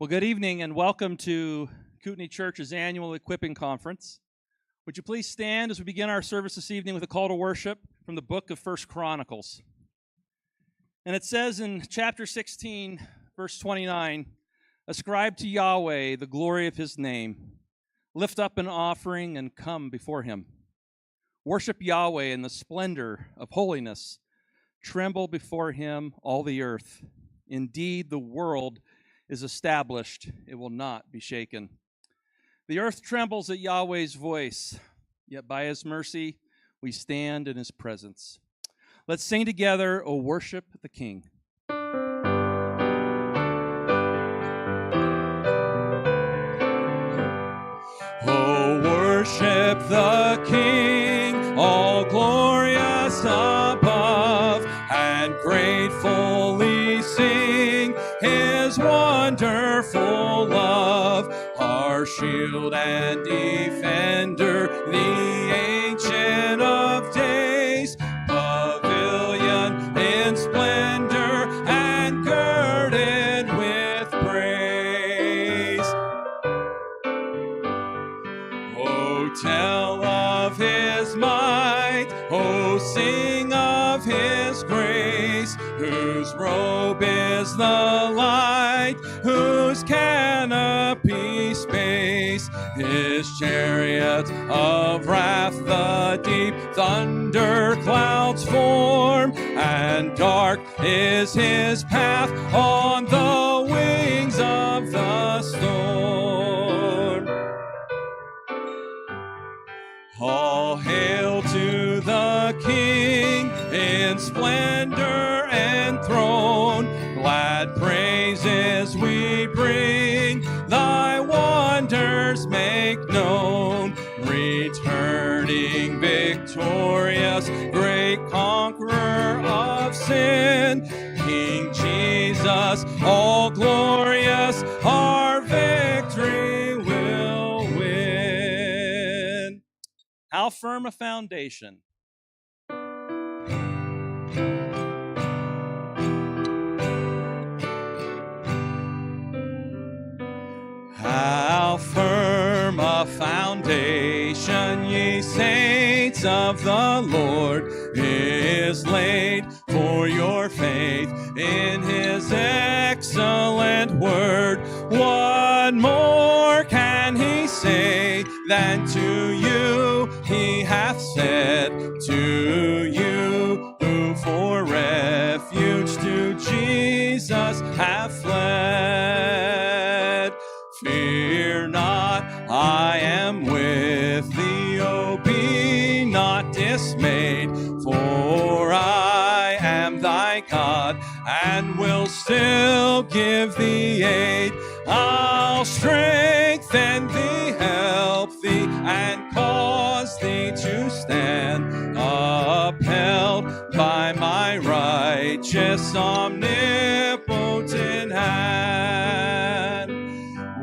Well, good evening and welcome to Kootenai Church's annual Equipping Conference. Would you please stand as we begin our service this evening with a call to worship from the book of 1 Chronicles. And it says in chapter 16, verse 29, "Ascribe to Yahweh the glory of his name. Lift up an offering and come before him. Worship Yahweh in the splendor of holiness. Tremble before him, all the earth. Indeed, the world is established, it will not be shaken. The earth trembles at Yahweh's voice, yet by his mercy we stand in his presence." Let's sing together, "O Worship the King." O worship the King, all glorious above, and gratefully sing his wonderful love. Our shield and defender, the Ancient of Days, pavilion in splendor and girded with praise. Oh, tell of his might, oh, sing of his grace, whose robe is the light, whose canopy space, his chariot of wrath the deep thunder clouds form, and dark is his path on the wings of the storm. All hail to the King in splendor enthroned. Glad praises we bring, thy wonders make known. Returning victorious, great conqueror of sin, King Jesus, all glorious, our victory will win. How firm a foundation. How firm a foundation, ye saints of the Lord, is laid for your faith in his excellent word. What more can he say than to you he hath said? To you who for refuge to Jesus have fled. Fear not, I am with thee, oh, be not dismayed, for I am thy God, and will still give thee aid. I'll strengthen thee, help thee, and cause thee to stand, upheld by my righteous omnipotent hand.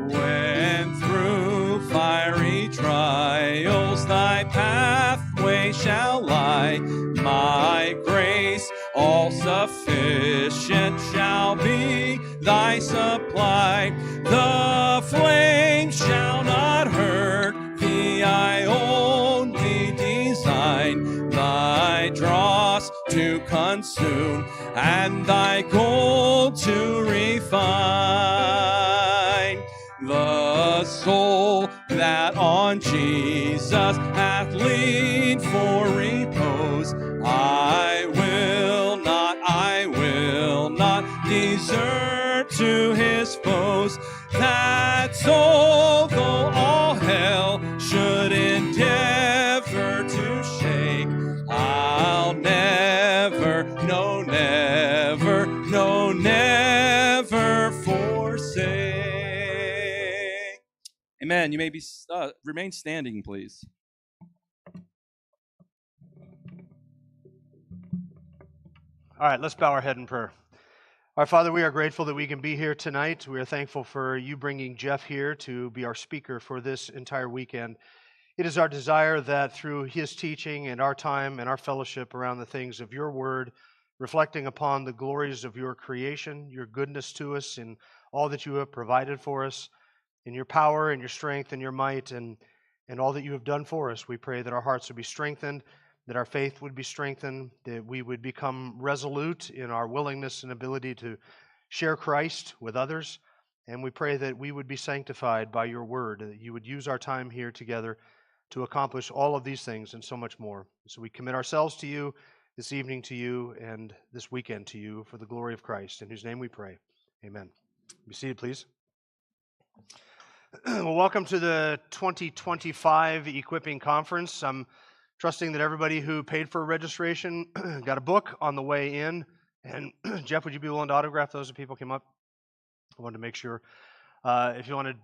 When through fiery trials thy pathway shall lie, my grace all sufficient shall be thy supply. The flame shall not hurt thee, I only design thy dross to consume and thy gold to refine. The soul that on Jesus hath leaned for repose, I will not desert to his foes. That soul, though all hell should endeavor to shake, I'll never, no, never forsake. Amen. You may be remain standing, please. All right, let's bow our head in prayer. Our Father, we are grateful that we can be here tonight. We are thankful for you bringing Jeff here to be our speaker for this entire weekend. It is our desire that through his teaching and our time and our fellowship around the things of your word, reflecting upon the glories of your creation, your goodness to us in all that you have provided for us in your power and your strength and your might and all that you have done for us. We pray that our hearts would be strengthened, that our faith would be strengthened, that we would become resolute in our willingness and ability to share Christ with others. And we pray that we would be sanctified by your word, and that you would use our time here together to accomplish all of these things and so much more. So we commit ourselves to you this evening, to you, and this weekend to you for the glory of Christ, in whose name we pray. Amen. Be seated, please. Well, welcome to the 2025 Equipping Conference. I'm trusting that everybody who paid for registration got a book on the way in. And Jeff, would you be willing to autograph those if people came up? I wanted to make sure. If you wanted,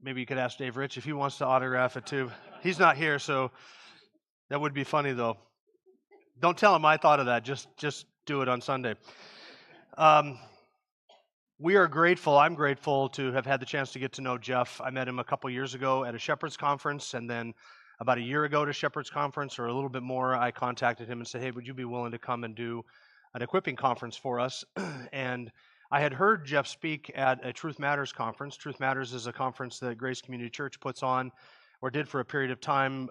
maybe you could ask Dave Rich if he wants to autograph it too. He's not here, so that would be funny though. Don't tell him I thought of that. Just do it on Sunday. We are grateful. I'm grateful to have had the chance to get to know Jeff. I met him a couple years ago at a Shepherd's Conference, and then about a year ago at a Shepherd's Conference, or a little bit more, I contacted him and said, hey, would you be willing to come and do an equipping conference for us? And I had heard Jeff speak at a Truth Matters conference. Truth Matters is a conference that Grace Community Church puts on, or did for a period of time.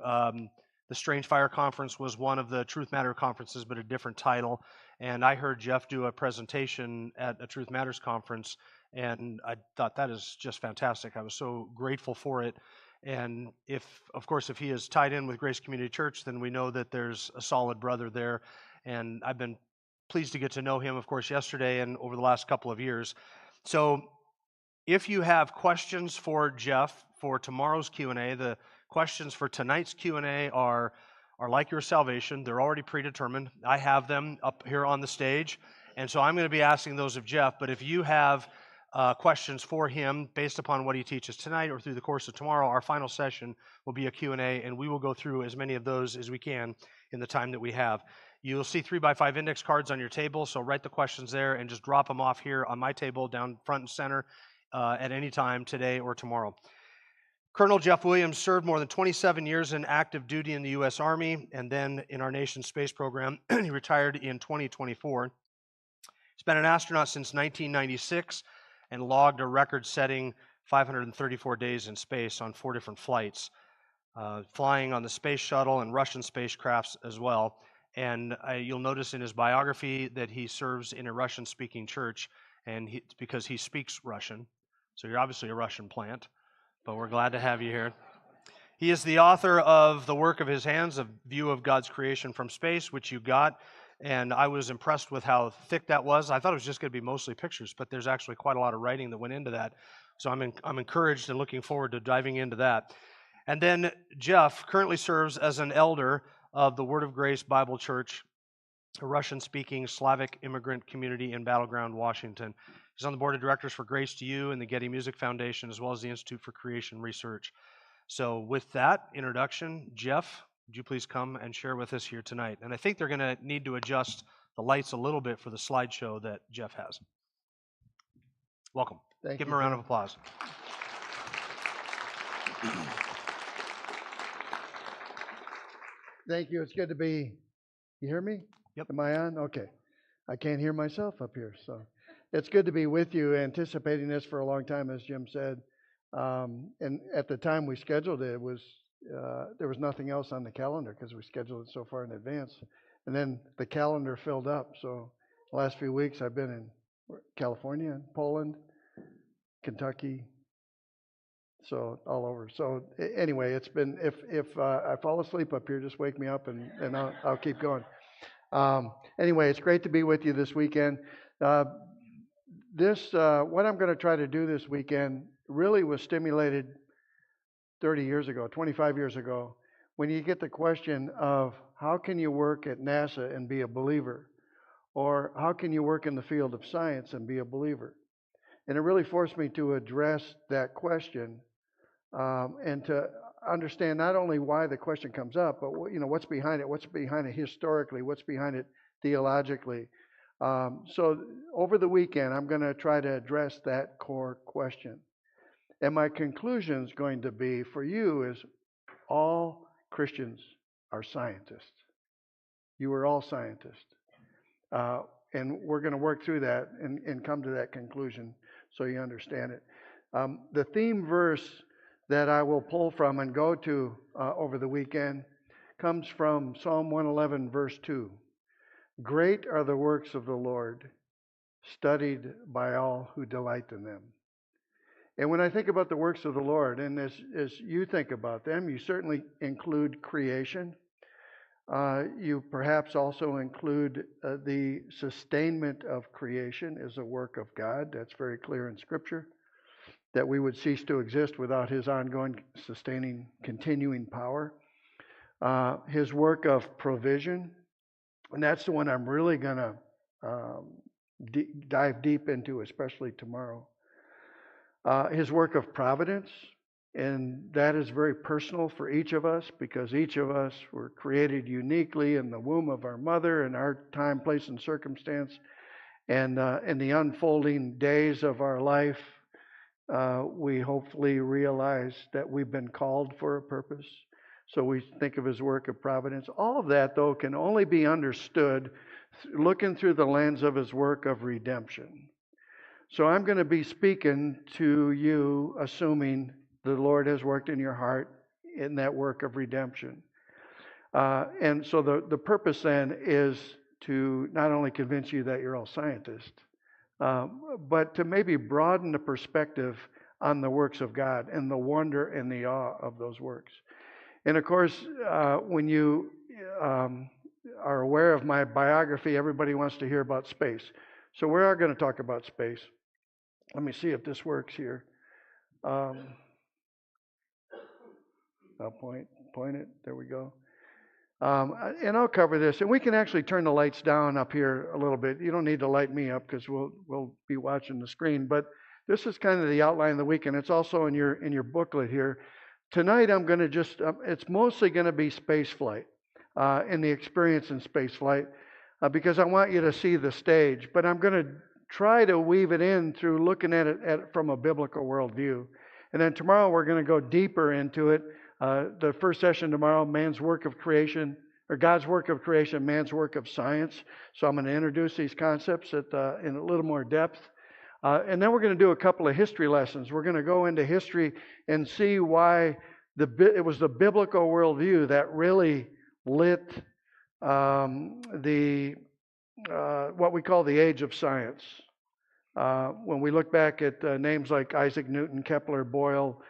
The Strange Fire Conference was one of the Truth Matter conferences, but a different title. And I heard Jeff do a presentation at a Truth Matters conference, and I thought that is just fantastic. I was so grateful for it. And of course, if he is tied in with Grace Community Church, then we know that there's a solid brother there. And I've been pleased to get to know him, of course, yesterday and over the last couple of years. So if you have questions for Jeff for tomorrow's Q&A, the questions for tonight's Q&A are like your salvation. They're already predetermined. I have them up here on the stage, and so I'm going to be asking those of Jeff. But if you have questions for him based upon what he teaches tonight or through the course of tomorrow, our final session will be a Q&A, and we will go through as many of those as we can in the time that we have. You'll see 3x5 index cards on your table, so write the questions there and just drop them off here on my table down front and center at any time today or tomorrow. Colonel Jeff Williams served more than 27 years in active duty in the U.S. Army and then in our nation's space program. He retired in 2024. He's been an astronaut since 1996 and logged a record-setting 534 days in space on 4 different flights, flying on the space shuttle and Russian spacecrafts as well. And you'll notice in his biography that he serves in a Russian-speaking church, and because he speaks Russian. So you're obviously a Russian plant, but we're glad to have you here. He is the author of The Work of His Hands, A View of God's Creation from Space, which you got, and I was impressed with how thick that was. I thought it was just going to be mostly pictures, but there's actually quite a lot of writing that went into that. So I'm encouraged and looking forward to diving into that. And then Jeff currently serves as an elder of the Word of Grace Bible Church, a Russian-speaking Slavic immigrant community in Battleground, Washington. He's on the board of directors for Grace to You and the Getty Music Foundation, as well as the Institute for Creation Research. So with that introduction, Jeff, would you please come and share with us here tonight? And I think they're going to need to adjust the lights a little bit for the slideshow that Jeff has. Welcome. Give him a round of applause. Thank you. It's good to be. You hear me? Yep. Am I on? Okay. I can't hear myself up here, so it's good to be with you. Anticipating this for a long time, as Jim said, and at the time we scheduled it, there was nothing else on the calendar because we scheduled it so far in advance, and then the calendar filled up. So the last few weeks I've been in California, Poland, Kentucky, so all over. So anyway, it's been, if I fall asleep up here, just wake me up and I'll keep going. Anyway, it's great to be with you this weekend. What I'm going to try to do this weekend really was stimulated 30 years ago, 25 years ago, when you get the question of how can you work at NASA and be a believer, or how can you work in the field of science and be a believer? And it really forced me to address that question and to understand not only why the question comes up, but what's behind it historically, what's behind it theologically. So over the weekend, I'm going to try to address that core question. And my conclusion is going to be for you is all Christians are scientists. You are all scientists. And we're going to work through that and come to that conclusion. so you understand it. The theme verse that I will pull from and go to over the weekend comes from Psalm 111, verse 2. Great are the works of the Lord, studied by all who delight in them. And when I think about the works of the Lord, and as you think about them, you certainly include creation. You perhaps also include the sustainment of creation as a work of God. That's very clear in Scripture, that we would cease to exist without His ongoing, sustaining, continuing power. His work of provision, and that's the one I'm really going to dive deep into, especially tomorrow. His work of providence, and that is very personal for each of us because each of us were created uniquely in the womb of our mother in our time, place, and circumstance. And in the unfolding days of our life, we hopefully realize that we've been called for a purpose. So we think of His work of providence. All of that, though, can only be understood looking through the lens of His work of redemption. So I'm going to be speaking to you assuming the Lord has worked in your heart in that work of redemption. And so the purpose then is to not only convince you that you're all scientists, but to maybe broaden the perspective on the works of God and the wonder and the awe of those works. And of course, when you are aware of my biography, everybody wants to hear about space. So we are going to talk about space. Let me see if this works here. I'll point it. There we go. And I'll cover this. And we can actually turn the lights down up here a little bit. You don't need to light me up because we'll be watching the screen. But this is kind of the outline of the week, and it's also in your booklet here. Tonight I'm going to just, it's mostly going to be space flight and the experience in space flight because I want you to see the stage. But I'm going to try to weave it in through looking at it from a biblical worldview. And then tomorrow we're going to go deeper into it. The first session tomorrow, man's work of creation, or God's work of creation, man's work of science. So I'm going to introduce these concepts in a little more depth. And then we're going to do a couple of history lessons. We're going to go into history and see why it was the biblical worldview that really lit what we call the age of science. When we look back at names like Isaac Newton, Kepler, Boyle,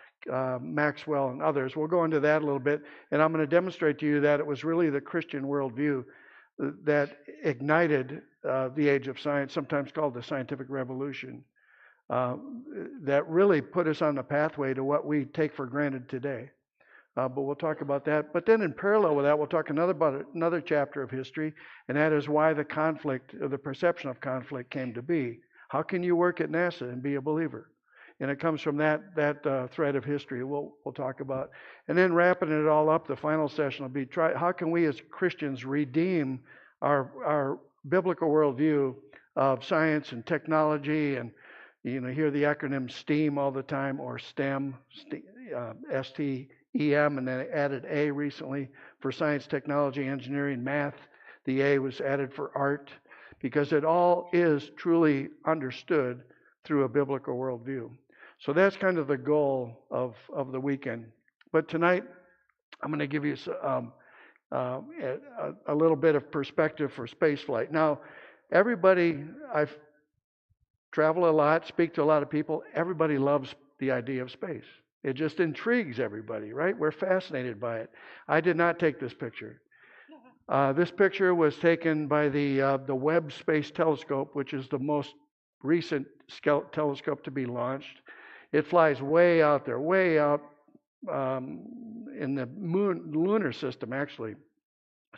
Maxwell, and others, we'll go into that a little bit. And I'm going to demonstrate to you that it was really the Christian worldview that ignited the age of science, sometimes called the scientific revolution, that really put us on the pathway to what we take for granted today. But we'll talk about that. But then in parallel with that, we'll talk about another chapter of history, and that is why the conflict, or the perception of conflict came to be. How can you work at NASA and be a believer? And it comes from that thread of history we'll talk about. And then wrapping it all up, the final session will be how can we as Christians redeem our biblical worldview of science and technology, and hear the acronym STEAM all the time, or STEM, STEM, and then added A recently for science, technology, engineering, math. The A was added for art, because it all is truly understood through a biblical worldview. So that's kind of the goal of the weekend. But tonight, I'm going to give you a little bit of perspective for spaceflight. Now, everybody, I've traveled a lot, speak to a lot of people. Everybody loves the idea of space. It just intrigues everybody, right? We're fascinated by it. I did not take this picture. This picture was taken by the Webb Space Telescope, which is the most recent telescope to be launched. It flies way out there, way out in the lunar system, actually.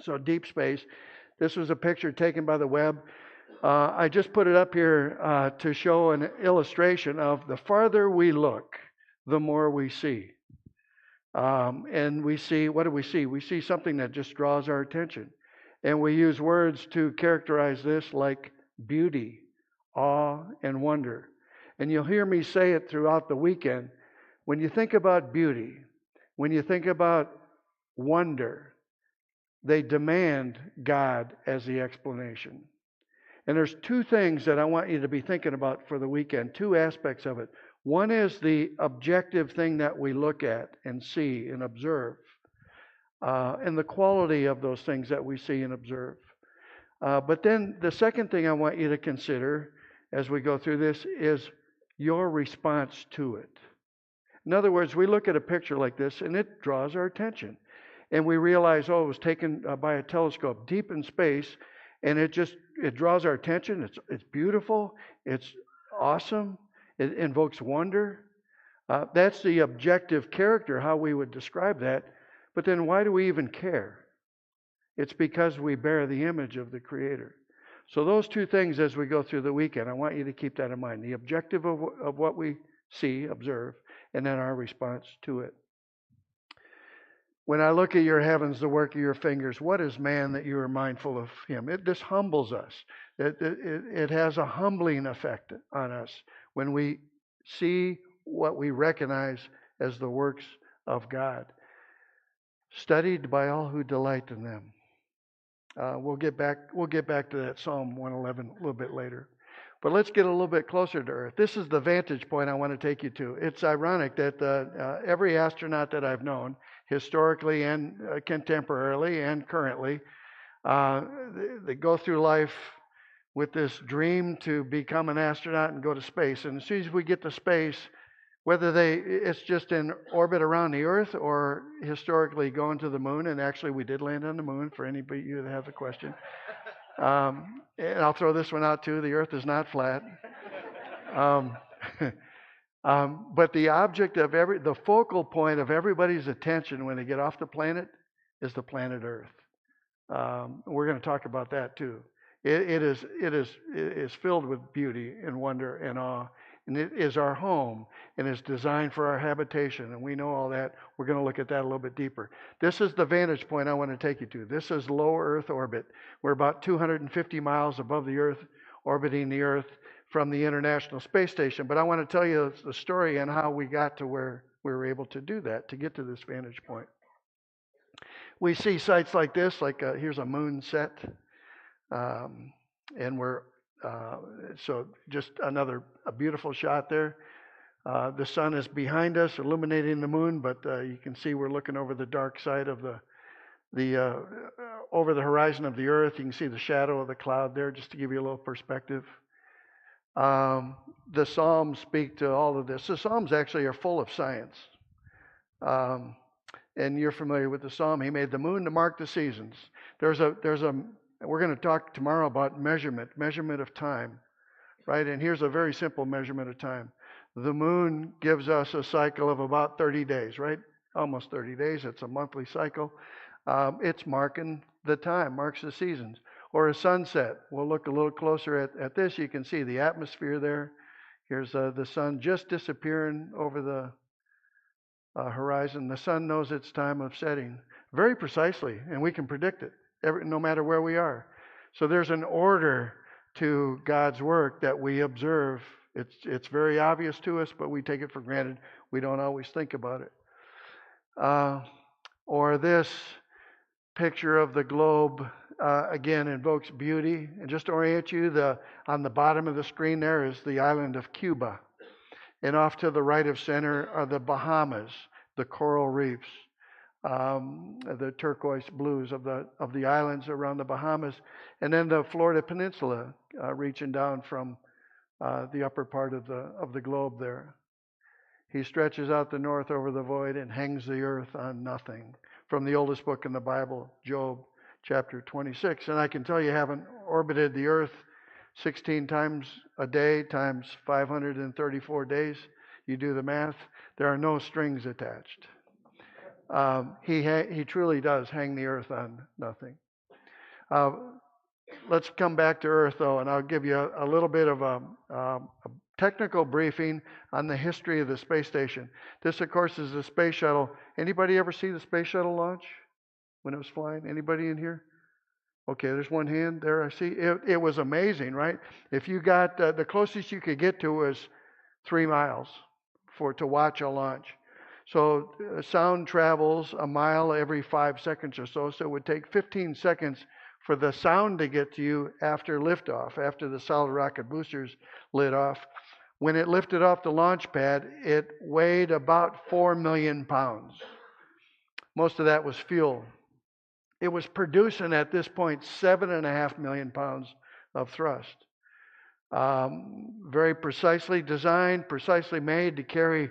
So deep space. This was a picture taken by the Webb. I just put it up here to show an illustration of the farther we look, the more we see. And we see, what do we see? We see something that just draws our attention. And we use words to characterize this like beauty, awe, and wonder. And you'll hear me say it throughout the weekend. When you think about beauty, when you think about wonder, they demand God as the explanation. And there's two things that I want you to be thinking about for the weekend, two aspects of it. One is the objective thing that we look at and see and observe, and the quality of those things that we see and observe. But then the second thing I want you to consider as we go through this is your response to it. In other words, we look at a picture like this and it draws our attention. And we realize, oh, it was taken by a telescope deep in space, and it draws our attention. It's beautiful. It's awesome. It invokes wonder. That's the objective character, how we would describe that. But then why do we even care? It's because we bear the image of the Creator. So those two things as we go through the weekend, I want you to keep that in mind. The objective of what we see, observe, and then our response to it. When I look at your heavens, the work of your fingers, what is man that you are mindful of him? This humbles us. It has a humbling effect on us when we see what we recognize as the works of God. Studied by all who delight in them. We'll get back to that Psalm 111 a little bit later. But let's get a little bit closer to Earth. This is the vantage point I want to take you to. It's ironic that every astronaut that I've known, historically and contemporarily and currently, they go through life with this dream to become an astronaut and go to space. And as soon as we get to space, whether it's just in orbit around the Earth or historically going to the moon, and actually we did land on the moon for anybody you that have a question. And I'll throw this one out too. The Earth is not flat. But the object of the focal point of everybody's attention when they get off the planet is the planet Earth. We're going to talk about that too. It is filled with beauty and wonder and awe. And it is our home and is designed for our habitation. And we know all that. We're going to look at that a little bit deeper. This is the vantage point I want to take you to. This is low Earth orbit. We're about 250 miles above the Earth, orbiting the Earth from the International Space Station. But I want to tell you the story and how we got to where we were able to do that, to get to this vantage point. We see sites like this, here's a moon set. And so just a beautiful shot there. The sun is behind us, illuminating the moon, but you can see we're looking over the dark side of over the horizon of the Earth. You can see the shadow of the cloud there, just to give you a little perspective. The Psalms speak to all of this. The Psalms actually are full of science. And you're familiar with the Psalm. He made the moon to mark the seasons. We're going to talk tomorrow about measurement of time, right? And here's a very simple measurement of time. The moon gives us a cycle of about 30 days, right? Almost 30 days. It's a monthly cycle. It's marking the time, marks the seasons. Or a sunset. We'll look a little closer at this. You can see the atmosphere there. Here's the sun just disappearing over the horizon. The sun knows its time of setting very precisely, and we can predict it. No matter where we are. So there's an order to God's work that we observe. It's very obvious to us, but we take it for granted. We don't always think about it. Or this picture of the globe, again, invokes beauty. And just to orient you, on the bottom of the screen there is the island of Cuba. And off to the right of center are the Bahamas, the coral reefs. The turquoise blues of the islands around the Bahamas, and then the Florida Peninsula reaching down from the upper part of the globe there. He stretches out the north over the void and hangs the earth on nothing. From the oldest book in the Bible, Job chapter 26. And I can tell you, haven't orbited the earth 16 times a day times 534 days. You do the math. There are no strings attached. He truly does hang the earth on nothing. Let's come back to Earth, though, and I'll give you a little bit of a technical briefing on the history of the space station. This, of course, is the space shuttle. Anybody ever see the space shuttle launch when it was flying? Anybody in here? Okay, there's one hand there. I see. It was amazing, right? If you got the closest you could get to was 3 miles to watch a launch. So sound travels a mile every 5 seconds or so. So it would take 15 seconds for the sound to get to you after liftoff, after the solid rocket boosters lit off. When it lifted off the launch pad, it weighed about 4 million pounds. Most of that was fuel. It was producing at this point 7.5 million pounds of thrust. Very precisely designed, precisely made to carry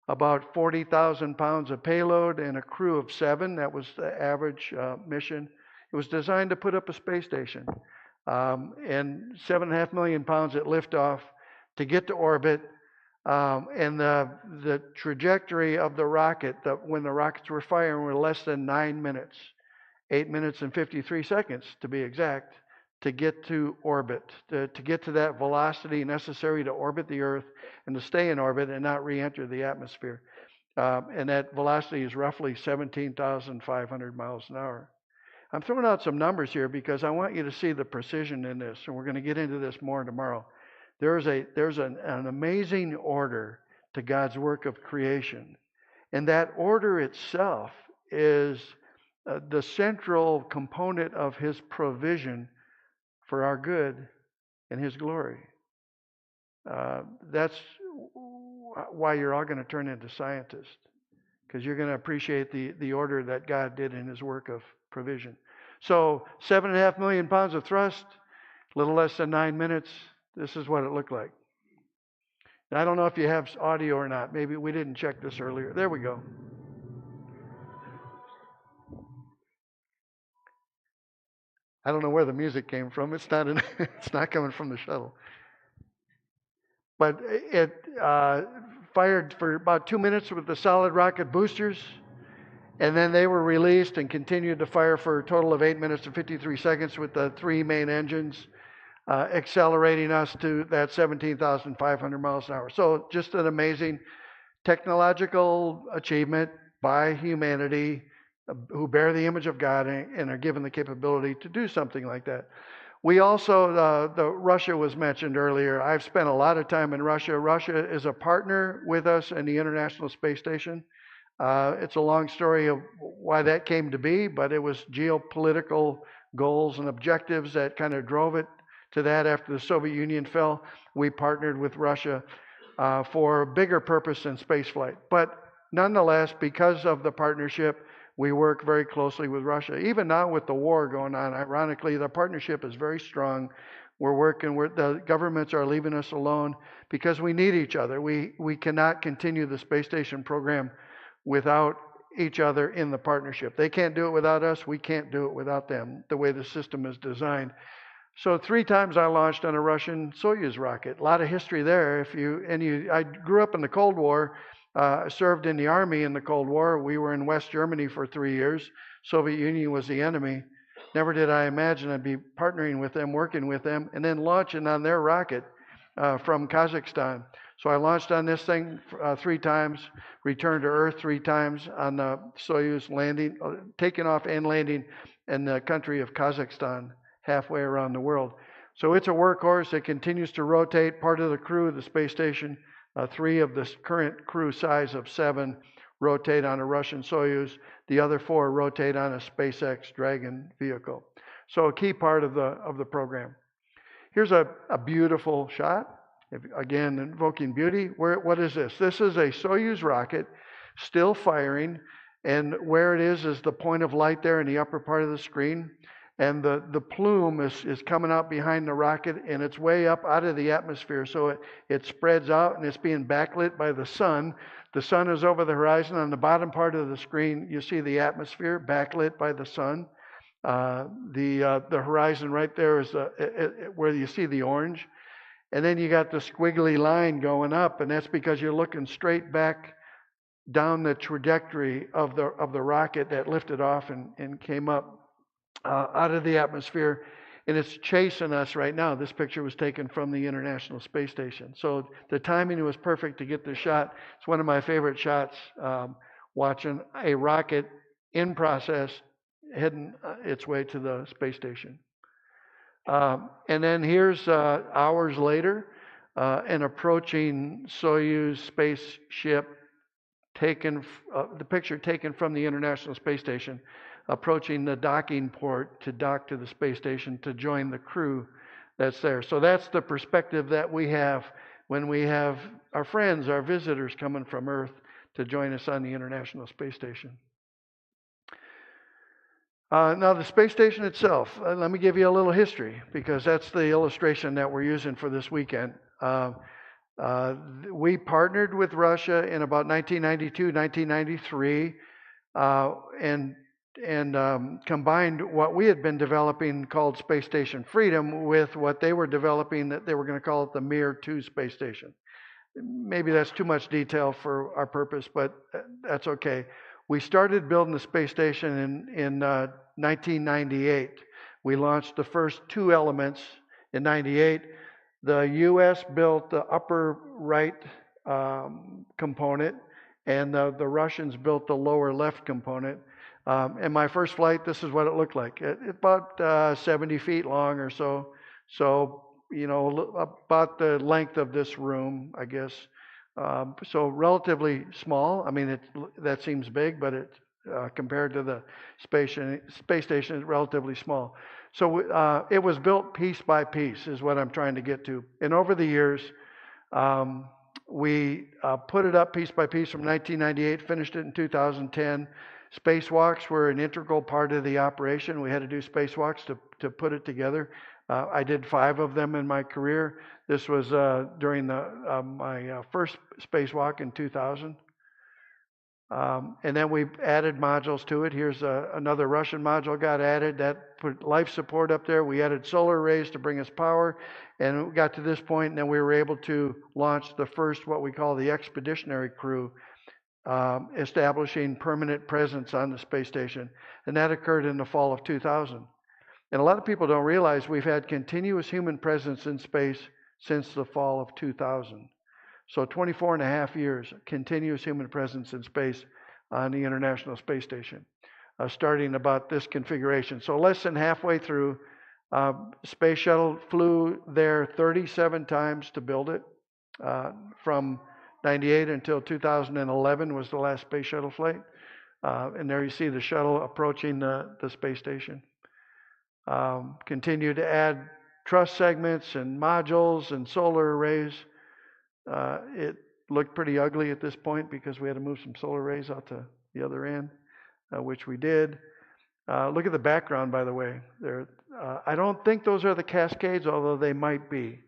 about 40,000 pounds of payload and a crew of 7. That was the average mission. It was designed to put up a space station. And 7.5 million pounds at liftoff to get to orbit. And the trajectory of the rocket, when the rockets were firing, were less than 9 minutes. 8 minutes and 53 seconds to be exact, to get to orbit, to get to that velocity necessary to orbit the Earth and to stay in orbit and not re-enter the atmosphere. And that velocity is roughly 17,500 miles an hour. I'm throwing out some numbers here because I want you to see the precision in this, and we're going to get into this more tomorrow. There's an amazing order to God's work of creation, and that order itself is the central component of His provision for our good and His glory. That's why you're all going to turn into scientists, because you're going to appreciate the order that God did in His work of provision. So 7.5 million pounds of thrust, a little less than 9 minutes. This is what it looked like. And I don't know if you have audio or not. Maybe we didn't check this earlier. There we go. I don't know where the music came from. It's not coming from the shuttle. But it fired for about 2 minutes with the solid rocket boosters, and then they were released and continued to fire for a total of 8 minutes and 53 seconds with the 3 main engines, accelerating us to that 17,500 miles an hour. So just an amazing technological achievement by humanity who bear the image of God and are given the capability to do something like that. We also, Russia was mentioned earlier. I've spent a lot of time in Russia. Russia is a partner with us in the International Space Station. It's a long story of why that came to be, but it was geopolitical goals and objectives that kind of drove it to that. After the Soviet Union fell, we partnered with Russia for a bigger purpose than spaceflight. But nonetheless, because of the partnership, we work very closely with Russia. Even now with the war going on, ironically, the partnership is very strong. We're working with the governments are leaving us alone because we need each other. We cannot continue the space station program without each other in the partnership. They can't do it without us. We can't do it without them, the way the system is designed. So 3 times I launched on a Russian Soyuz rocket. A lot of history there. I grew up in the Cold War. Served in the Army in the Cold War. We were in West Germany for 3 years. Soviet Union was the enemy. Never did I imagine I'd be partnering with them, working with them, and then launching on their rocket from Kazakhstan. So I launched on this thing 3 times, returned to Earth 3 times on the Soyuz landing, taking off and landing in the country of Kazakhstan, halfway around the world. So it's a workhorse. It continues to rotate. Part of the crew of the space station, 3 of the current crew size of 7 rotate on a Russian Soyuz. The other 4 rotate on a SpaceX Dragon vehicle. So a key part of the program. Here's a beautiful shot. Again, invoking beauty. What is this? This is a Soyuz rocket still firing, and where it is the point of light there in the upper part of the screen. And the plume is coming out behind the rocket, and it's way up out of the atmosphere. So it spreads out, and it's being backlit by the sun. The sun is over the horizon. On the bottom part of the screen, you see the atmosphere backlit by the sun. The horizon right there is where you see the orange. And then you got the squiggly line going up, and that's because you're looking straight back down the trajectory of the rocket that lifted off and came up out of the atmosphere, and it's chasing us right now. This picture was taken from the International Space Station. So the timing was perfect to get this shot. It's one of my favorite shots, watching a rocket in process heading its way to the space station. And then here's hours later, an approaching Soyuz spaceship the picture taken from the International Space Station. approaching the docking port to dock to the space station to join the crew that's there. So that's the perspective that we have when we have our friends, our visitors coming from Earth to join us on the International Space Station. Now, the space station itself, let me give you a little history because that's the illustration that we're using for this weekend. We partnered with Russia in about 1992, 1993, and combined what we had been developing called Space Station Freedom with what they were developing that they were going to call it the Mir 2 space station. Maybe that's too much detail for our purpose, but that's okay. We started building the space station in 1998. We launched the first 2 elements in 98. The U.S. built the upper right component, and the Russians built the lower left component. And my first flight, this is what it looked like. About 70 feet long or so. So, about the length of this room, I guess. So relatively small. I mean, that seems big, but it compared to the space station, it's relatively small. So it was built piece by piece, is what I'm trying to get to. And over the years, we put it up piece by piece from 1998, finished it in 2010. Spacewalks were an integral part of the operation. We had to do spacewalks to put it together. I did 5 of them in my career. This was during my first spacewalk in 2000. And then we added modules to it. Here's another Russian module got added that put life support up there. We added solar arrays to bring us power. And we got to this point, and then we were able to launch the first, what we call the expeditionary crew, establishing permanent presence on the space station. And that occurred in the fall of 2000. And a lot of people don't realize we've had continuous human presence in space since the fall of 2000. So 24 and a half years, continuous human presence in space on the International Space Station, starting about this configuration. So less than halfway through, Space Shuttle flew there 37 times to build it. From 98 until 2011 was the last Space Shuttle flight. And there you see the shuttle approaching the space station. Continue to add truss segments and modules and solar arrays. It looked pretty ugly at this point because we had to move some solar arrays out to the other end, which we did. Look at the background, by the way. I don't think those are the Cascades, although they might be,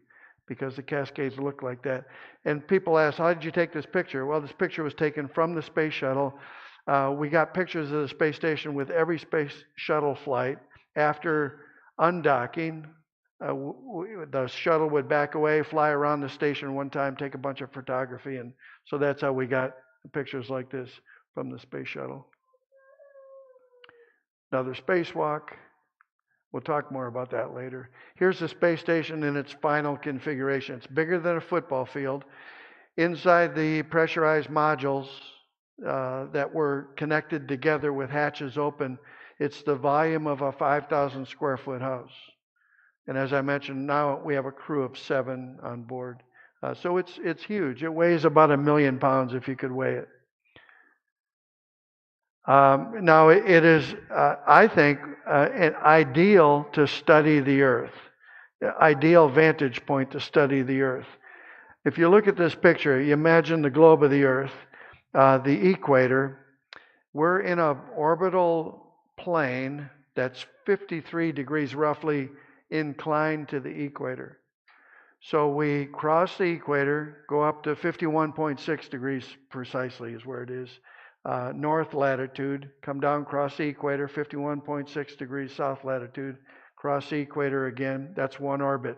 because the Cascades look like that. And people ask, how did you take this picture? Well, this picture was taken from the space shuttle. We got pictures of the space station with every space shuttle flight. After undocking, the shuttle would back away, fly around the station one time, take a bunch of photography, and so that's how we got pictures like this from the space shuttle. Another spacewalk. We'll talk more about that later. Here's the space station in its final configuration. It's bigger than a football field. Inside the pressurized modules that were connected together with hatches open, it's the volume of a 5,000 square foot house. And as I mentioned, now we have a crew of 7 on board. So it's huge. It weighs about 1 million pounds if you could weigh it. Now it is, I think, ideal to study the Earth. Ideal vantage point to study the Earth. If you look at this picture, you imagine the globe of the Earth, the equator. We're in an orbital plane that's 53 degrees roughly inclined to the equator. So we cross the equator, go up to 51.6 degrees precisely is where it is, north latitude, come down, cross the equator, 51.6 degrees south latitude, cross the equator again. That's one orbit.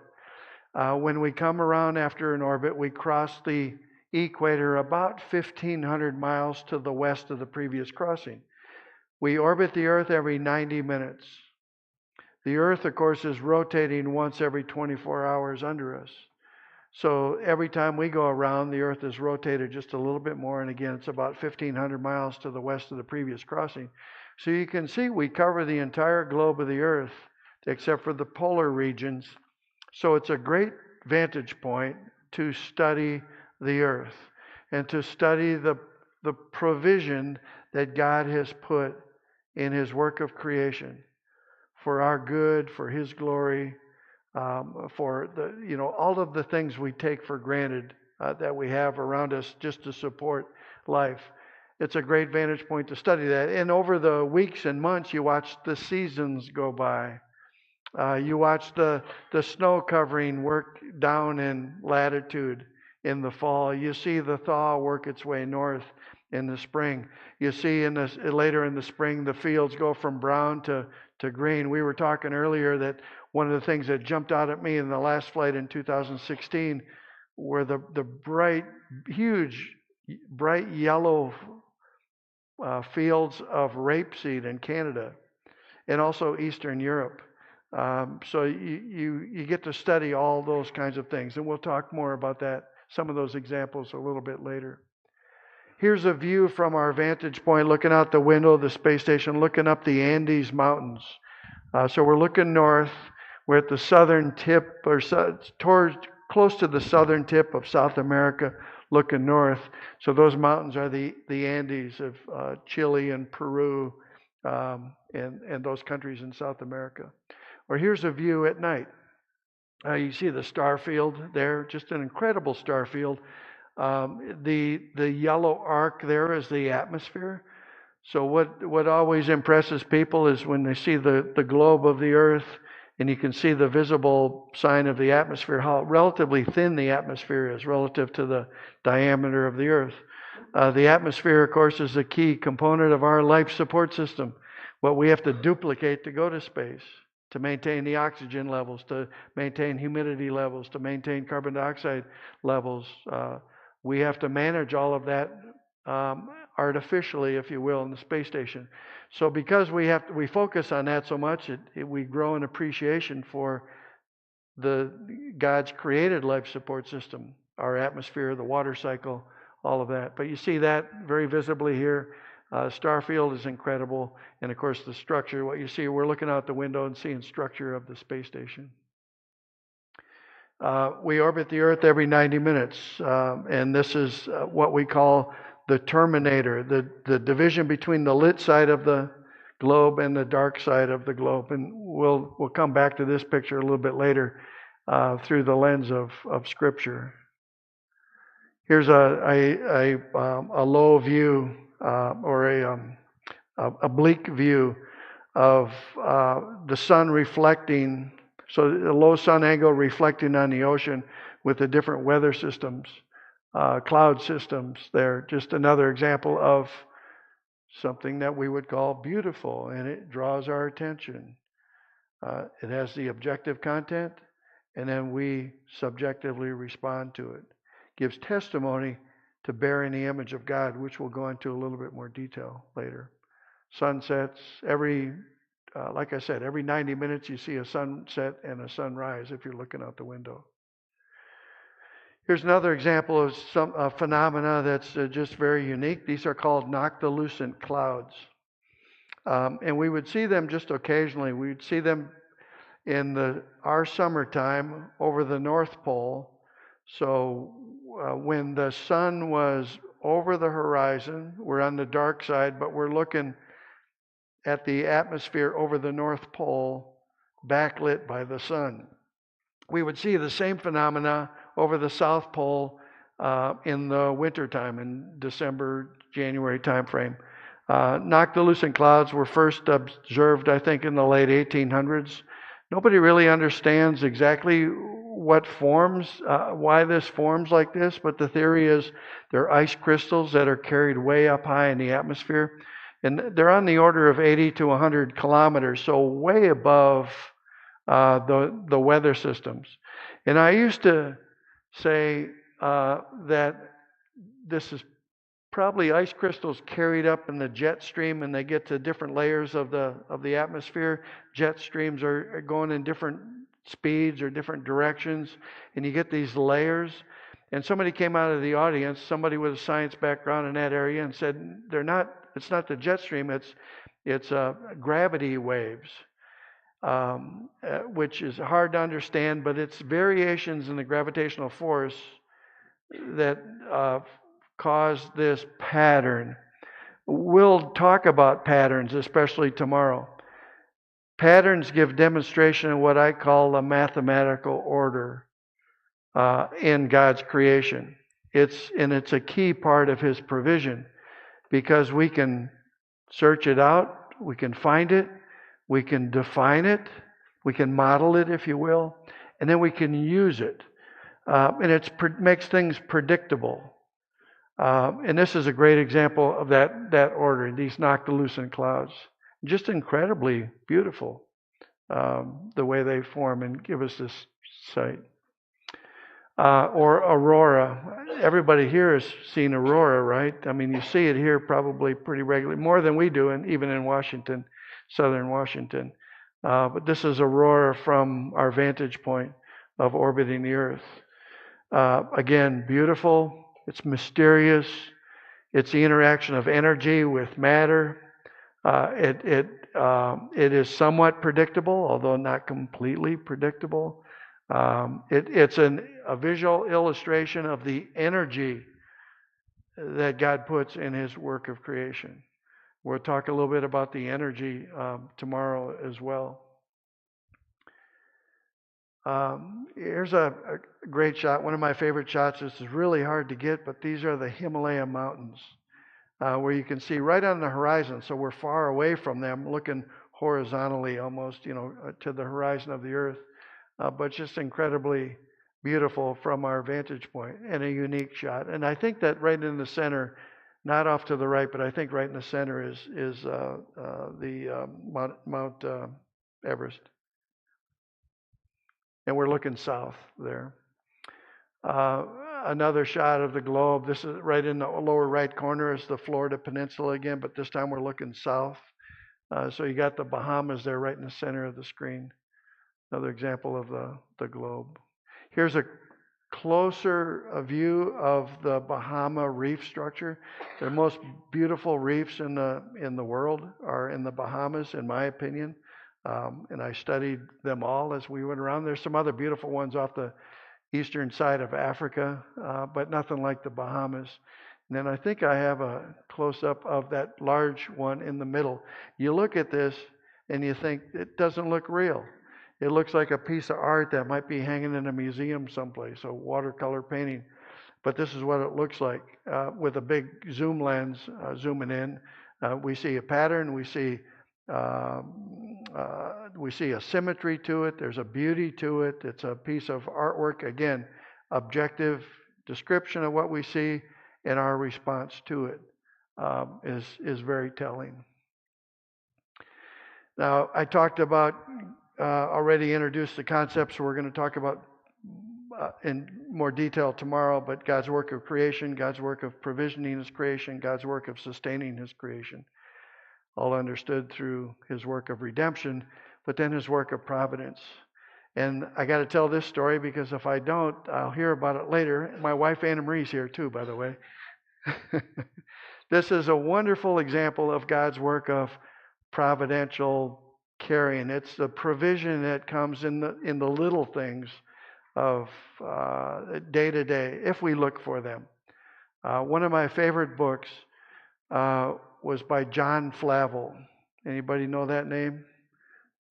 When we come around after an orbit, we cross the equator about 1,500 miles to the west of the previous crossing. We orbit the Earth every 90 minutes. The Earth, of course, is rotating once every 24 hours under us. So every time we go around, the Earth is rotated just a little bit more. And again, it's about 1,500 miles to the west of the previous crossing. So you can see we cover the entire globe of the Earth, except for the polar regions. So it's a great vantage point to study the Earth and to study the provision that God has put in His work of creation for our good, for His glory, for all of the things we take for granted that we have around us just to support life. It's a great vantage point to study that. And over the weeks and months, you watch the seasons go by. You watch the snow covering work down in latitude in the fall. You see the thaw work its way north in the spring. You see later in the spring, the fields go from brown to green. We were talking earlier that one of the things that jumped out at me in the last flight in 2016 were the bright, huge, bright yellow fields of rapeseed in Canada and also Eastern Europe. So you get to study all those kinds of things, and we'll talk more about that, some of those examples a little bit later. Here's a view from our vantage point, looking out the window of the space station, looking up the Andes Mountains. So we're looking north. We're at the southern tip, or close to the southern tip of South America, looking north. So those mountains are the Andes of Chile and Peru and those countries in South America. Or here's a view at night. You see the star field there, just an incredible star field. The yellow arc there is the atmosphere. So what always impresses people is when they see the globe of the Earth and you can see the visible sign of the atmosphere, how relatively thin the atmosphere is relative to the diameter of the Earth. The atmosphere, of course, is a key component of our life support system. What we have to duplicate to go to space, to maintain the oxygen levels, to maintain humidity levels, to maintain carbon dioxide levels. We have to manage all of that artificially, if you will, in the space station. So because we focus on that so much, we grow an appreciation for God's created life support system, our atmosphere, the water cycle, all of that. But you see that very visibly here. Starfield is incredible. And of course, the structure, what you see, we're looking out the window and seeing structure of the space station. We orbit the Earth every 90 minutes. And this is what we call the terminator, the division between the lit side of the globe and the dark side of the globe. And we'll come back to this picture a little bit later through the lens of Scripture. Here's a low view or a oblique view of the sun reflecting, so the low sun angle reflecting on the ocean with the different weather systems, cloud systems there. Just another example of something that we would call beautiful, and it draws our attention. It has the objective content, and then we subjectively respond to it. Gives testimony to bearing the image of God, which we'll go into a little bit more detail later. Sunsets, like I said, every 90 minutes you see a sunset and a sunrise if you're looking out the window. Here's another example of some phenomena that's just very unique. These are called noctilucent clouds. And we would see them just occasionally. We'd see them in our summertime over the North Pole. So when the sun was over the horizon, we're on the dark side, but we're looking at the atmosphere over the North Pole, backlit by the sun. We would see the same phenomena over the South Pole in the wintertime, in December, January timeframe. Noctilucent clouds were first observed, I think, in the late 1800s. Nobody really understands exactly what forms, why this forms like this, but the theory is they're ice crystals that are carried way up high in the atmosphere. And they're on the order of 80 to 100 kilometers, so way above the weather systems. And I used to say that this is probably ice crystals carried up in the jet stream, and they get to different layers of the atmosphere. Jet streams are going in different speeds or different directions, and you get these layers. And somebody came out of the audience, somebody with a science background in that area, and said, it's not the jet stream, it's gravity waves, which is hard to understand, but it's variations in the gravitational force that cause this pattern We'll talk about patterns, especially tomorrow. Patterns give demonstration of what I call a mathematical order in God's creation. It's a key part of His provision because we can search it out, we can find it, we can define it, we can model it, if you will, and then we can use it. And it makes things predictable. And this is a great example of that order, these noctilucent clouds. Just incredibly beautiful, the way they form and give us this sight. Or aurora. Everybody here has seen aurora, right? I mean, you see it here probably pretty regularly, more than we do, and even in Washington, southern Washington. But this is aurora from our vantage point of orbiting the Earth. Again, beautiful. It's mysterious. It's the interaction of energy with matter. It is somewhat predictable, although not completely predictable. It's a visual illustration of the energy that God puts in His work of creation. We'll talk a little bit about the energy tomorrow as well. Here's a great shot. One of my favorite shots. This is really hard to get, but these are the Himalaya mountains, where you can see right on the horizon. So we're far away from them, looking horizontally almost, to the horizon of the Earth. But just incredibly beautiful from our vantage point and a unique shot. And I think that right in the center, not off to the right, but I think right in the center is the Mount Everest. And we're looking south there. Another shot of the globe. This is right in the lower right corner is the Florida Peninsula again, but this time we're looking south. So you got the Bahamas there right in the center of the screen. Another example of the globe. Here's a closer view of the Bahama reef structure. The most beautiful reefs in the world are in the Bahamas, in my opinion. And I studied them all as we went around. There's some other beautiful ones off the eastern side of Africa, but nothing like the Bahamas. And then I think I have a close-up of that large one in the middle. You look at this and you think it doesn't look real. It looks like a piece of art that might be hanging in a museum someplace, a watercolor painting. But this is what it looks like with a big zoom lens zooming in. We see a pattern. We see a symmetry to it. There's a beauty to it. It's a piece of artwork. Again, objective description of what we see, and our response to it is very telling. Now, I talked about already introduced the concepts we're going to talk about in more detail tomorrow, but God's work of creation, God's work of provisioning His creation, God's work of sustaining His creation, all understood through His work of redemption, but then His work of providence. And I got to tell this story because if I don't, I'll hear about it later. My wife Anna Marie's here too, by the way. This is a wonderful example of God's work of providential carrying. It's the provision that comes in the little things of day to day, if we look for them. One of my favorite books was by John Flavel. Anybody know that name?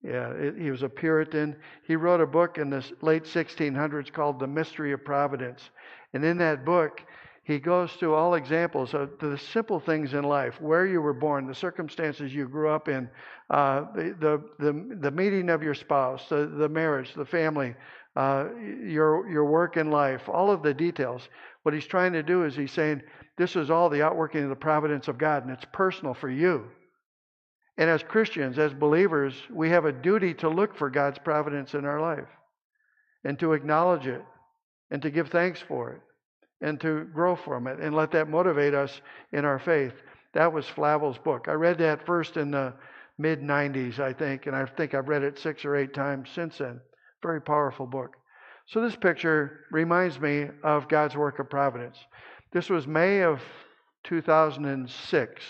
Yeah, he was a Puritan. He wrote a book in the late 1600s called The Mystery of Providence. And in that book, he goes through all examples of the simple things in life, where you were born, the circumstances you grew up in, the meeting of your spouse, the marriage, the family, your work in life, all of the details. What he's trying to do is he's saying, this is all the outworking of the providence of God, and it's personal for you. And as Christians, as believers, we have a duty to look for God's providence in our life and to acknowledge it and to give thanks for it and to grow from it and let that motivate us in our faith. That was Flavel's book. I read that first in the mid-90s, I think, and I think I've read it 6 or 8 times since then. Very powerful book. So this picture reminds me of God's work of providence. This was May of 2006.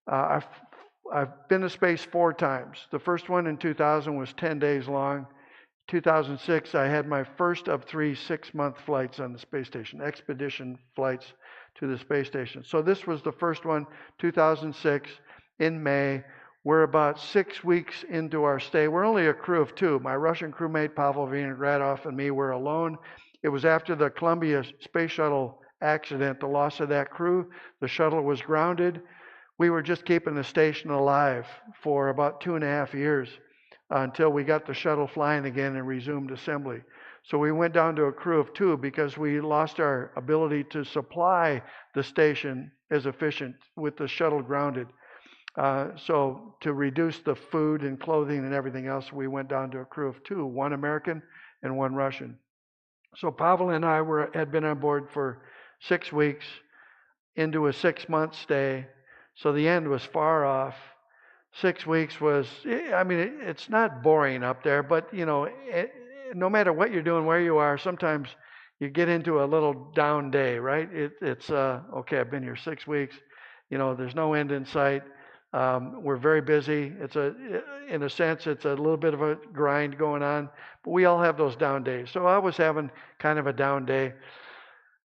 I've been to space 4 times. The first one in 2000 was 10 days long. 2006, I had my first of 3 6-month flights on the space station, expedition flights to the space station. So this was the first one, 2006, in May. We're about 6 weeks into our stay. We're only a crew of 2. My Russian crewmate, Pavel Vinogradov, and me were alone. It was after the Columbia Space Shuttle accident, the loss of that crew. The shuttle was grounded. We were just keeping the station alive for about 2.5 years until we got the shuttle flying again and resumed assembly. So we went down to a crew of 2 because we lost our ability to supply the station as efficient with the shuttle grounded. So to reduce the food and clothing and everything else, we went down to a crew of 2, 1 American and 1 Russian. So Pavel and I had been on board for 6 weeks into a 6-month stay. So the end was far off. 6 weeks was, I mean, it's not boring up there, but no matter what you're doing, where you are, sometimes you get into a little down day, right? It's okay, I've been here 6 weeks. There's no end in sight. We're very busy. In a sense, it's a little bit of a grind going on, but we all have those down days. So I was having kind of a down day.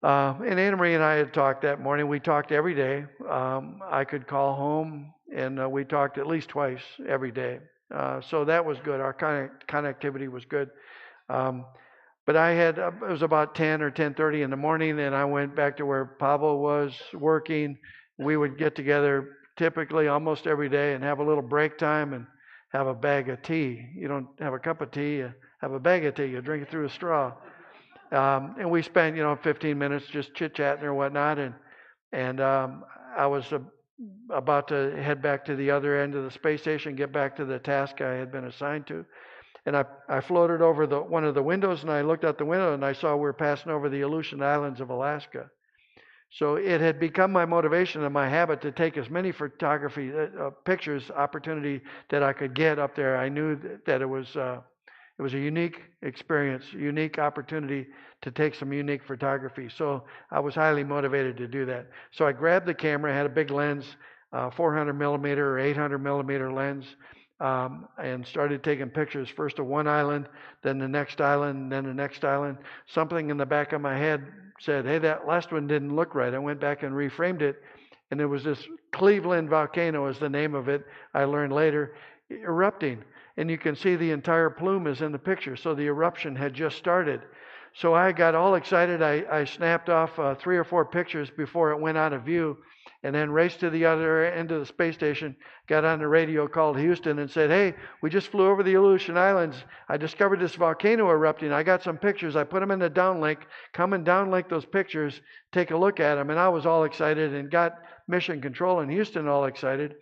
And Anna Marie and I had talked that morning. We talked every day. I could call home, and we talked at least twice every day. So that was good. Our connectivity was good. But it was about 10 or 10:30 in the morning, and I went back to where Pavel was working. We would get together typically almost every day and have a little break time and have a bag of tea. You don't have a cup of tea, you have a bag of tea. You drink it through a straw. And we spent, 15 minutes just chit-chatting or whatnot. And I was about to head back to the other end of the space station, get back to the task I had been assigned to. And I floated over one of the windows, and I looked out the window, and I saw we were passing over the Aleutian Islands of Alaska. So it had become my motivation and my habit to take as many photography pictures, opportunity that I could get up there. I knew that it was a unique experience, unique opportunity to take some unique photography. So I was highly motivated to do that. So I grabbed the camera, had a big lens, 400 millimeter or 800 millimeter lens, and started taking pictures, first of one island, then the next island, then the next island. Something in the back of my head said, hey, that last one didn't look right. I went back and reframed it, and it was this Cleveland volcano is the name of it, I learned later, erupting. And you can see the entire plume is in the picture. So the eruption had just started. So I got all excited. I snapped off 3 or 4 pictures before it went out of view, and then raced to the other end of the space station, got on the radio, called Houston, and said, hey, we just flew over the Aleutian Islands. I discovered this volcano erupting. I got some pictures. I put them in the downlink. Come and downlink those pictures. Take a look at them. And I was all excited and got Mission Control in Houston all excited.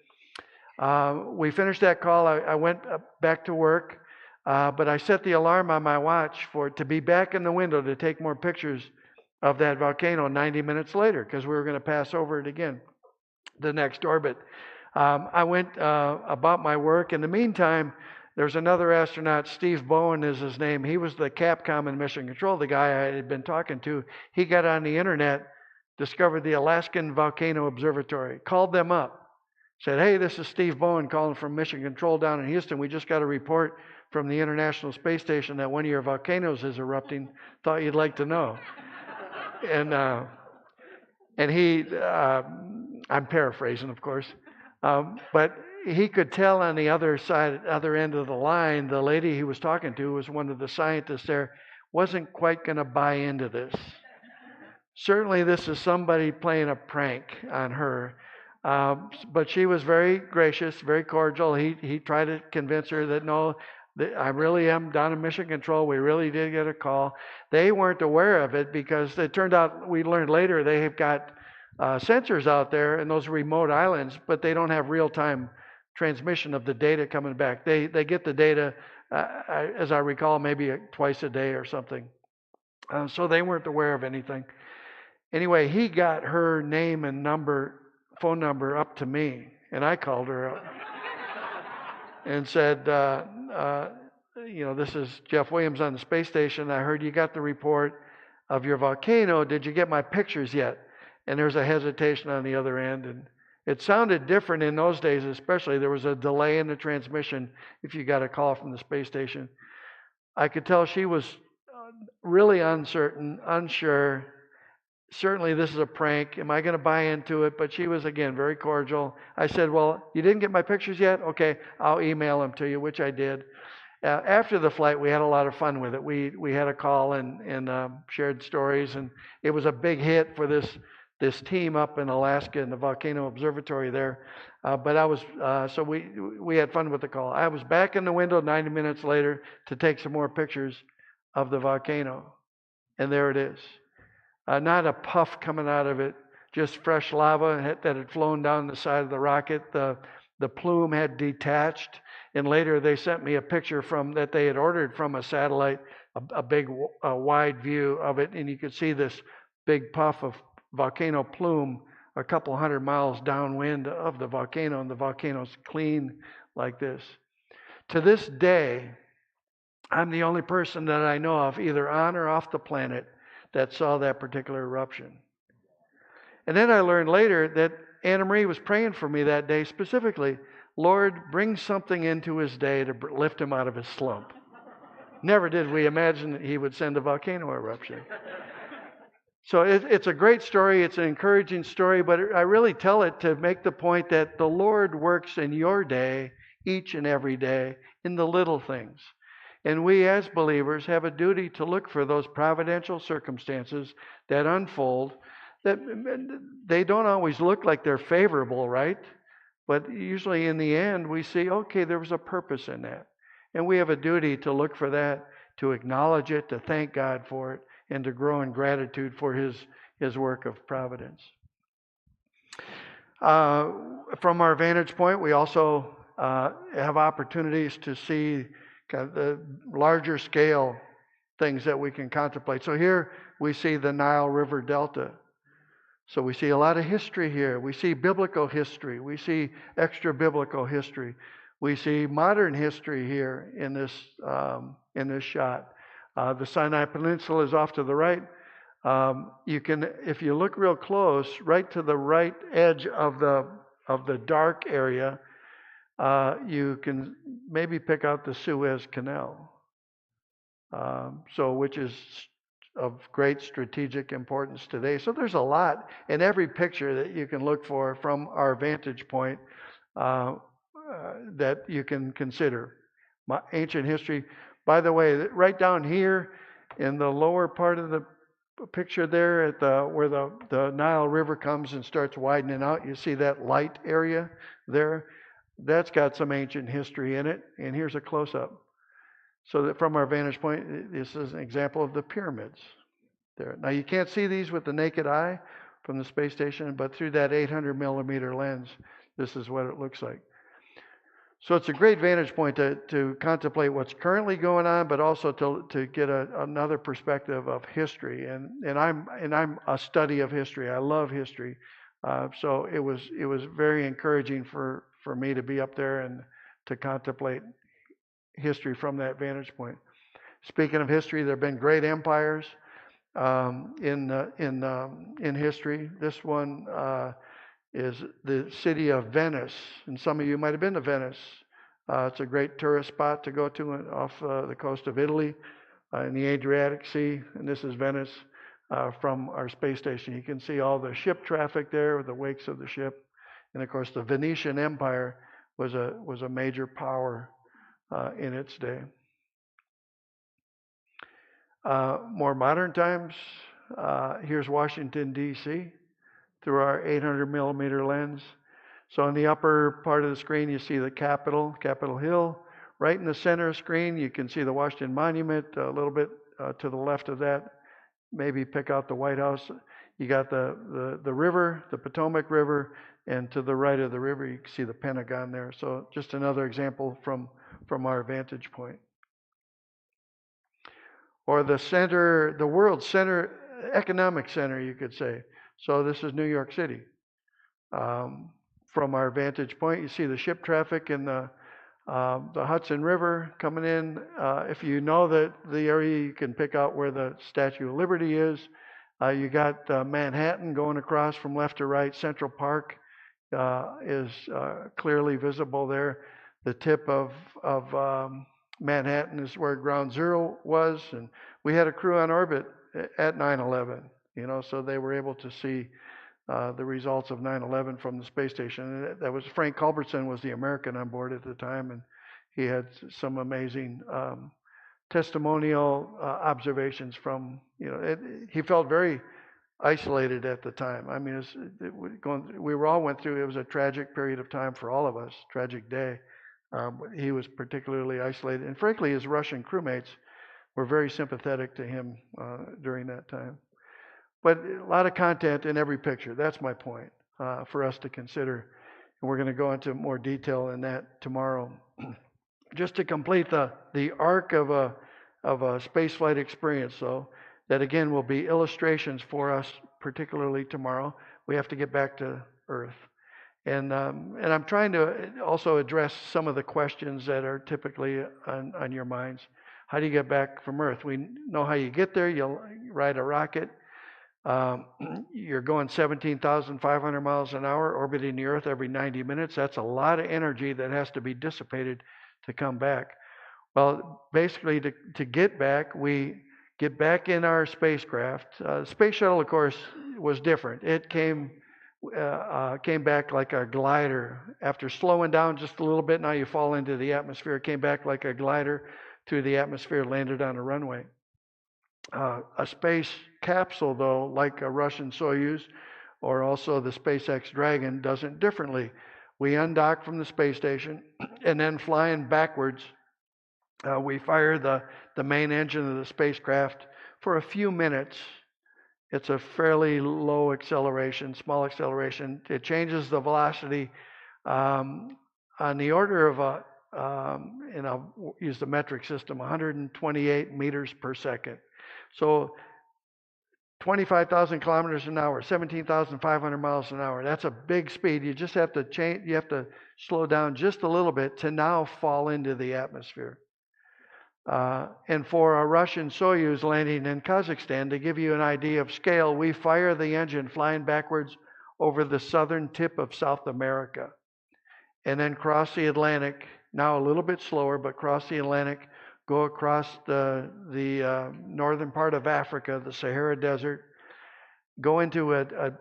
We finished that call. I went back to work, but I set the alarm on my watch to be back in the window to take more pictures of that volcano 90 minutes later, because we were going to pass over it again, the next orbit. I went about my work. In the meantime, there's another astronaut, Steve Bowen is his name. He was the Capcom in Mission Control, the guy I had been talking to. He got on the internet, discovered the Alaskan Volcano Observatory, called them up. Said, hey, this is Steve Bowen calling from Mission Control down in Houston. We just got a report from the International Space Station that one of your volcanoes is erupting. Thought you'd like to know. And he, I'm paraphrasing, of course, but he could tell on the other end of the line, the lady he was talking to was one of the scientists there, wasn't quite going to buy into this. Certainly this is somebody playing a prank on her. But she was very gracious, very cordial. He tried to convince her that no, I really am down in Mission Control. We really did get a call. They weren't aware of it because it turned out, we learned later, they have got sensors out there in those remote islands, but they don't have real-time transmission of the data coming back. They get the data, as I recall, maybe twice a day or something. So they weren't aware of anything. Anyway, he got her name and phone number up to me, and I called her up and said, this is Jeff Williams on the space station. I heard you got the report of your volcano. Did you get my pictures yet? And there's a hesitation on the other end, and it sounded different in those days, especially. There was a delay in the transmission if you got a call from the space station. I could tell she was really uncertain, unsure, certainly this is a prank. Am I going to buy into it? But she was, again, very cordial. I said, well, you didn't get my pictures yet? Okay, I'll email them to you, which I did. After the flight, we had a lot of fun with it. We had a call and shared stories, and it was a big hit for this team up in Alaska in the Volcano Observatory there. But I was so we had fun with the call. I was back in the window 90 minutes later to take some more pictures of the volcano, and there it is. Not a puff coming out of it, just fresh lava that had flown down the side of the rocket. The plume had detached, and later they sent me a picture from that they had ordered from a satellite, a big wide view of it, and you could see this big puff of volcano plume a couple hundred miles downwind of the volcano, and the volcano's clean like this. To this day, I'm the only person that I know of, either on or off the planet, that saw that particular eruption. And then I learned later that Anna Marie was praying for me that day specifically. Lord, bring something into his day to lift him out of his slump. Never did we imagine that he would send a volcano eruption. So it's a great story. It's an encouraging story, but I really tell it to make the point that the Lord works in your day, each and every day, in the little things. And we as believers have a duty to look for those providential circumstances that unfold. That they don't always look like they're favorable, right? But usually in the end, we see, okay, there was a purpose in that. And we have a duty to look for that, to acknowledge it, to thank God for it, and to grow in gratitude for his work of providence. From our vantage point, we also have opportunities to see kind of the larger scale things that we can contemplate. So here we see the Nile River Delta. So we see a lot of history here. We see biblical history. We see extra biblical history. We see modern history here in this shot. The Sinai Peninsula is off to the right. You can, if you look real close, right to the right edge of the dark area, you can maybe pick out the Suez Canal. Which is of great strategic importance today. So there's a lot in every picture that you can look for from our vantage point that you can consider. Ancient history. By the way, right down here in the lower part of the picture there at where the Nile River comes and starts widening out, you see that light area there? That's got some ancient history in it. And here's a close-up. So that from our vantage point, this is an example of the pyramids there. Now you can't see these with the naked eye from the space station, but through that 800 millimeter lens, this is what it looks like. So it's a great vantage point to contemplate what's currently going on, but also to get another perspective of history. And I'm a study of history. I love history. So it was very encouraging for me to be up there and to contemplate history from that vantage point. Speaking of history, there have been great empires in history. This one is the city of Venice, and some of you might have been to Venice. It's a great tourist spot to go to off the coast of Italy in the Adriatic Sea, and this is Venice from our space station. You can see all the ship traffic there with the wakes of the ship, and of course the Venetian Empire was a major power in its day. More modern times, here's Washington, D.C. through our 800 millimeter lens. So in the upper part of the screen, you see the Capitol Hill. Right in the center of the screen, you can see the Washington Monument. A little bit to the left of that, maybe pick out the White House. You got the river, the Potomac River, and to the right of the river, you can see the Pentagon there. So just another example from our vantage point. Or the center, the world center, economic center, you could say. So this is New York City. From our vantage point, you see the ship traffic and the Hudson River coming in. If you know the area, you can pick out where the Statue of Liberty is. You got Manhattan going across from left to right. Central Park is clearly visible there. The tip of Manhattan is where Ground Zero was, and we had a crew on orbit at 9/11. so they were able to see the results of 9/11 from the space station. And that was Frank Culbertson was the American on board at the time, and he had some amazing testimonial observations from, he felt very isolated at the time. I mean, we were all went through, it was a tragic period of time for all of us, tragic day. He was particularly isolated. And frankly, his Russian crewmates were very sympathetic to him during that time. But a lot of content in every picture. That's my point for us to consider. And we're going to go into more detail in that tomorrow. Just to complete the arc of a spaceflight experience, though, that again will be illustrations for us, particularly tomorrow. We have to get back to Earth. And I'm trying to also address some of the questions that are typically on your minds. How do you get back from Earth? We know how you get there. You'll ride a rocket. You're going 17,500 miles an hour, orbiting the Earth every 90 minutes. That's a lot of energy that has to be dissipated to come back. Well, basically, to get back, we get back in our spacecraft. The space shuttle, of course, was different. It came back like a glider. After slowing down just a little bit, now you fall into the atmosphere. It came back like a glider through the atmosphere, landed on a runway. A space capsule, though, like a Russian Soyuz or also the SpaceX Dragon, does it differently. We undock from the space station, and then flying backwards, we fire the main engine of the spacecraft for a few minutes. It's a fairly low acceleration, small acceleration. It changes the velocity on the order of and I'll use the metric system, 128 meters per second. So 25,000 kilometers an hour, 17,500 miles an hour. That's a big speed. You just have to change. You have to slow down just a little bit to now fall into the atmosphere. And for a Russian Soyuz landing in Kazakhstan, to give you an idea of scale, we fire the engine flying backwards over the southern tip of South America, and then cross the Atlantic. Now a little bit slower, but cross the Atlantic, go across the northern part of Africa, the Sahara Desert, go into a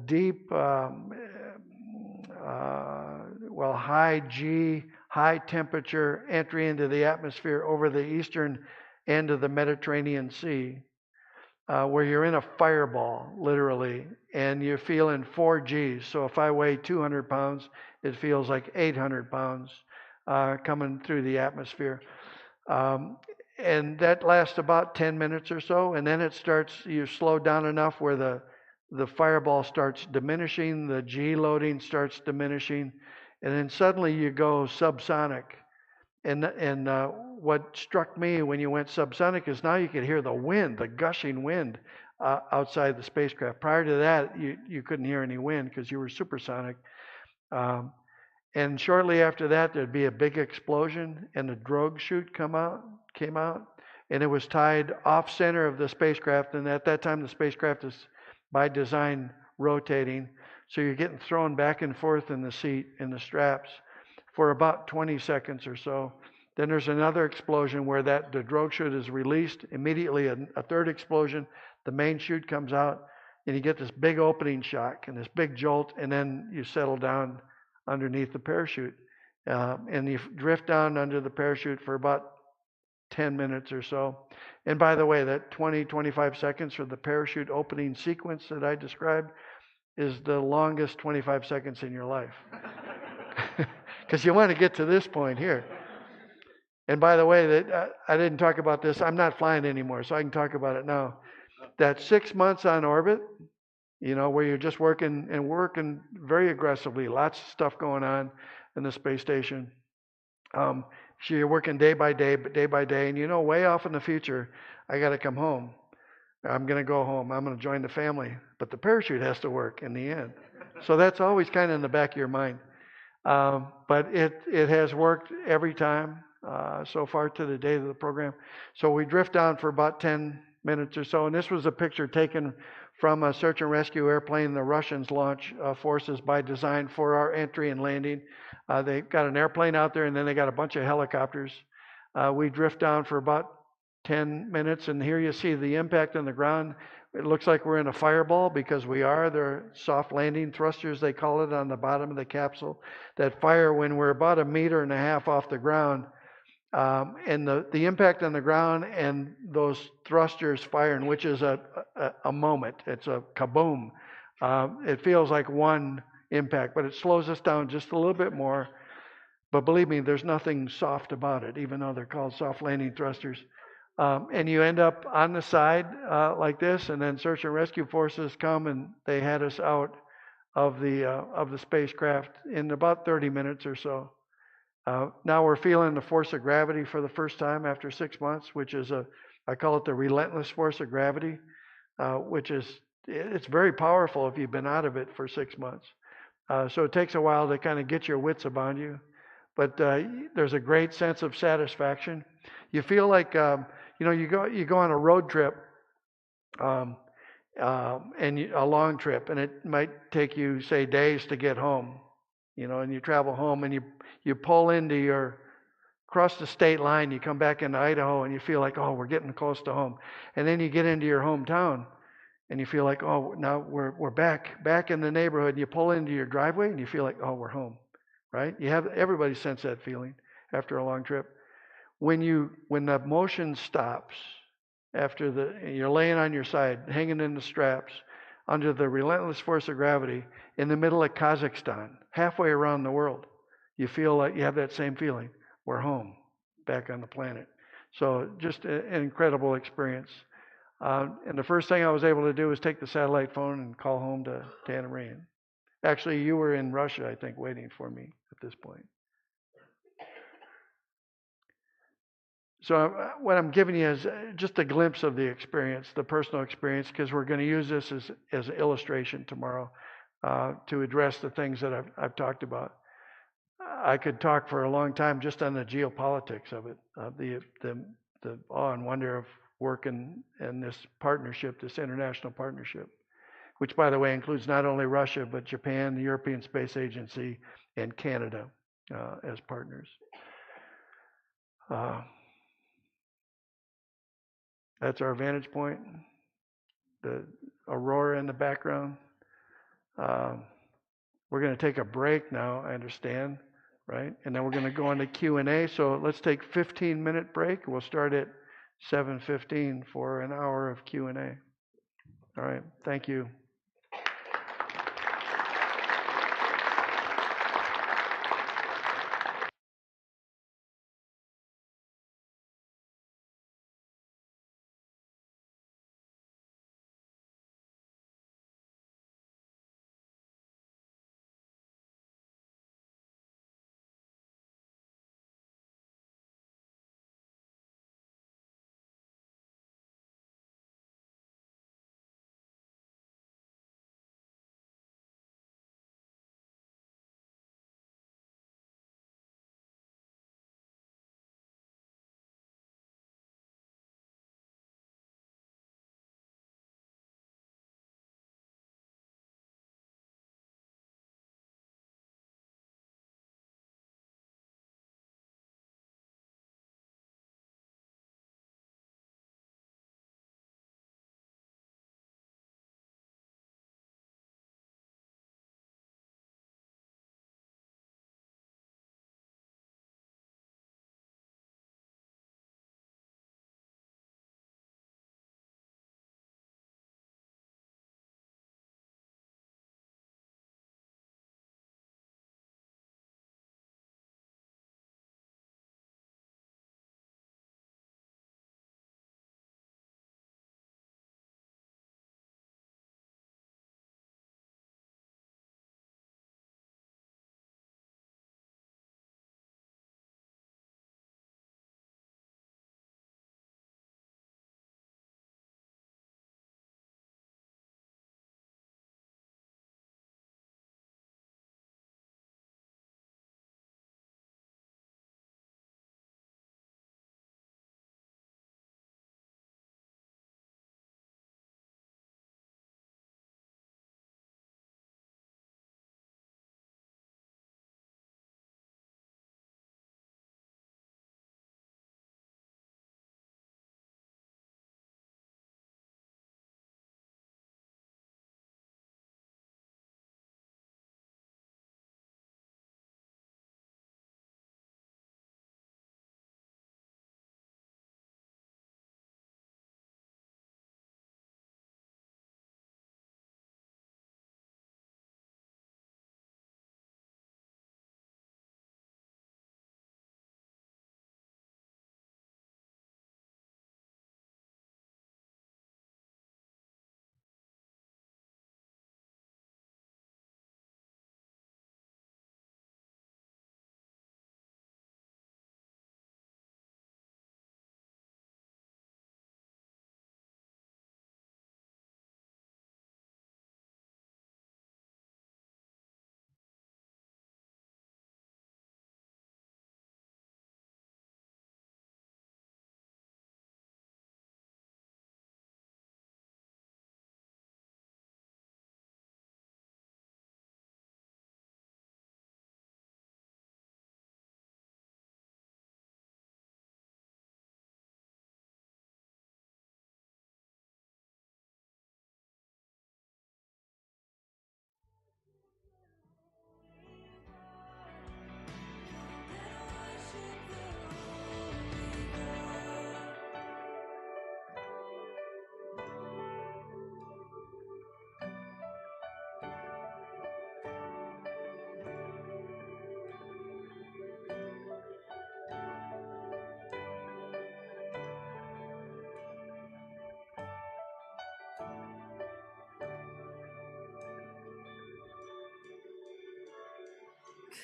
deep, high G, high temperature entry into the atmosphere over the eastern end of the Mediterranean Sea, where you're in a fireball, literally, and you're feeling 4 Gs. So if I weigh 200 pounds, it feels like 800 pounds coming through the atmosphere. And that lasts about 10 minutes or so, and then you slow down enough where the fireball starts diminishing, the G loading starts diminishing, and then suddenly you go subsonic. And what struck me when you went subsonic is now you could hear the wind, the gushing wind outside the spacecraft. Prior to that, you couldn't hear any wind because you were supersonic. And shortly after that, there'd be a big explosion, and the drogue chute came out, and it was tied off center of the spacecraft. And at that time, the spacecraft is by design rotating, so you're getting thrown back and forth in the seat, in the straps, for about 20 seconds or so. Then there's another explosion where the drogue chute is released. Immediately, a third explosion, the main chute comes out, and you get this big opening shock and this big jolt, and then you settle down underneath the parachute. And you drift down under the parachute for about 10 minutes or so. And by the way, that 25 seconds for the parachute opening sequence that I described is the longest 25 seconds in your life. Because you want to get to this point here. And by the way, I didn't talk about this. I'm not flying anymore, so I can talk about it now. That 6 months on orbit, where you're just working very aggressively, lots of stuff going on in the space station. So you're working day by day, and way off in the future, I got to come home. I'm going to go home. I'm going to join the family. But the parachute has to work in the end. So that's always kind of in the back of your mind. But it has worked every time so far to the date of the program. So we drift down for about 10 minutes or so. And this was a picture taken from a search and rescue airplane the Russians launch forces by design for our entry and landing. They got an airplane out there, and then they got a bunch of helicopters. We drift down for about 10 minutes, and here you see the impact on the ground. It looks like we're in a fireball because we are. There are soft landing thrusters, they call it, on the bottom of the capsule that fire when we're about 1.5 meters off the ground. And the impact on the ground and those thrusters firing, which is a moment. It's a kaboom. It feels like one impact, but it slows us down just a little bit more. But believe me, there's nothing soft about it, even though they're called soft landing thrusters. And you end up on the side like this, and then search and rescue forces come and they had us out of the spacecraft in about 30 minutes or so. Now we're feeling the force of gravity for the first time after 6 months, which is I call it the relentless force of gravity, which is, it's very powerful if you've been out of it for 6 months. So it takes a while to kind of get your wits about you, but there's a great sense of satisfaction. You feel like, you go on a road trip, and a long trip, and it might take you, say, days to get home, and you travel home and you pull cross the state line, you come back into Idaho and you feel like, oh, we're getting close to home. And then you get into your hometown and you feel like, oh, now we're back in the neighborhood, and you pull into your driveway and you feel like, oh, we're home, right? Everybody sense that feeling after a long trip. When the motion stops after you're laying on your side, hanging in the straps, under the relentless force of gravity in the middle of Kazakhstan, halfway around the world, you feel like you have that same feeling. We're home, back on the planet. So just an incredible experience. And the first thing I was able to do was take the satellite phone and call home to Anna Marie. Actually, you were in Russia, I think, waiting for me at this point. So what I'm giving you is just a glimpse of the experience, the personal experience, because we're going to use this as an illustration tomorrow to address the things that I've talked about. I could talk for a long time just on the geopolitics of it, the awe and wonder of working in this partnership, this international partnership, which, by the way, includes not only Russia, but Japan, the European Space Agency, and Canada as partners. That's our vantage point. The aurora in the background. We're going to take a break now, I understand, right? And then we're going to go into Q&A. So let's take a 15-minute break. We'll start at 7:15 for an hour of Q&A. All right. Thank you.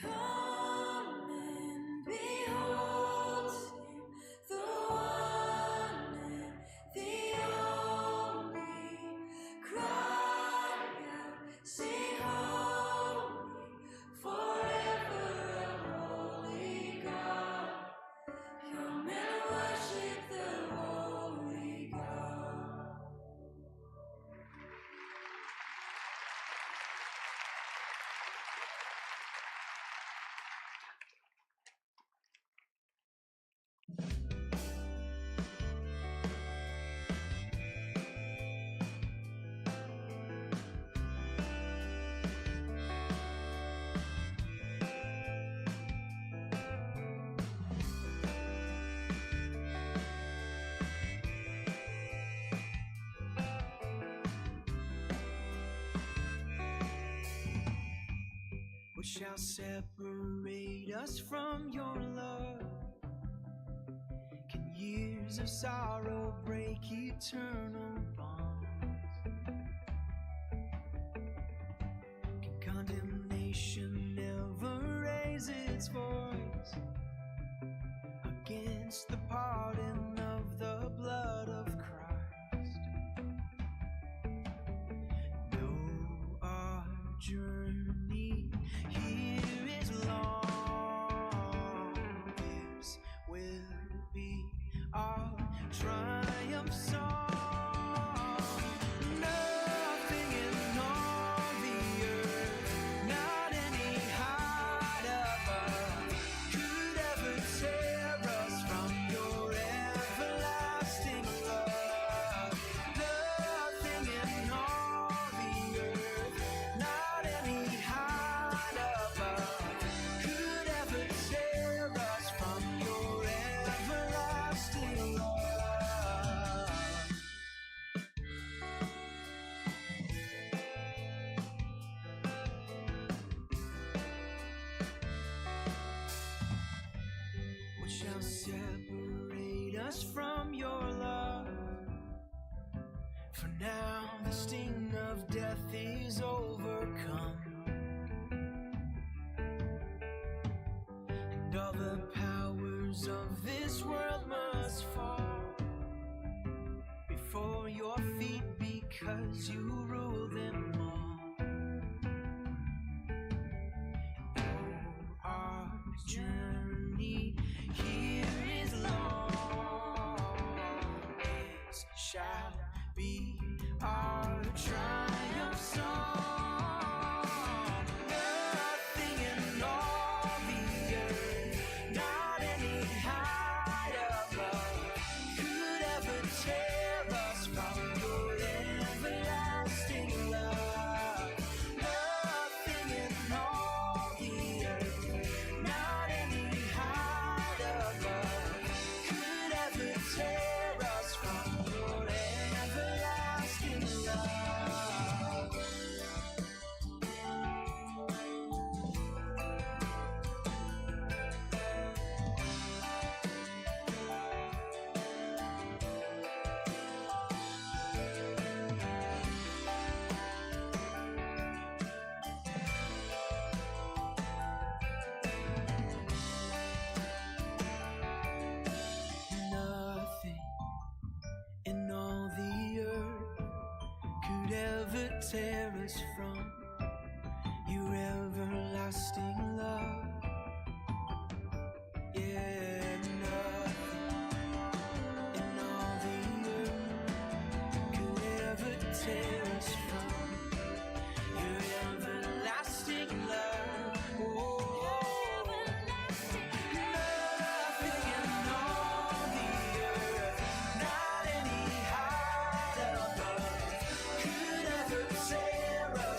Come and behold him, the one and the only. Cry out, sing holy, forever holy God. Come and worship the holy God. What shall separate us from your love? Can years of sorrow break eternal bonds? Can condemnation never raise its voice against the pardon of the blood of Christ? No, our journey here is long. This will be our triumph song. Nothing in all the earth, not any height above, could ever tear us from your everlasting love. Nothing in all the earth, not any height above, could ever tear us from your everlasting love. What shall separate us from your love? For now the sting of death is overcome, and all the powers of this world must fall before your feet, because you rule them all. Oh, our journey here is long. This shall be our triumph song. Nothing in all the earth, not any height above, could ever tear us from your everlasting love. Nothing in all the earth, not any height above, could ever tear us from your everlasting love. Nothing in all the earth could ever tear us from your everlasting love. Yeah, nothing in all the earth could ever tear us from your everlasting love. Oh, nothing in all the earth, not any height above, could ever tear us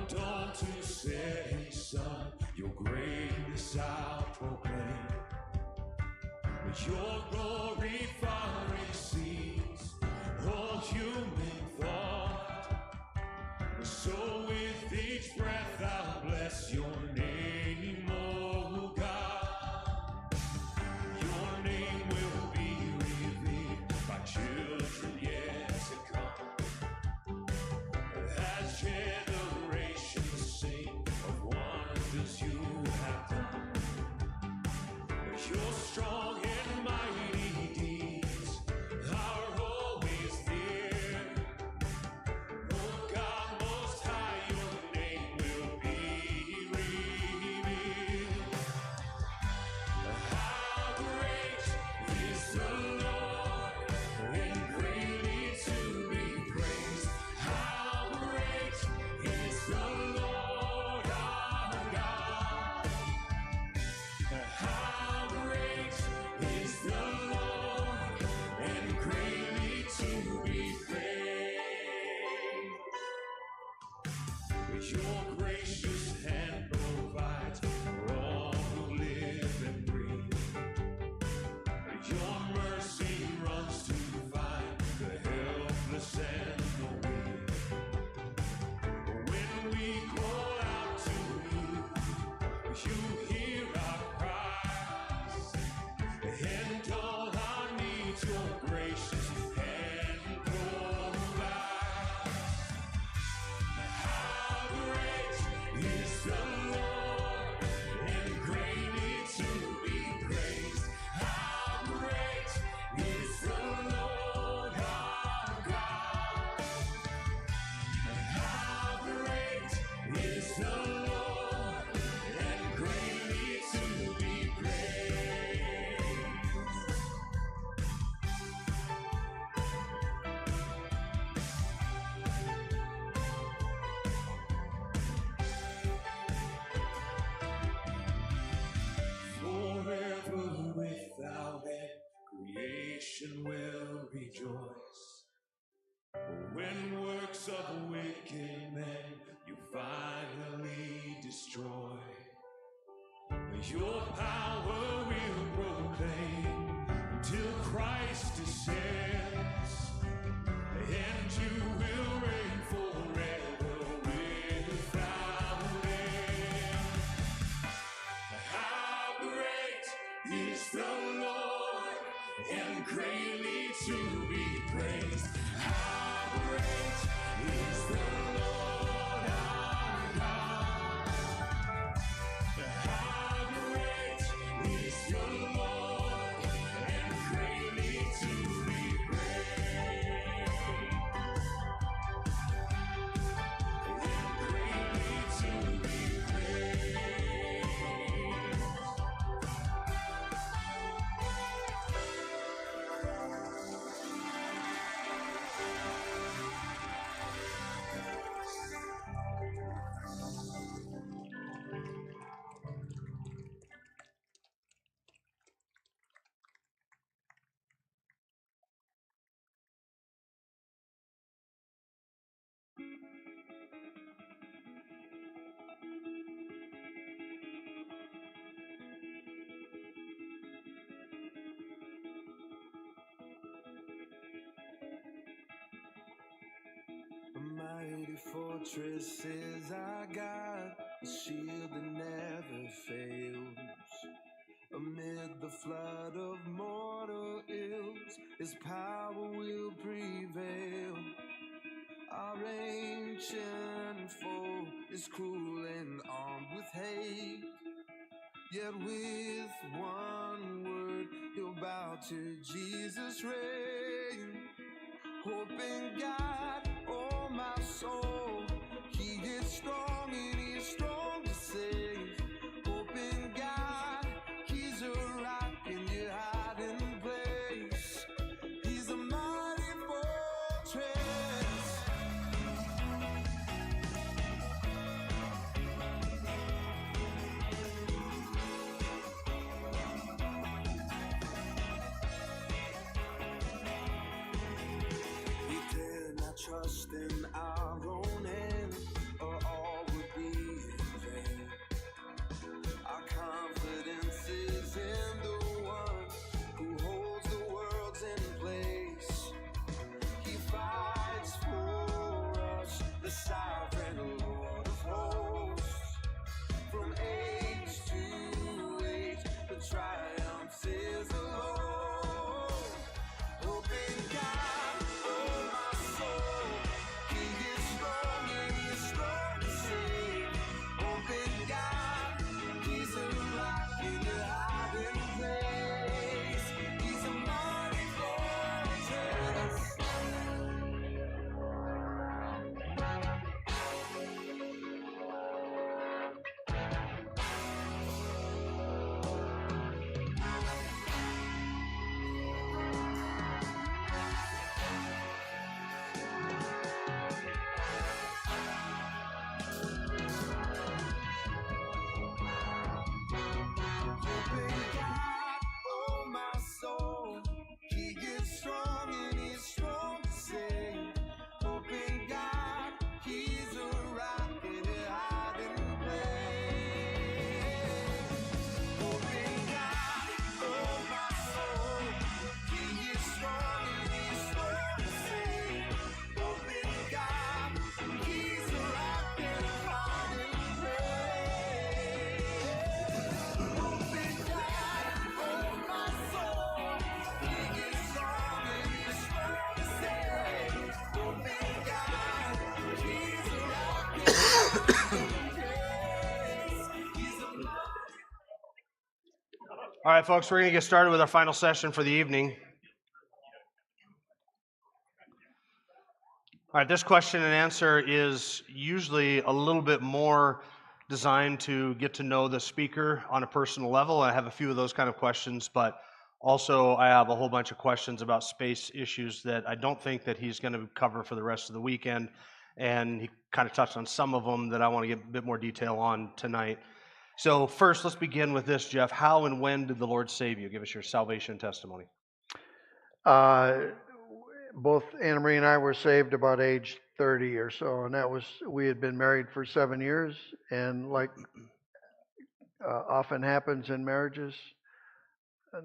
dawn to setting sun, your greatness I'll proclaim. Your glory far exceeds all human thought. So with each breath I'll bless your name, oh God. Your name will be revered by children yet to come, as generations sing of wonders you have done. You're strong and mighty deeds are always there. Oh God, most high, your name will be revealed. How great is the Lord, and greatly to be praised. How great is the Lord our God. How great is the Lord, and greatly to be praised. Your gracious hand provides for all who live and breathe. Your mercy runs to find the helpless and the weak. When we call out to you, you hear our cries, and all our needs your gracious hand provides. How great is the Lord, and greatly to be praised. How great is the Lord our God. How great is the Lord, and greatly to be praised. Forever without end, creation will rejoice. When works of wicked men you finally destroy, your power will proclaim until Christ descends, and you will reign forever without end. How great is the Lord, and greatly to be praised. How great is the Lord our God. How great is your Lord, and greatly to be praised. And greatly to be praised. A mighty fortress is our God, a shield that never fails. Amid the flood of mortal ills, His power will prevail. Our ancient foe is cruel and armed with hate, yet with one word He'll bow to Jesus' reign. Hope in God, oh my soul, He is strong and He is strong to save. Hope in God, He's a rock in your hiding place. He's a mighty fortress. We dare not trust in our own hands or all All right, folks, we're going to get started with our final session for the evening. All right, this question and answer is usually a little bit more designed to get to know the speaker on a personal level. I have a few of those kind of questions, but also I have a whole bunch of questions about space issues that I don't think that he's going to cover for the rest of the weekend, and he kind of touched on some of them that I want to get a bit more detail on tonight. So first, let's begin with this, Jeff. How and when did the Lord save you? Give us your salvation testimony. Both Anna Marie and I were saved about age 30 or so, and we had been married for 7 years, and like often happens in marriages,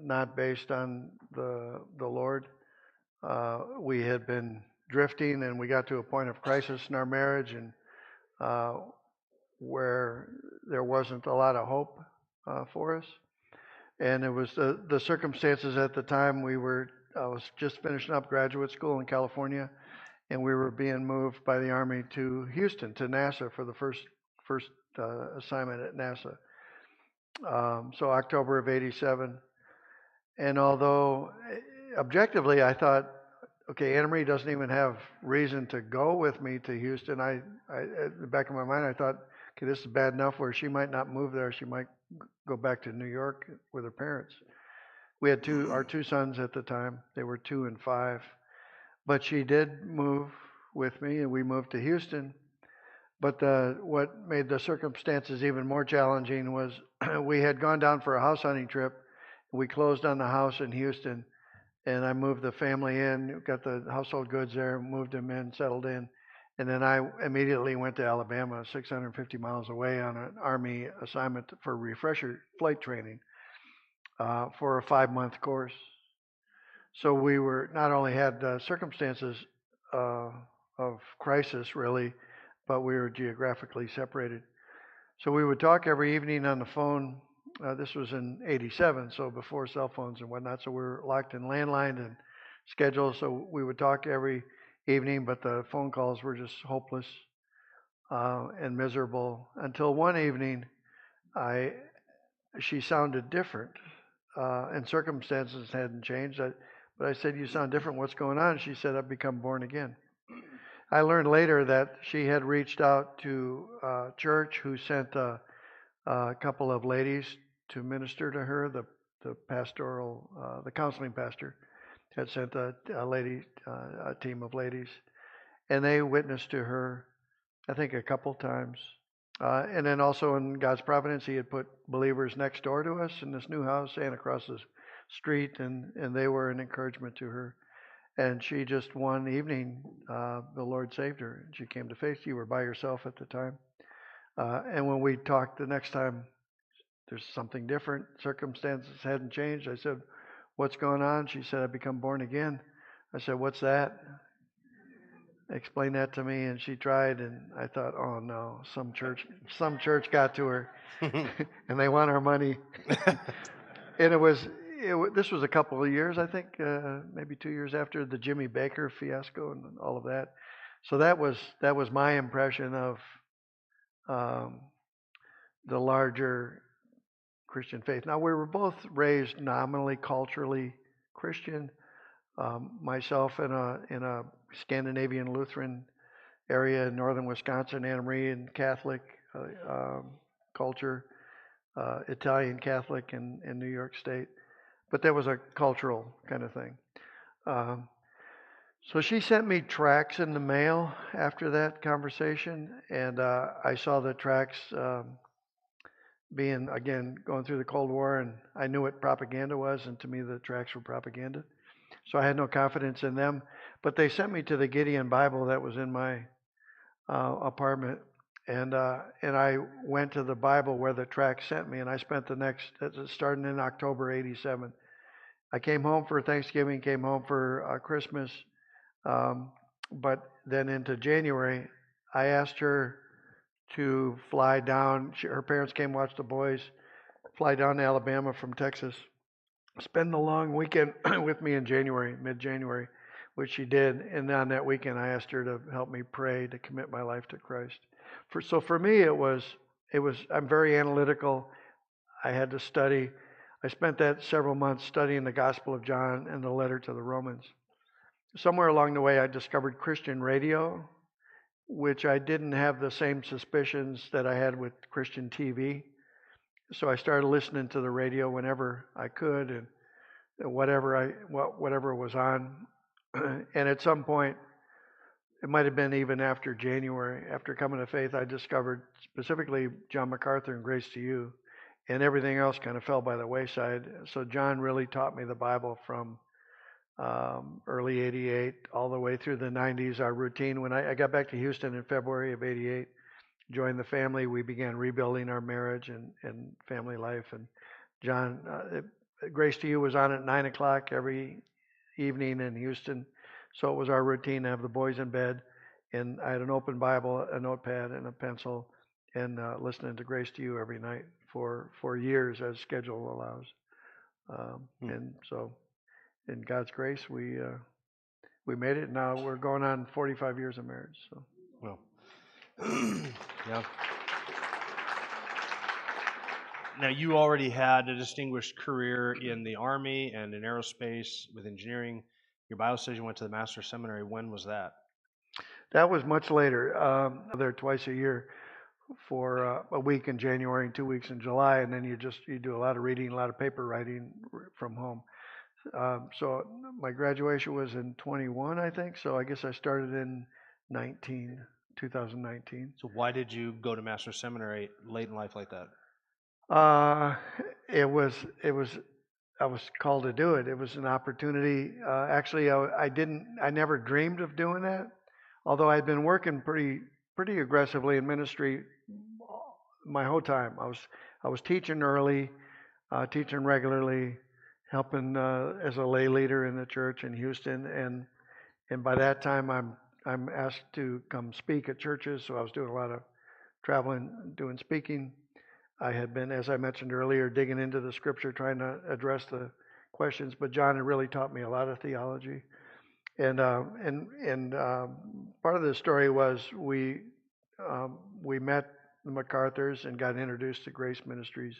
not based on the Lord. We had been drifting, and we got to a point of crisis in our marriage, and where there wasn't a lot of hope for us. And it was the circumstances at the time. I was just finishing up graduate school in California, and we were being moved by the Army to Houston, to NASA, for the first assignment at NASA. So October of '87. And although objectively I thought, okay, Anna Marie doesn't even have reason to go with me to Houston, I at the back of my mind I thought, okay, this is bad enough where she might not move there. She might go back to New York with her parents. We had our two sons at the time. They were 2 and 5. But she did move with me, and we moved to Houston. But what made the circumstances even more challenging was we had gone down for a house hunting trip. We closed on the house in Houston, and I moved the family in, got the household goods there, moved them in, settled in. And then I immediately went to Alabama, 650 miles away, on an Army assignment for refresher flight training for a 5-month course. So we were not only had circumstances of crisis, really, but we were geographically separated. So we would talk every evening on the phone. This was in '87, so before cell phones and whatnot. So we were locked in landline and schedules. So we would talk every evening, but the phone calls were just hopeless and miserable. Until one evening, she sounded different, and circumstances hadn't changed. But I said, "You sound different. What's going on?" She said, "I've become born again." I learned later that she had reached out to a church who sent a couple of ladies to minister to her. The counseling pastor had sent a team of ladies, and they witnessed to her, I think, a couple times. And then also in God's providence, He had put believers next door to us in this new house and across the street, and they were an encouragement to her. And she just one evening, the Lord saved her. She came to faith. You were by yourself at the time. And when we talked the next time, there's something different. Circumstances hadn't changed. I said, "What's going on?" She said, "I've become born again." I said, "What's that?" Explain that to me. And she tried, and I thought, oh no, some church got to her, and they want our money. And this was a couple of years, I think, maybe 2 years after the Jimmy Baker fiasco and all of that. So that was my impression of the larger Christian faith. Now, we were both raised nominally, culturally Christian. Myself in a Scandinavian Lutheran area in northern Wisconsin, Anna Marie in Catholic culture, Italian Catholic in New York State. But that was a cultural kind of thing. So she sent me tracts in the mail after that conversation, and I saw the tracts being, again, going through the Cold War, and I knew what propaganda was, and to me the tracts were propaganda. So I had no confidence in them. But they sent me to the Gideon Bible that was in my apartment, and I went to the Bible where the tract sent me, and I spent starting in October '87. I came home for Thanksgiving, came home for Christmas, but then into January, I asked her to fly down. Her parents came watch the boys, fly down to Alabama from Texas, spend the long weekend with me in January, mid-January, which she did. And on that weekend, I asked her to help me pray to commit my life to Christ. So for me, it was. I'm very analytical. I had to study. I spent that several months studying the Gospel of John and the letter to the Romans. Somewhere along the way, I discovered Christian radio, which I didn't have the same suspicions that I had with Christian TV. So I started listening to the radio whenever I could and whatever was on. And at some point, it might have been even after January, after coming to faith, I discovered specifically John MacArthur and Grace to You, and everything else kind of fell by the wayside. So John really taught me the Bible from early '88 all the way through the '90s. Our routine, when I got back to Houston in February of '88, joined the family, we began rebuilding our marriage and family life. And John, Grace to You was on at 9 o'clock every evening in Houston. So it was our routine to have the boys in bed, and I had an open Bible, a notepad, and a pencil, and listening to Grace to You every night for years as schedule allows. And so, in God's grace, we made it. Now we're going on 45 years of marriage. So. Well, yeah. Now, you already had a distinguished career in the Army and in aerospace with engineering. Your Bible says you went to the Master's Seminary. When was that? That was much later. There twice a year for a week in January and 2 weeks in July, and then you do a lot of reading, a lot of paper writing from home. So my graduation was in 21, I think. So I guess I started in 2019. So why did you go to Master's Seminary late in life like that? It was I was called to do it. It was an opportunity. Actually, I never dreamed of doing that. Although I'd been working pretty aggressively in ministry my whole time. I was teaching early, teaching regularly, helping as a lay leader in the church in Houston, and by that time I'm asked to come speak at churches. So I was doing a lot of traveling, doing speaking. I had been, as I mentioned earlier, digging into the scripture, trying to address the questions. But John had really taught me a lot of theology, and part of the story was we met the MacArthurs and got introduced to Grace Ministries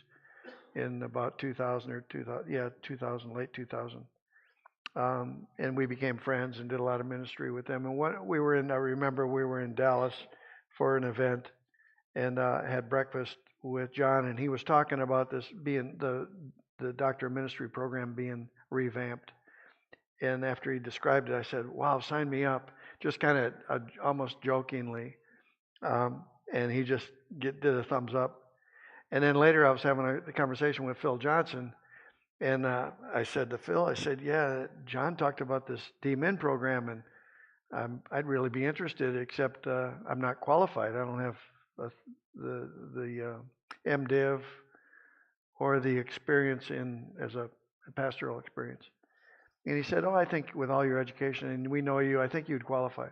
in about 2000 or 2000, late 2000, and we became friends and did a lot of ministry with them. And I remember we were in Dallas for an event and had breakfast with John, and he was talking about this being the Doctor of Ministry program being revamped. And after he described it, I said, "Wow, sign me up," just kind of almost jokingly. And he just did a thumbs up. And then later I was having a conversation with Phil Johnson, and I said to Phil, I said, "Yeah, John talked about this D-Min program, and I'd really be interested, except I'm not qualified. I don't have the MDiv or the experience as a pastoral experience." And he said, "Oh, I think with all your education, and we know you, I think you'd qualify."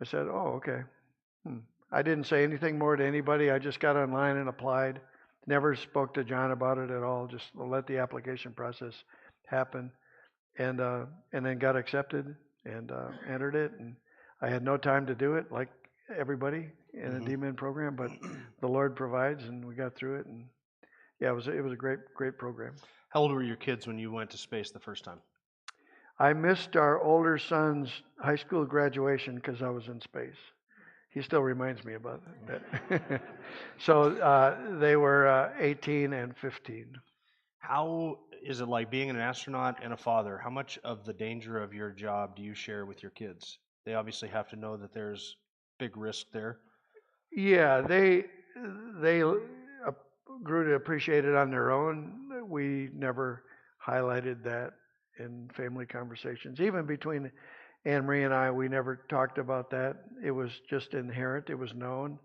I said, "Oh, okay." I didn't say anything more to anybody. I just got online and applied. Never spoke to John about it at all. Just let the application process happen, and then got accepted and entered it. And I had no time to do it, like everybody in a D-Min program, but the Lord provides, and we got through it. And yeah, it was a great program. How old were your kids when you went to space the first time? I missed our older son's high school graduation because I was in space. He still reminds me about that. So they were 18 and 15. How is it like being an astronaut and a father? How much of the danger of your job do you share with your kids? They obviously have to know that there's big risk there. Yeah, they grew to appreciate it on their own. We never highlighted that in family conversations. Even between Anne Marie and I, we never talked about that. It was just inherent. It was known.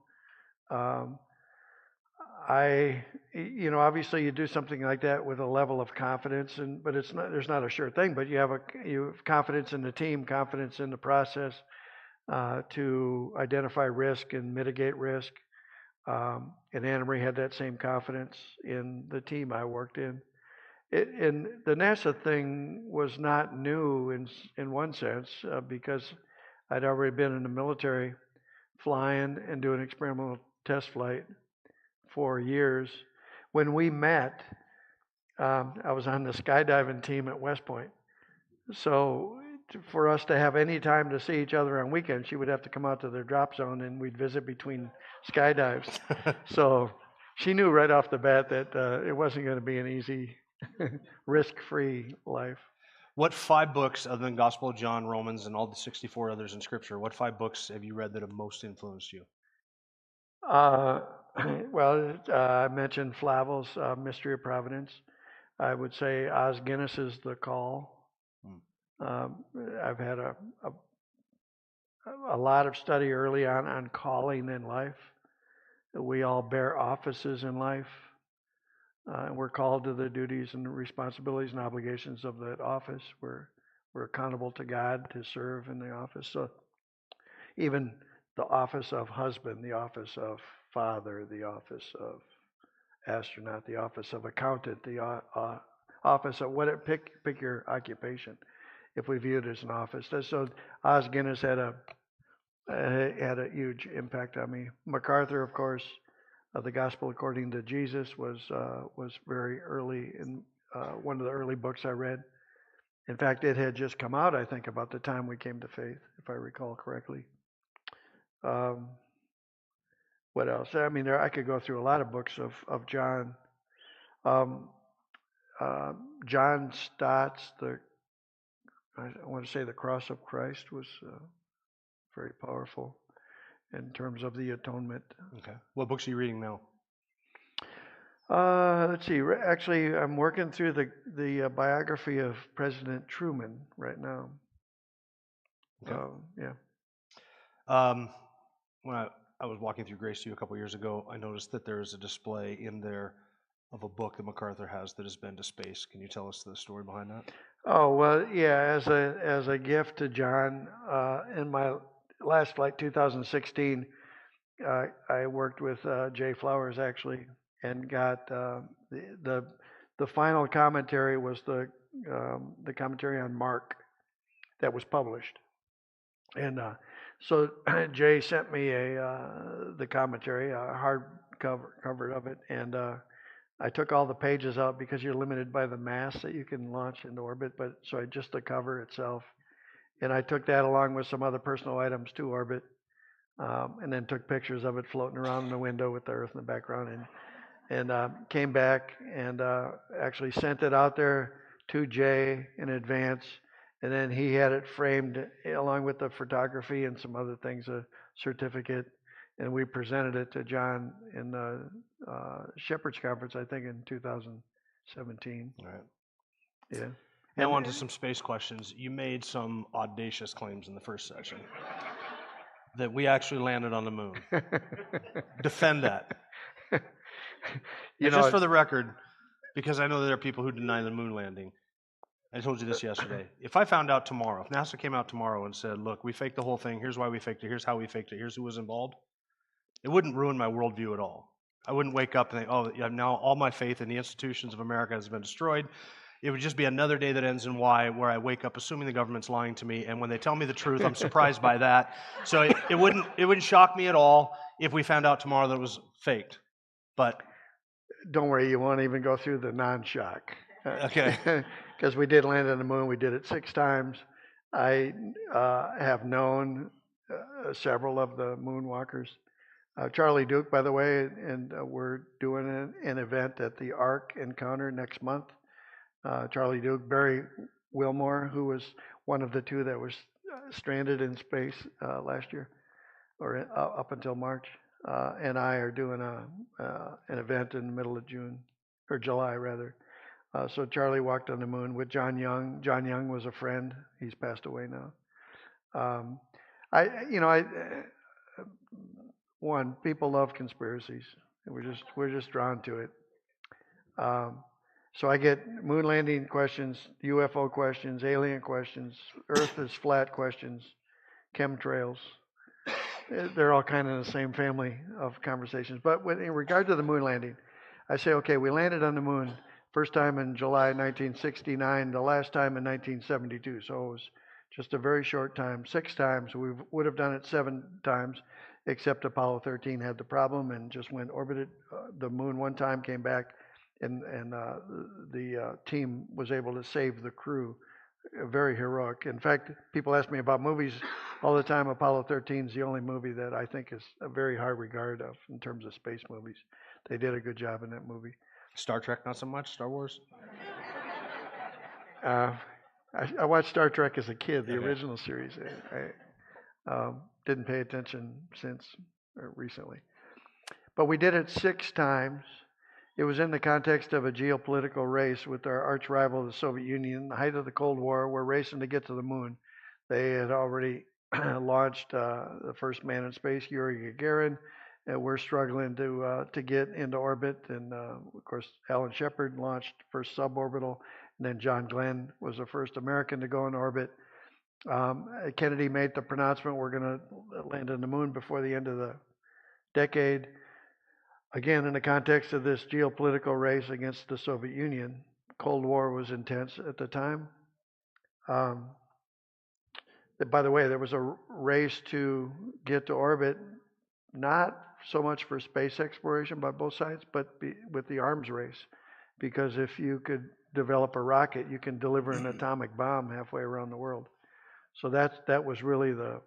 Obviously you do something like that with a level of confidence, but there's not a sure thing, but you have confidence in the team, confidence in the process to identify risk and mitigate risk. And Anna Marie had that same confidence in the team I worked in. And the NASA thing was not new in one sense because I'd already been in the military flying and doing experimental test flight for years. When we met, I was on the skydiving team at West Point. So for us to have any time to see each other on weekends, she would have to come out to the drop zone and we'd visit between skydives. So she knew right off the bat that it wasn't going to be an easy, risk-free life. What 5 books, other than Gospel of John, Romans, and all the 64 others in Scripture, what 5 books have you read that have most influenced you? I mentioned Flavel's Mystery of Providence. I would say Os Guinness's The Call. I've had a lot of study early on calling in life. We all bear offices in life. We're called to the duties and responsibilities and obligations of that office. We're accountable to God to serve in the office. So even the office of husband, the office of father, the office of astronaut, the office of accountant, the office of pick your occupation. If we view it as an office, so Os Guinness had a huge impact on me. MacArthur, of course, the Gospel According to Jesus was very early in one of the early books I read. In fact, it had just come out, I think, about the time we came to faith, if I recall correctly. What else? I mean, I could go through a lot of books of John. John Stott's I want to say The Cross of Christ was very powerful in terms of the atonement. Okay. What books are you reading now? Let's see. Actually, I'm working through the biography of President Truman right now. Okay. Yeah. When I was walking through Grace to you a couple years ago, I noticed that there is a display in there of a book that MacArthur has that has been to space. Can you tell us the story behind that? Oh well, yeah. As a gift to John, in my last flight, 2016, I worked with Jay Flowers actually, and got the final commentary was the commentary on Mark that was published, and so Jay sent me the commentary, a hard cover of it, and I took all the pages out because you're limited by the mass that you can launch into orbit, but so I just the cover itself, and I took that along with some other personal items to orbit, and then took pictures of it floating around in the window with the Earth in the background, and came back and actually sent it out there to Jay in advance, and then he had it framed along with the photography and some other things, a certificate, and we presented it to John in the Shepherd's Conference, I think, in 2017. All right. Yeah. Now on to some space questions. You made some audacious claims in the first session that we actually landed on the moon. Defend that. You Just know, for the record, because I know there are people who deny the moon landing. I told you this yesterday. If I found out tomorrow, if NASA came out tomorrow and said, look, we faked the whole thing, here's why we faked it, here's how we faked it, here's who was involved, it wouldn't ruin my worldview at all. I wouldn't wake up and think, oh, yeah, now all my faith in the institutions of America has been destroyed. It would just be another day that ends in Y, where I wake up assuming the government's lying to me, and when they tell me the truth, I'm surprised by that. So it wouldn't shock me at all if we found out tomorrow that it was faked. But don't worry, you won't even go through the non-shock. Okay. Because we did land on the moon. We did it 6 times. I have known several of the moonwalkers. Charlie Duke, by the way, and we're doing an event at the ARC Encounter next month. Charlie Duke, Barry Wilmore, who was one of the 2 that was stranded in space last year, or up until March, and I are doing an event in the middle of June, or July rather. So Charlie walked on the moon with John Young. John Young was a friend. He's passed away now. One, people love conspiracies. We're just drawn to it. So I get moon landing questions, UFO questions, alien questions, Earth is flat questions, chemtrails. They're all kind of in the same family of conversations. But in regard to the moon landing, I say, okay, we landed on the moon. First time in July 1969, the last time in 1972. So it was just a very short time, 6 times. We would have done it 7 times, except Apollo 13 had the problem and just orbited the moon 1 time, came back, and the team was able to save the crew. Very heroic. In fact, people ask me about movies all the time. Apollo 13 is the only movie that I think is a very high regard of in terms of space movies. They did a good job in that movie. Star Trek, not so much. Star Wars. Uh, I watched Star Trek as a kid, the Okay. original series. I didn't pay attention since recently. But we did it 6 times. It was in the context of a geopolitical race with our arch rival, the Soviet Union. In the height of the Cold War, we're racing to get to the moon. They had already launched the first man in space, Yuri Gagarin, and we're struggling to get into orbit. And of course, Alan Shepard launched first suborbital, and then John Glenn was the first American to go in orbit. Kennedy made the pronouncement, we're going to land on the moon before the end of the decade. Again, in the context of this geopolitical race against the Soviet Union, Cold War was intense at the time. By the way, there was a race to get to orbit, not so much for space exploration by both sides, but with the arms race. Because if you could develop a rocket, you can deliver an atomic bomb halfway around the world. So that was really the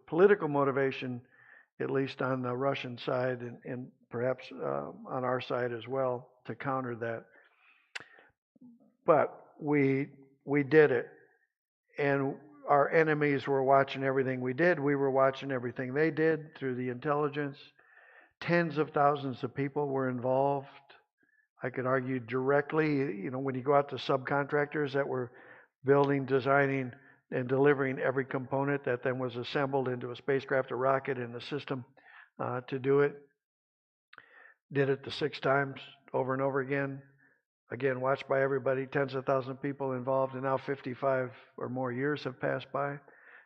political motivation, at least on the Russian side and perhaps on our side as well, to counter that. But we did it, and our enemies were watching everything we did. We were watching everything they did through the intelligence. Tens of thousands of people were involved. I could argue directly, when you go out to subcontractors that were building, designing, and delivering every component that then was assembled into a spacecraft, a rocket, and a system to do it. Did it the 6 times over and over again. Again, watched by everybody, tens of thousands of people involved, and now 55 or more years have passed by.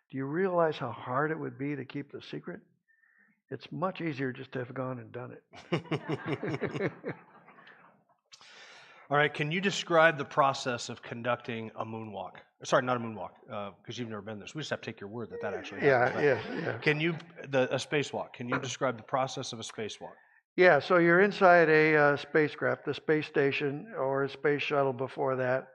Do you realize how hard it would be to keep the secret? It's much easier just to have gone and done it. All right, can you describe the process of conducting a moonwalk? Sorry, not a moonwalk, because you've never been there. So we just have to take your word that actually happened. Yeah. Can you, a spacewalk, can you describe the process of a spacewalk? Yeah, so you're inside a spacecraft, the space station or a space shuttle before that,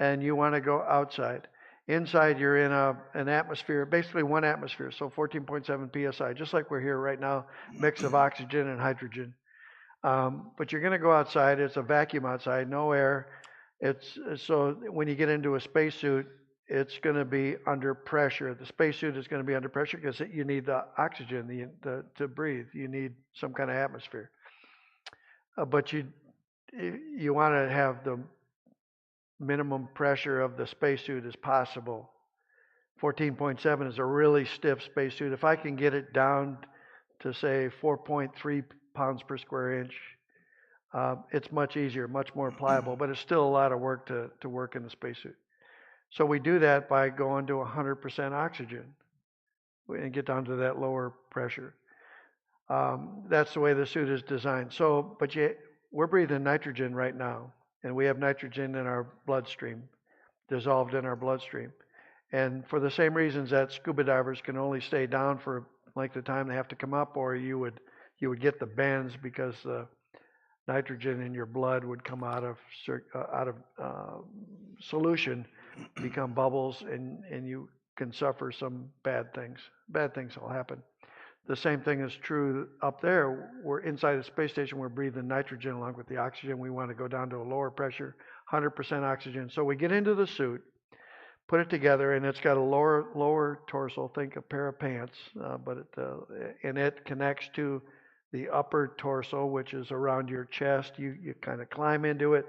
and you want to go outside. Inside, you're in an atmosphere, basically one atmosphere, so 14.7 psi, just like we're here right now, mix of oxygen and hydrogen. But you're going to go outside. It's a vacuum outside, no air. So when you get into a spacesuit, it's going to be under pressure. The spacesuit is going to be under pressure because you need the oxygen to breathe. You need some kind of atmosphere. But you want to have the minimum pressure of the spacesuit as possible. 14.7 is a really stiff spacesuit. If I can get it down to say 4.3 pounds per square inch, it's much easier, much more pliable, but it's still a lot of work to work in the spacesuit. So we do that by going to 100% oxygen and get down to that lower pressure. That's the way the suit is designed. So, we're breathing nitrogen right now, and we have nitrogen in our bloodstream, dissolved in our bloodstream. And for the same reasons that scuba divers can only stay down for length of time they have to come up, or you would get the bends because the nitrogen in your blood would come out of solution, become bubbles, and you can suffer some bad things. Bad things will happen. The same thing is true up there. We're inside the space station. We're breathing nitrogen along with the oxygen. We want to go down to a lower pressure, 100% oxygen. So we get into the suit, put it together, and it's got a lower torso. Think a pair of pants, and it connects to the upper torso, which is around your chest. You kind of climb into it,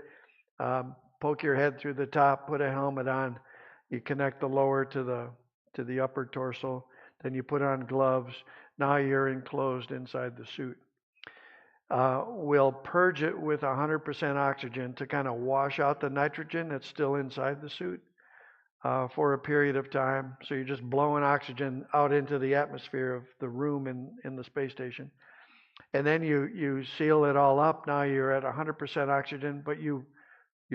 poke your head through the top, put a helmet on. You connect the lower to the upper torso. Then you put on gloves. Now you're enclosed inside the suit. We'll purge it with 100% oxygen to kind of wash out the nitrogen that's still inside the suit for a period of time. So you're just blowing oxygen out into the atmosphere of the room in the space station. And then you seal it all up. Now you're at 100% oxygen, but you're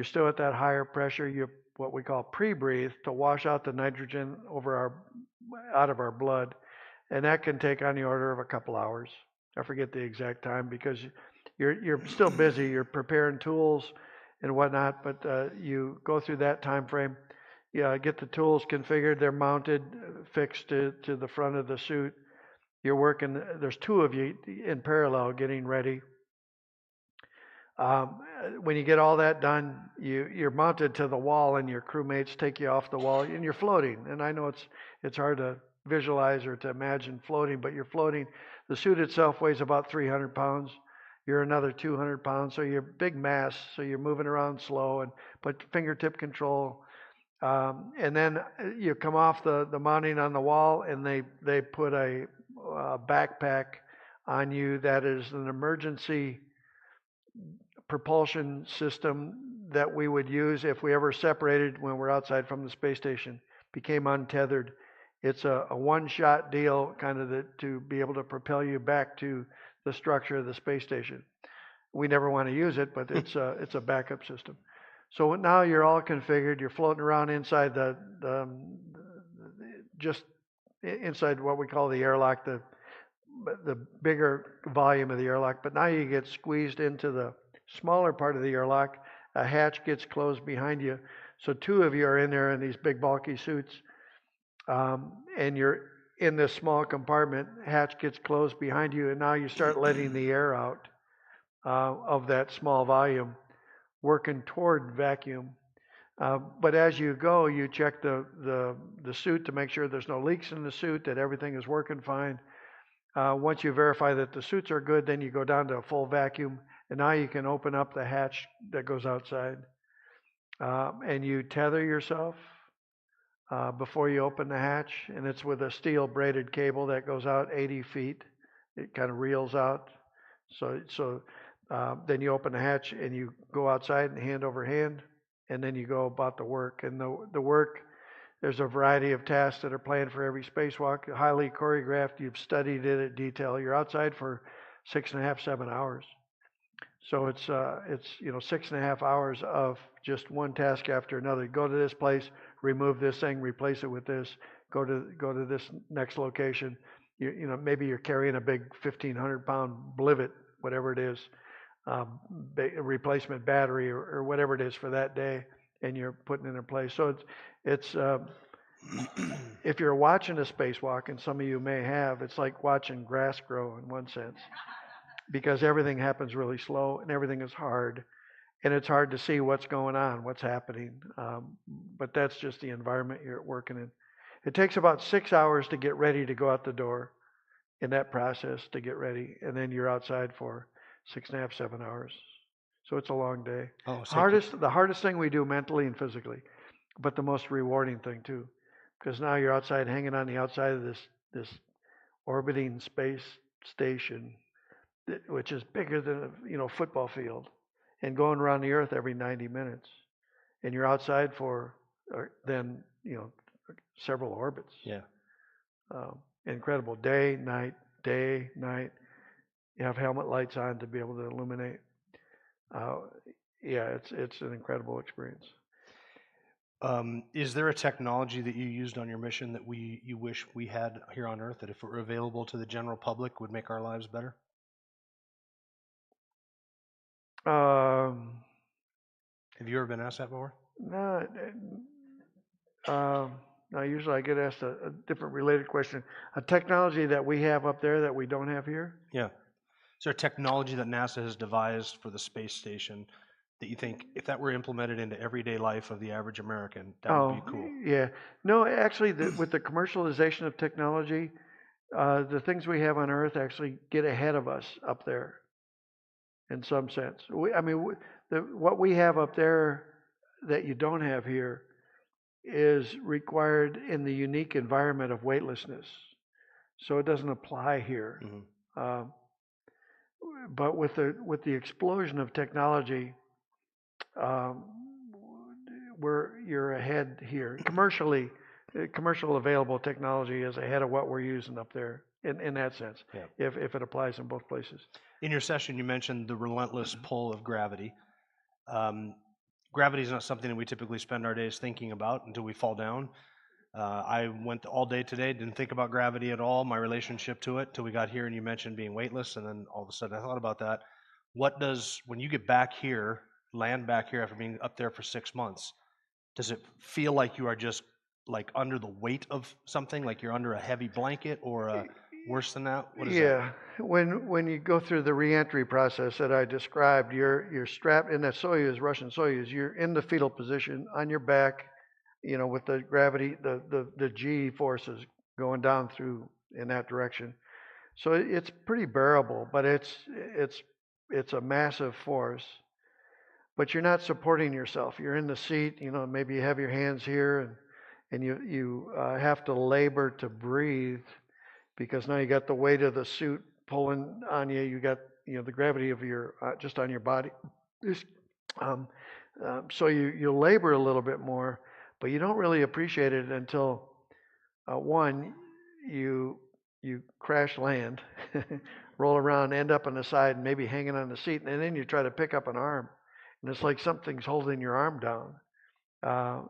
still at that higher pressure. You what we call pre-breathe to wash out the nitrogen out of our blood. And that can take on the order of a couple hours. I forget the exact time because you're still busy. You're preparing tools and whatnot, but you go through that time frame. Yeah, get the tools configured. They're mounted, fixed to the front of the suit. You're working. There's two of you in parallel getting ready. When you get all that done, you're mounted to the wall, and your crewmates take you off the wall, and you're floating. And I know it's hard to visualize or to imagine floating, but you're floating. The suit itself weighs about 300 pounds. You're another 200 pounds, so you're big mass. So you're moving around slow, but fingertip control. And then you come off the mounting on the wall, and they put a backpack on you that is an emergency propulsion system that we would use if we ever separated when we're outside from the space station, became untethered. It's a one-shot deal, kind of to be able to propel you back to the structure of the space station. We never want to use it, but it's a backup system. So now you're all configured. You're floating around inside just inside what we call the airlock, the bigger volume of the airlock. But now you get squeezed into the smaller part of the airlock. A hatch gets closed behind you. So two of you are in there in these big bulky suits, and you're in this small compartment. Hatch gets closed behind you, and now you start letting the air out of that small volume, working toward vacuum. But as you go, you check the suit to make sure there's no leaks in the suit, that everything is working fine. Once you verify that the suits are good, then you go down to a full vacuum, and now you can open up the hatch that goes outside. And you tether yourself before you open the hatch, and it's with a steel braided cable that goes out 80 feet. It kind of reels out. So then you open the hatch and you go outside and hand over hand, and then you go about the work. And the work, there's a variety of tasks that are planned for every spacewalk, highly choreographed. You've studied it in detail. You're outside for 6.5, 7 hours. So it's 6.5 hours of just one task after another. Go to this place, remove this thing, replace it with this. Go to this next location. Maybe you're carrying a big 1,500 pound blivet, whatever it is, replacement battery or whatever it is for that day, and you're putting it in place. So it's if you're watching a spacewalk, and some of you may have, it's like watching grass grow in one sense, because everything happens really slow and everything is hard, and it's hard to see what's going on, what's happening. But that's just the environment you're working in. It takes about 6 hours to get ready to go out the door in that process to get ready, and then you're outside for 6.5, 7 hours. So it's a long day. Oh, The hardest thing we do mentally and physically, but the most rewarding thing too, because now you're outside, hanging on the outside of this orbiting space station, which is bigger than a football field, and going around the Earth every 90 minutes, and you're outside for then several orbits. Yeah. Incredible. Day, night. You have helmet lights on to be able to illuminate. It's an incredible experience. Is there a technology that you used on your mission that you wish we had here on Earth, that if it were available to the general public would make our lives better? Have you ever been asked that before? No, usually I get asked a different related question. A technology that we have up there that we don't have here? Yeah. Is there a technology that NASA has devised for the space station that you think, if that were implemented into everyday life of the average American, that would be cool? Yeah. No, actually, with the commercialization of technology, the things we have on Earth actually get ahead of us up there, in some sense. What we have up there that you don't have here is required in the unique environment of weightlessness, so it doesn't apply here. Mm-hmm. But with the explosion of technology, you're ahead here. Commercial available technology is ahead of what we're using up there in that sense. Yeah. If it applies in both places. In your session, you mentioned the relentless pull of gravity. Gravity is not something that we typically spend our days thinking about until we fall down. I went all day today, didn't think about gravity at all, my relationship to it, till we got here and you mentioned being weightless, and then all of a sudden I thought about that. When you get back here, land back here after being up there for 6 months, does it feel like you are just like under the weight of something, like you're under a heavy blanket, or worse than that? What is that? Yeah, when you go through the reentry process that I described, you're strapped in that Soyuz, Russian Soyuz. You're in the fetal position on your back, with the gravity, the G forces going down through in that direction. So it's pretty bearable, but it's a massive force. But you're not supporting yourself. You're in the seat. Maybe you have your hands here, and you have to labor to breathe, because now you got the weight of the suit pulling on you. You got the gravity of your just on your body. So you labor a little bit more, but you don't really appreciate it until one, you crash land, roll around, end up on the side, maybe hanging on the seat, and then you try to pick up an arm, and it's like something's holding your arm down.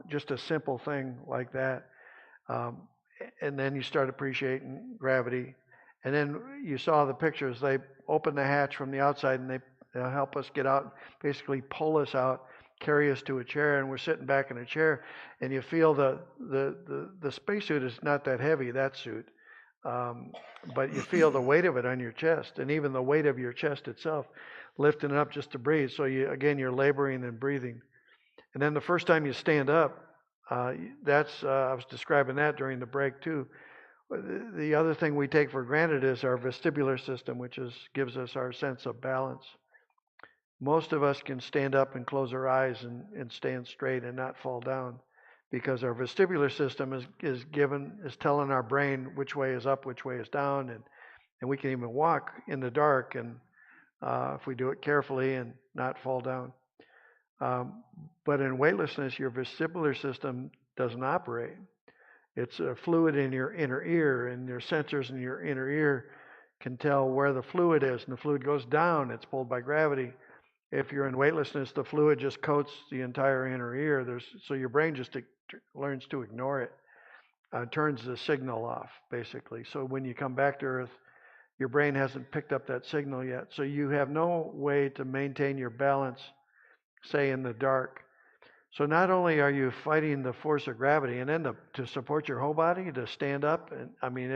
Just a simple thing like that. And then you start appreciating gravity. And then you saw the pictures. They open the hatch from the outside, and they help us get out, basically pull us out, carry us to a chair, and we're sitting back in a chair, and you feel the spacesuit is not that heavy, that suit, but you feel the weight of it on your chest, and even the weight of your chest itself, lifting it up just to breathe. So you're laboring and breathing. And then the first time you stand up, I was describing that during the break too. The other thing we take for granted is our vestibular system, which gives us our sense of balance. Most of us can stand up and close our eyes and stand straight and not fall down, because our vestibular system is telling our brain which way is up, which way is down, and we can even walk in the dark, and if we do it carefully and not fall down. But in weightlessness, your vestibular system doesn't operate. It's a fluid in your inner ear, and your sensors in your inner ear can tell where the fluid is, and the fluid goes down. It's pulled by gravity. If you're in weightlessness, the fluid just coats the entire inner ear. So your brain just learns to ignore it, turns the signal off, basically. So when you come back to Earth, your brain hasn't picked up that signal yet. So you have no way to maintain your balance, say, in the dark. So not only are you fighting the force of gravity, and then to support your whole body, to stand up, and I mean,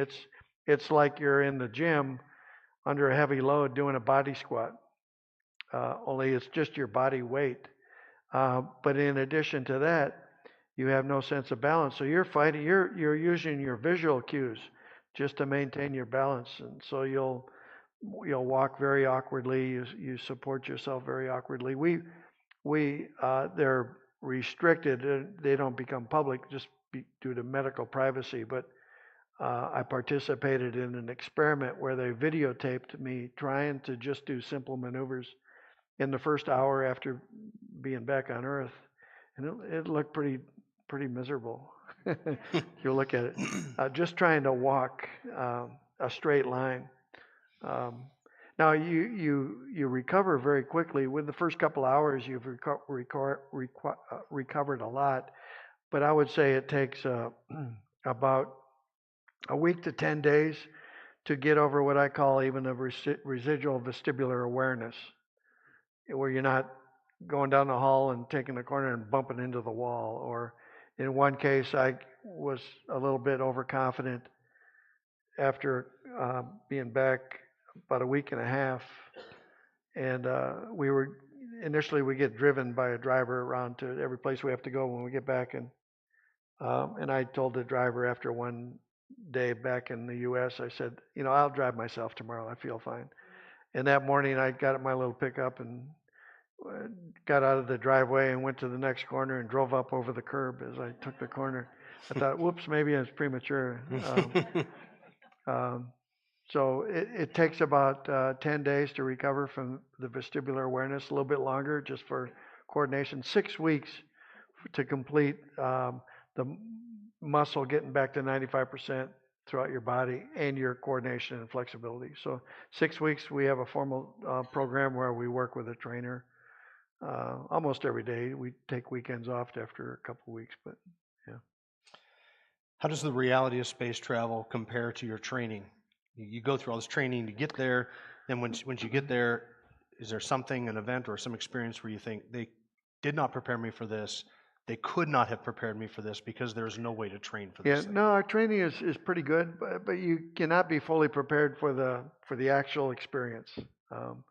it's like you're in the gym under a heavy load doing a body squat. Only it's just your body weight. But in addition to that, you have no sense of balance. So you're fighting. You're using your visual cues just to maintain your balance, and so you'll walk very awkwardly. You support yourself very awkwardly. They're restricted. They don't become public just due to medical privacy. But I participated in an experiment where they videotaped me trying to just do simple maneuvers in the first hour after being back on Earth, and it looked pretty miserable. You look at it, just trying to walk a straight line. Now you recover very quickly. With the first couple hours, you've recovered a lot, but I would say it takes about a week to 10 days to get over what I call even a residual vestibular awareness, where you're not going down the hall and taking the corner and bumping into the wall. Or in one case, I was a little bit overconfident after being back about a week and a half, and we get driven by a driver around to every place we have to go when we get back, and I told the driver after one day back in the U.S., I said, I'll drive myself tomorrow. I feel fine. And that morning, I got my little pickup and got out of the driveway and went to the next corner and drove up over the curb as I took the corner. I thought, whoops, maybe I was premature. So it takes about 10 days to recover from the vestibular awareness, a little bit longer just for coordination, 6 weeks to complete the muscle getting back to 95% throughout your body and your coordination and flexibility. So 6 weeks, we have a formal program where we work with a trainer almost every day. We take weekends off after a couple of weeks, but yeah. How does the reality of space travel compare to your training? You go through all this training to get there, then once you get there, is there something, an event or some experience where you think they did not prepare me for this, they could not have prepared me for this because there's no way to train for Yeah, this thing? no, our training is pretty good, but you cannot be fully prepared for the actual experience. Um,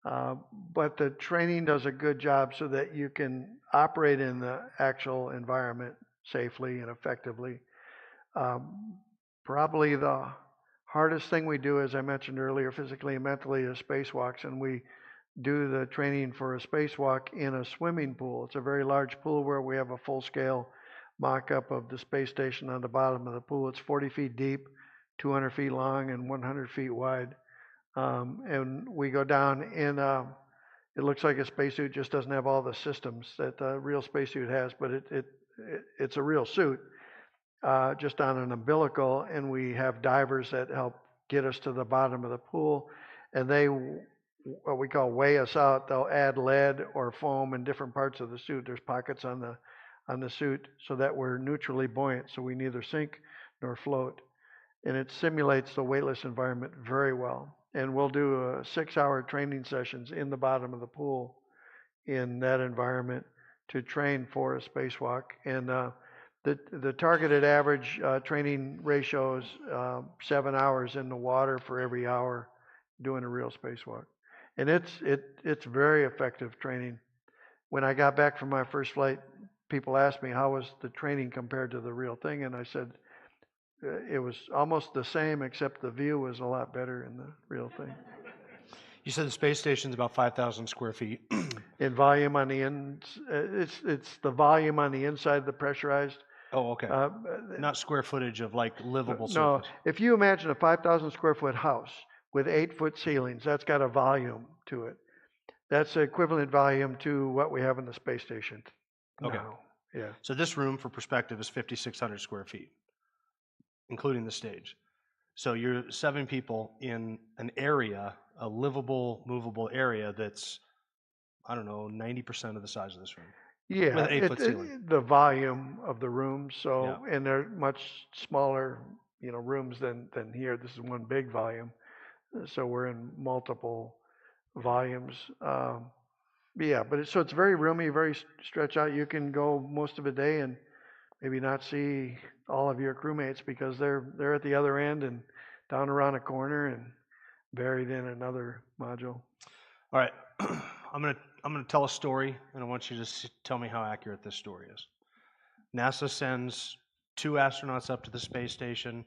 uh, but the training does a good job so that you can operate in the actual environment safely and effectively. Um, Probably the hardest thing we do, as I mentioned earlier, physically and mentally, is spacewalks, and we do the training for a spacewalk in a swimming pool. It's a very large pool where we have a full-scale mock-up of the space station on the bottom of the pool. It's 40 feet deep, 200 feet long, and 100 feet wide. And we go down in, it looks like a spacesuit, just doesn't have all the systems that a real spacesuit has, but it's a real suit, just on an umbilical, and we have divers that help get us to the bottom of the pool, and they, what we call, weigh us out. They'll add lead or foam in different parts of the suit. There's pockets on the suit so that we're neutrally buoyant, so we neither sink nor float. And it simulates the weightless environment very well. And we'll do 6-hour training sessions in the bottom of the pool in that environment to train for a spacewalk. And the targeted average training ratio is 7 hours in the water for every hour doing a real spacewalk. And it's very effective training. When I got back from my first flight, people asked me how was the training compared to the real thing, and I said it was almost the same, except the view was a lot better in the real thing. You said the space station's about 5,000 square feet. In volume on the it's the volume on the inside, the pressurized. Oh, okay. Uh, Not square footage of like livable no, surface. if you imagine a 5,000 square foot house with 8-foot ceilings, that's got a volume to it. That's the equivalent volume to what we have in the space station. Okay. Now. Yeah. So this room, for perspective, is 5,600 square feet, including the stage. So you're 7 people in an area, a livable, movable area that's, I don't know, 90% of the size of this room. Yeah, With an 8-foot ceiling. the volume of the rooms. So, and they're much smaller, rooms than here. This is one big volume. So we're in multiple volumes. So it's very roomy, very stretched out. You can go most of a day and maybe not see all of your crewmates because they're at the other end and down around a corner and buried in another module. All right. I'm gonna tell a story, and I want you to just tell me how accurate this story is. NASA sends 2 astronauts up to the space station.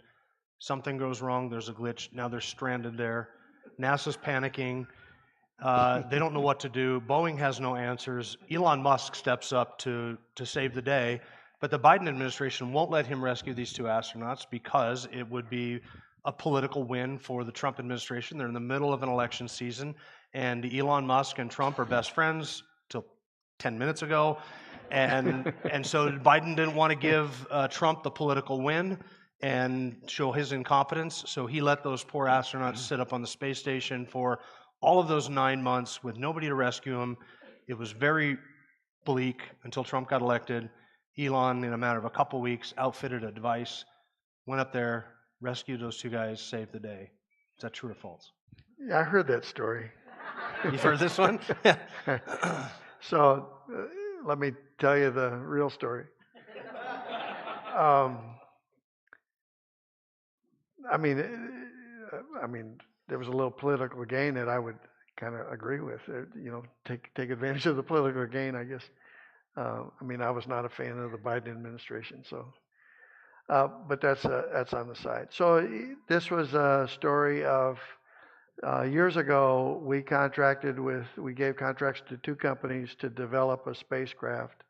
Something goes wrong. There's a glitch. Now they're stranded there. NASA's panicking. They don't know what to do. Boeing has no answers. Elon Musk steps up to save the day, but the Biden administration won't let him rescue these 2 astronauts because it would be a political win for the Trump administration. They're in the middle of an election season, and Elon Musk and Trump are best friends till 10 minutes ago, and so Biden didn't want to give Trump the political win and show his incompetence, so he let those poor astronauts sit up on the space station for all of those 9 months with nobody to rescue them. It was very bleak until Trump got elected. Elon, in a matter of a couple weeks, outfitted a device, went up there, rescued those 2 guys, saved the day. Is that true or false? Yeah, I heard that story. You've heard this one? So let me tell you the real story. I mean, there was a little political gain that I would kind of agree with. Take advantage of the political gain, I guess. I was not a fan of the Biden administration, so. But that's on the side. So this was a story of years ago. We gave contracts to 2 companies to develop a spacecraft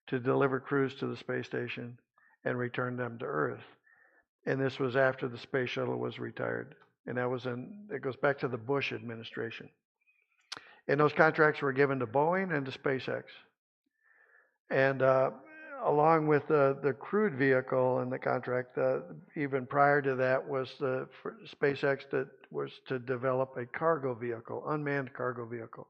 to deliver crews to the space station and return them to Earth. And this was after the space shuttle was retired. And it goes back to the Bush administration. And those contracts were given to Boeing and to SpaceX. And along with the crewed vehicle in the contract, even prior to that was the SpaceX that was to develop a cargo vehicle, unmanned cargo vehicle,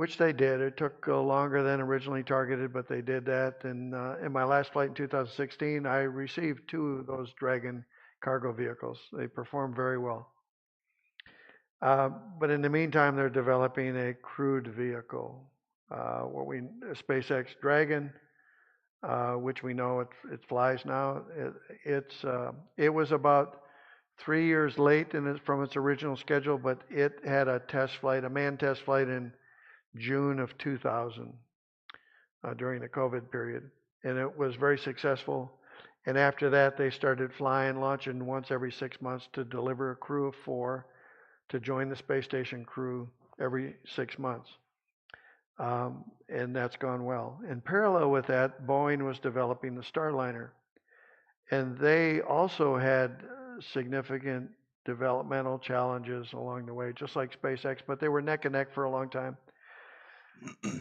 which they did. It took longer than originally targeted, but they did that. And in my last flight in 2016, I received 2 of those Dragon cargo vehicles. They performed very well. But in the meantime, they're developing a crewed vehicle, SpaceX Dragon, which we know it flies now. It was about 3 years late from its original schedule, but it had a manned test flight in June of 2000 during the COVID period, and it was very successful. And after that, they started launching once every 6 months to deliver a crew of 4 to join the space station crew every 6 months. And that's gone well. In parallel with that, Boeing was developing the Starliner. And they also had significant developmental challenges along the way, just like SpaceX, but they were neck and neck for a long time.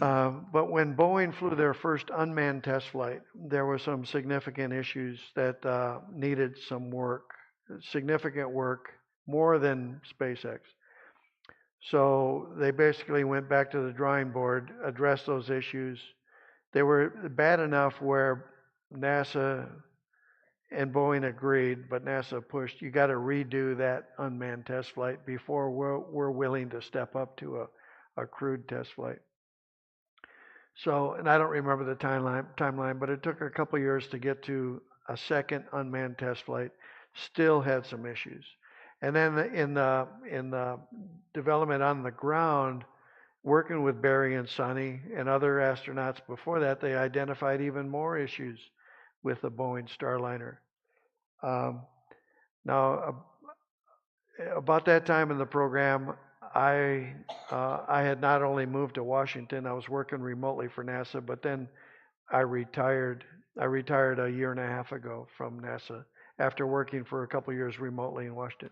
But when Boeing flew their first unmanned test flight, there were some significant issues that needed some work, significant work, more than SpaceX. So they basically went back to the drawing board, addressed those issues. They were bad enough where NASA and Boeing agreed, but NASA pushed, you got to redo that unmanned test flight before we're willing to step up to a crewed test flight. So, and I don't remember the timeline, but it took a couple years to get to a second unmanned test flight. Still had some issues. And then in the development on the ground, working with Barry and Sonny and other astronauts before that, they identified even more issues with the Boeing Starliner. Now, about that time in the program, I had not only moved to Washington, I was working remotely for NASA, but then I retired. I retired a year and a half ago from NASA after working for a couple of years remotely in Washington.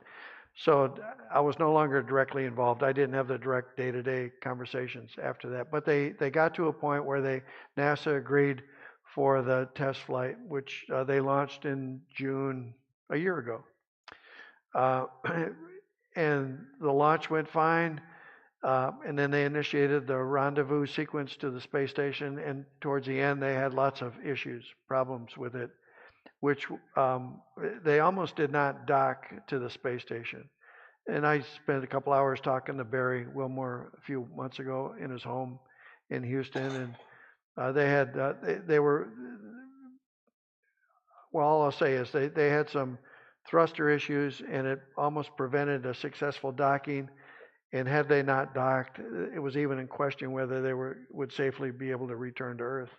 So I was no longer directly involved. I didn't have the direct day-to-day conversations after that. But they got to a point where NASA agreed for the test flight, which they launched in June a year ago. And the launch went fine. And then they initiated the rendezvous sequence to the space station. And towards the end, they had lots of problems with it, which they almost did not dock to the space station. And I spent a couple hours talking to Barry Wilmore a few months ago in his home in Houston, and all I'll say is they had some thruster issues, and it almost prevented a successful docking. And had they not docked, it was even in question whether they would safely be able to return to Earth.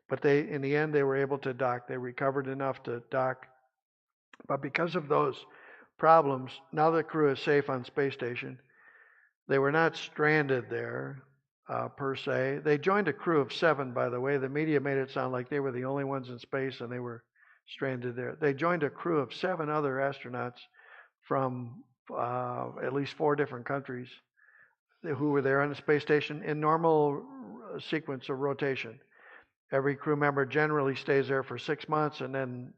But in the end, they were able to dock. They recovered enough to dock. But because of those problems, now the crew is safe on space station. They were not stranded there per se. They joined a crew of 7, by the way. The media made it sound like they were the only ones in space and they were stranded there. They joined a crew of 7 other astronauts from at least 4 different countries who were there on the space station in normal sequence of rotation. Every crew member generally stays there for 6 months, and then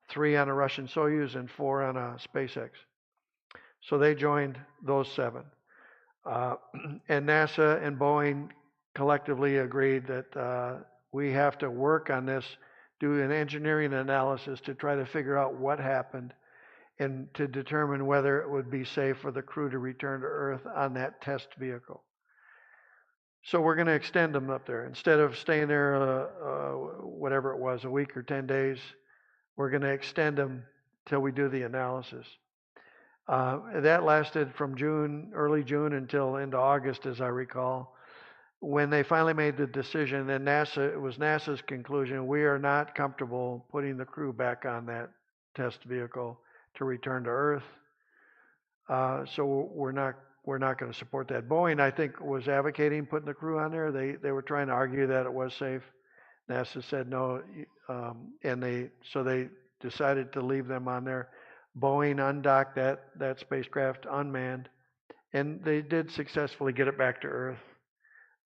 3 on a Russian Soyuz and 4 on a SpaceX. So they joined those 7. And NASA and Boeing collectively agreed that we have to work on this, do an engineering analysis to try to figure out what happened and to determine whether it would be safe for the crew to return to Earth on that test vehicle. So we're going to extend them up there. Instead of staying there, whatever it was, a week or 10 days, we're going to extend them till we do the analysis. That lasted from early June until into August, as I recall, when they finally made the decision. And it was NASA's conclusion, we are not comfortable putting the crew back on that test vehicle to return to Earth. So we're not going to support that. Boeing, I think, was advocating putting the crew on there. They were trying to argue that it was safe. NASA said no, and they decided to leave them on there. Boeing undocked that spacecraft unmanned, and they did successfully get it back to Earth.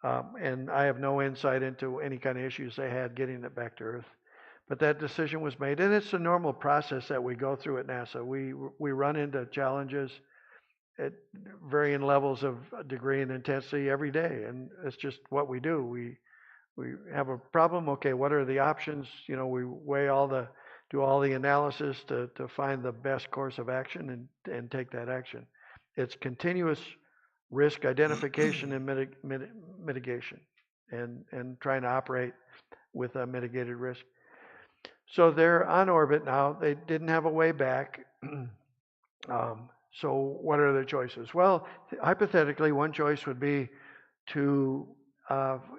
And I have no insight into any kind of issues they had getting it back to Earth. But that decision was made, and it's a normal process that we go through at NASA. We run into challenges, at varying levels of degree and intensity every day, and it's just what we do. We have a problem. Okay, what are the options? We weigh do all the analysis to find the best course of action and take that action. It's continuous risk identification and mitigation, and trying to operate with a mitigated risk. So they're on orbit now. They didn't have a way back. So what are their choices? Well, hypothetically, one choice would be to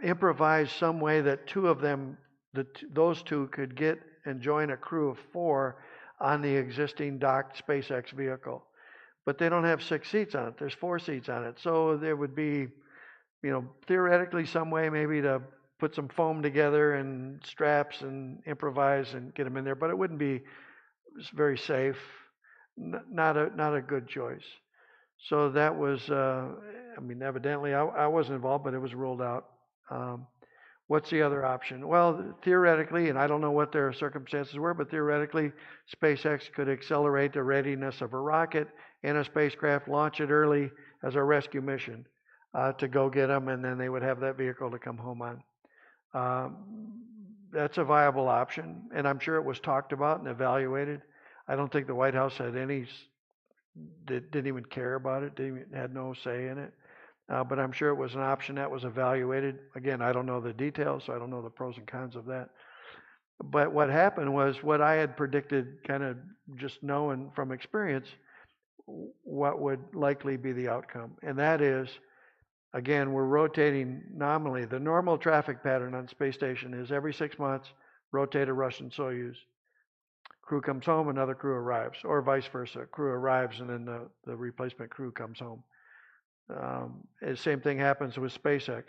improvise some way that two of them, those two, could get and join a crew of 4 on the existing docked SpaceX vehicle. But they don't have 6 seats on it. There's 4 seats on it. So there would be, theoretically some way maybe to put some foam together and straps and improvise and get them in there. But it wouldn't be very safe. Not a good choice. So that was, evidently I wasn't involved, but it was ruled out. What's the other option? Well, theoretically, and I don't know what their circumstances were, but theoretically, SpaceX could accelerate the readiness of a rocket and a spacecraft, launch it early as a rescue mission to go get them, and then they would have that vehicle to come home on. That's a viable option, and I'm sure it was talked about and evaluated. I don't think the White House had didn't even care about it, had no say in it. But I'm sure it was an option that was evaluated. Again, I don't know the details, so I don't know the pros and cons of that. But what happened was what I had predicted, kind of just knowing from experience, what would likely be the outcome. And that is, again, we're rotating nominally. The normal traffic pattern on space station is every 6 months, rotate a Russian Soyuz. Crew comes home, another crew arrives, or vice versa. Crew arrives, and then the replacement crew comes home. The same thing happens with SpaceX.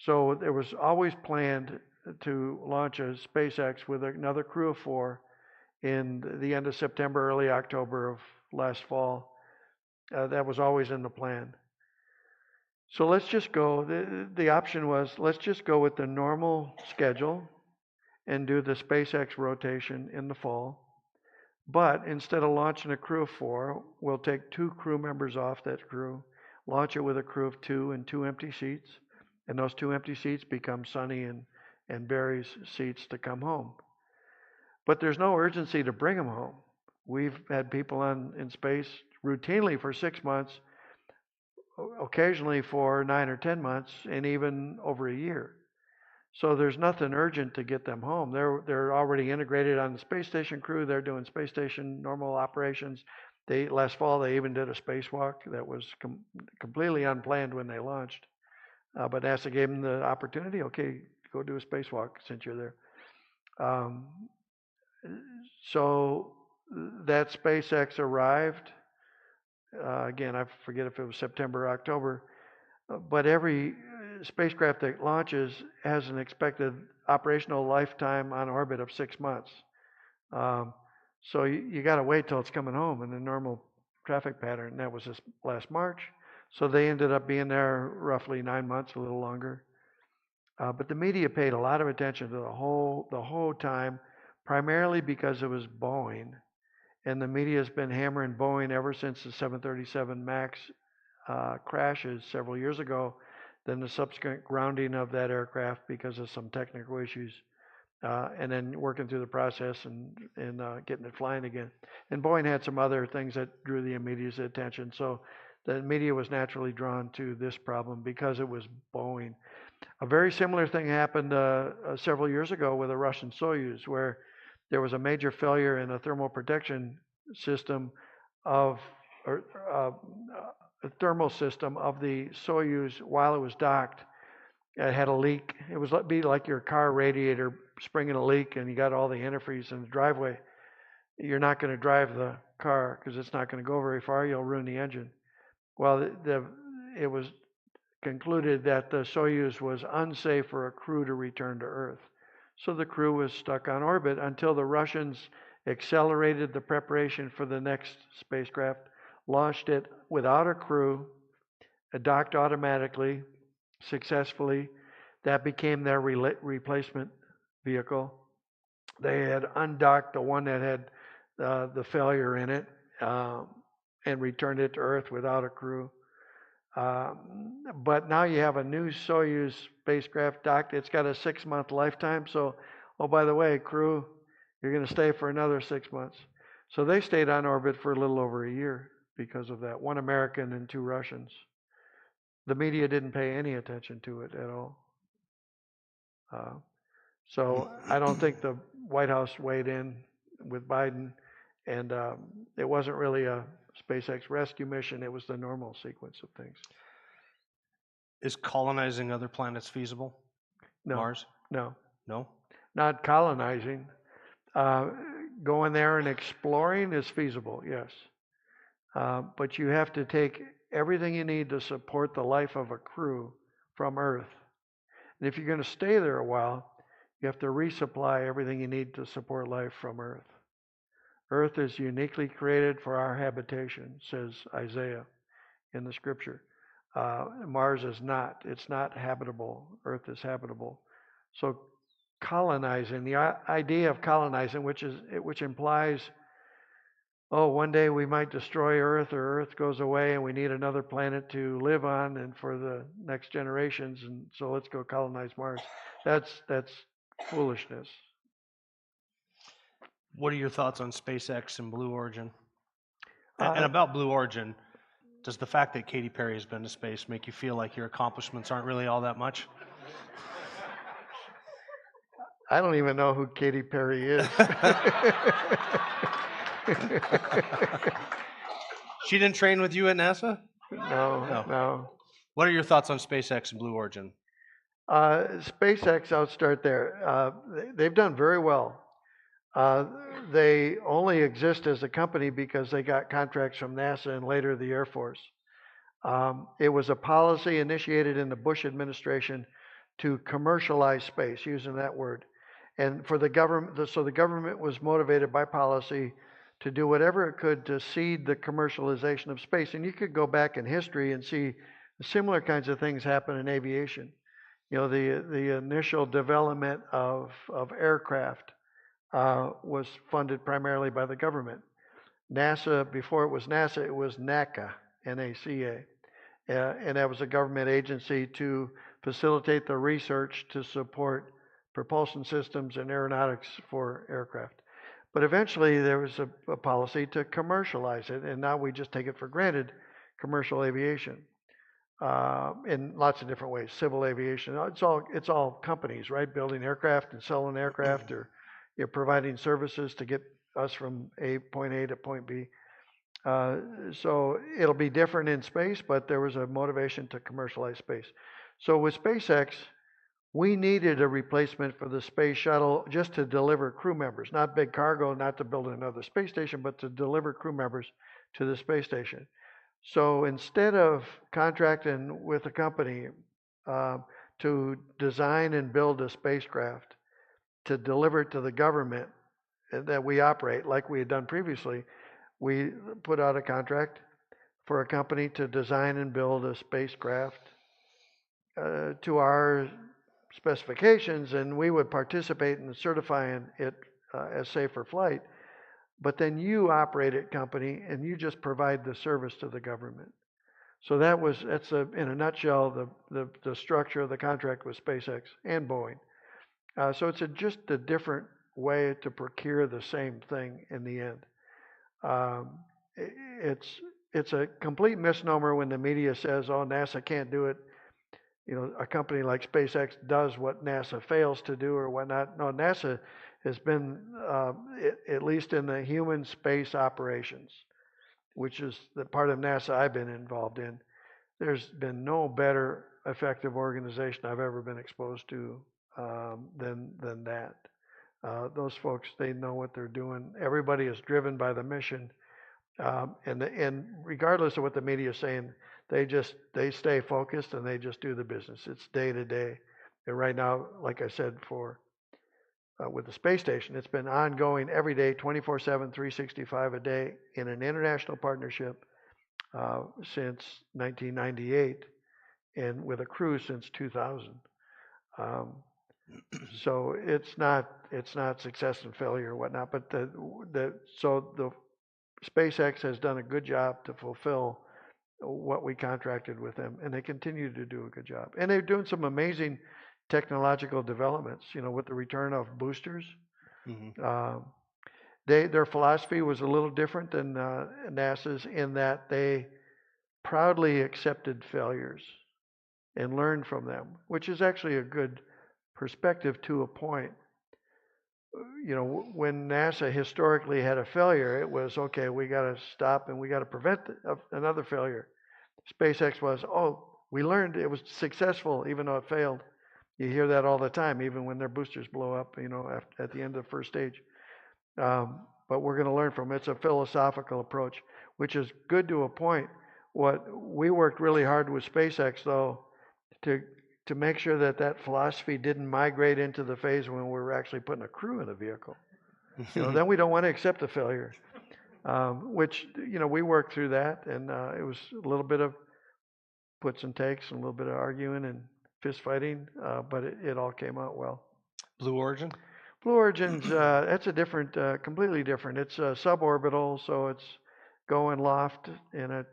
So there was always planned to launch a SpaceX with another crew of 4 in the end of September, early October of last fall. That was always in the plan. So let's just go, the option was, let's just go with the normal schedule and do the SpaceX rotation in the fall. But instead of launching a crew of 4, we'll take 2 crew members off that crew, launch it with a crew of 2 and 2 empty seats, and those 2 empty seats become Sonny and Barry's seats to come home. But there's no urgency to bring them home. We've had people in space routinely for 6 months, occasionally for 9 or 10 months, and even over a year. So there's nothing urgent to get them home. They're already integrated on the space station crew. They're doing space station normal operations. Last fall they even did a spacewalk that was completely unplanned when they launched. But NASA gave them the opportunity. Okay, go do a spacewalk since you're there. So that SpaceX arrived. Again, I forget if it was September or October. But every spacecraft that launches has an expected operational lifetime on orbit of 6 months. So you got to wait till it's coming home in the normal traffic pattern. That was this last March. So they ended up being there roughly 9 months, a little longer. But the media paid a lot of attention to the whole time, primarily because it was Boeing. And the media has been hammering Boeing ever since the 737 MAX crashes several years ago, then the subsequent grounding of that aircraft because of some technical issues, and then working through the process and getting it flying again. And Boeing had some other things that drew the media's attention. So the media was naturally drawn to this problem because it was Boeing. A very similar thing happened several years ago with a Russian Soyuz, where there was a major failure in a thermal protection system the thermal system of the Soyuz while it was docked. It had a leak. It was be like your car radiator springing a leak, and you got all the antifreeze in the driveway. You're not going to drive the car because it's not going to go very far. You'll ruin the engine. Well, it was concluded that the Soyuz was unsafe for a crew to return to Earth. So the crew was stuck on orbit until the Russians accelerated the preparation for the next spacecraft, launched it without a crew, docked automatically, successfully. That became their replacement vehicle. They had undocked the one that had the failure in it, and returned it to Earth without a crew. But now you have a new Soyuz spacecraft docked. It's got a 6-month lifetime. So, oh, by the way, crew, you're going to stay for another 6 months. So they stayed on orbit for a little over a year because of that. 1 American and 2 Russians. The media didn't pay any attention to it at all. So I don't think the White House weighed in with Biden, and it wasn't really a SpaceX rescue mission. It was the normal sequence of things. Is colonizing other planets feasible? No, Mars? no, No? not colonizing. Going there and exploring is feasible, yes. But you have to take everything you need to support the life of a crew from Earth. And if you're going to stay there a while, you have to resupply everything you need to support life from Earth. Earth is uniquely created for our habitation, says Isaiah in the scripture. Mars is not. It's not habitable. Earth is habitable. So colonizing, the idea of colonizing, which implies, oh, one day we might destroy Earth, or Earth goes away and we need another planet to live on and for the next generations, and so let's go colonize Mars. That's foolishness. What are your thoughts on SpaceX and Blue Origin? And about Blue Origin, does the fact that Katy Perry has been to space make you feel like your accomplishments aren't really all that much? I don't even know who Katy Perry is. She didn't train with you at NASA? No. What are your thoughts on SpaceX and Blue Origin? SpaceX, I'll start there. They've done very well. They only exist as a company because they got contracts from NASA and later the Air Force. It was a policy initiated in the Bush administration to commercialize space, using that word. And for the government, so the government was motivated by policy to do whatever it could to seed the commercialization of space. And you could go back in history and see similar kinds of things happen in aviation. You know, the initial development of aircraft was funded primarily by the government. NASA, before it was NASA, it was NACA, N-A-C-A. And that was a government agency to facilitate the research to support propulsion systems and aeronautics for aircraft. But eventually there was a policy to commercialize it, and now we just take it for granted, commercial aviation. In lots of different ways, civil aviation. It's all companies, right? Building aircraft and selling aircraft, or you're providing services to get us from point A to point B. So it'll be different in space, but there was a motivation to commercialize space. So with SpaceX, we needed a replacement for the space shuttle just to deliver crew members, not big cargo, not to build another space station, but to deliver crew members to the space station. So instead of contracting with a company to design and build a spacecraft to deliver it to the government that we operate like we had done previously, we put out a contract for a company to design and build a spacecraft to our specifications, and we would participate in certifying it as safe for flight. But then you operate it, company, and you just provide the service to the government. So that's in a nutshell the structure of the contract with SpaceX and Boeing. So it's just a different way to procure the same thing in the end. It's a complete misnomer when the media says, "Oh, NASA can't do it." You know, a company like SpaceX does what NASA fails to do or whatnot. No, NASA has been, at least in the human space operations, which is the part of NASA I've been involved in, there's been no better effective organization I've ever been exposed to than that. Those folks, they know what they're doing. Everybody is driven by the mission. And regardless of what the media is saying, they stay focused and they just do the business. It's day to day. And right now, like I said, with the space station, it's been ongoing every day, 24/7, 365 a day in an international partnership since 1998, and with a crew since 2000. So it's not success and failure or whatnot, but SpaceX has done a good job to fulfill what we contracted with them, and they continue to do a good job. And they're doing some amazing technological developments, with the return of boosters. Mhm. Their philosophy was a little different than NASA's in that they proudly accepted failures and learned from them, which is actually a good perspective to a point. When NASA historically had a failure, it was okay, we got to stop and we got to prevent another failure. SpaceX was, we learned it was successful even though it failed. You hear that all the time, even when their boosters blow up, at the end of the first stage. But we're going to learn from it. It's a philosophical approach, which is good to a point. What we worked really hard with SpaceX, though, to make sure that philosophy didn't migrate into the phase when we were actually putting a crew in a vehicle. Then we don't want to accept a failure, which, we worked through that, and it was a little bit of puts and takes and a little bit of arguing and fist fighting, but it all came out well. Blue Origin? Blue Origin's, that's a different, completely different. It's suborbital, so it's go and loft in a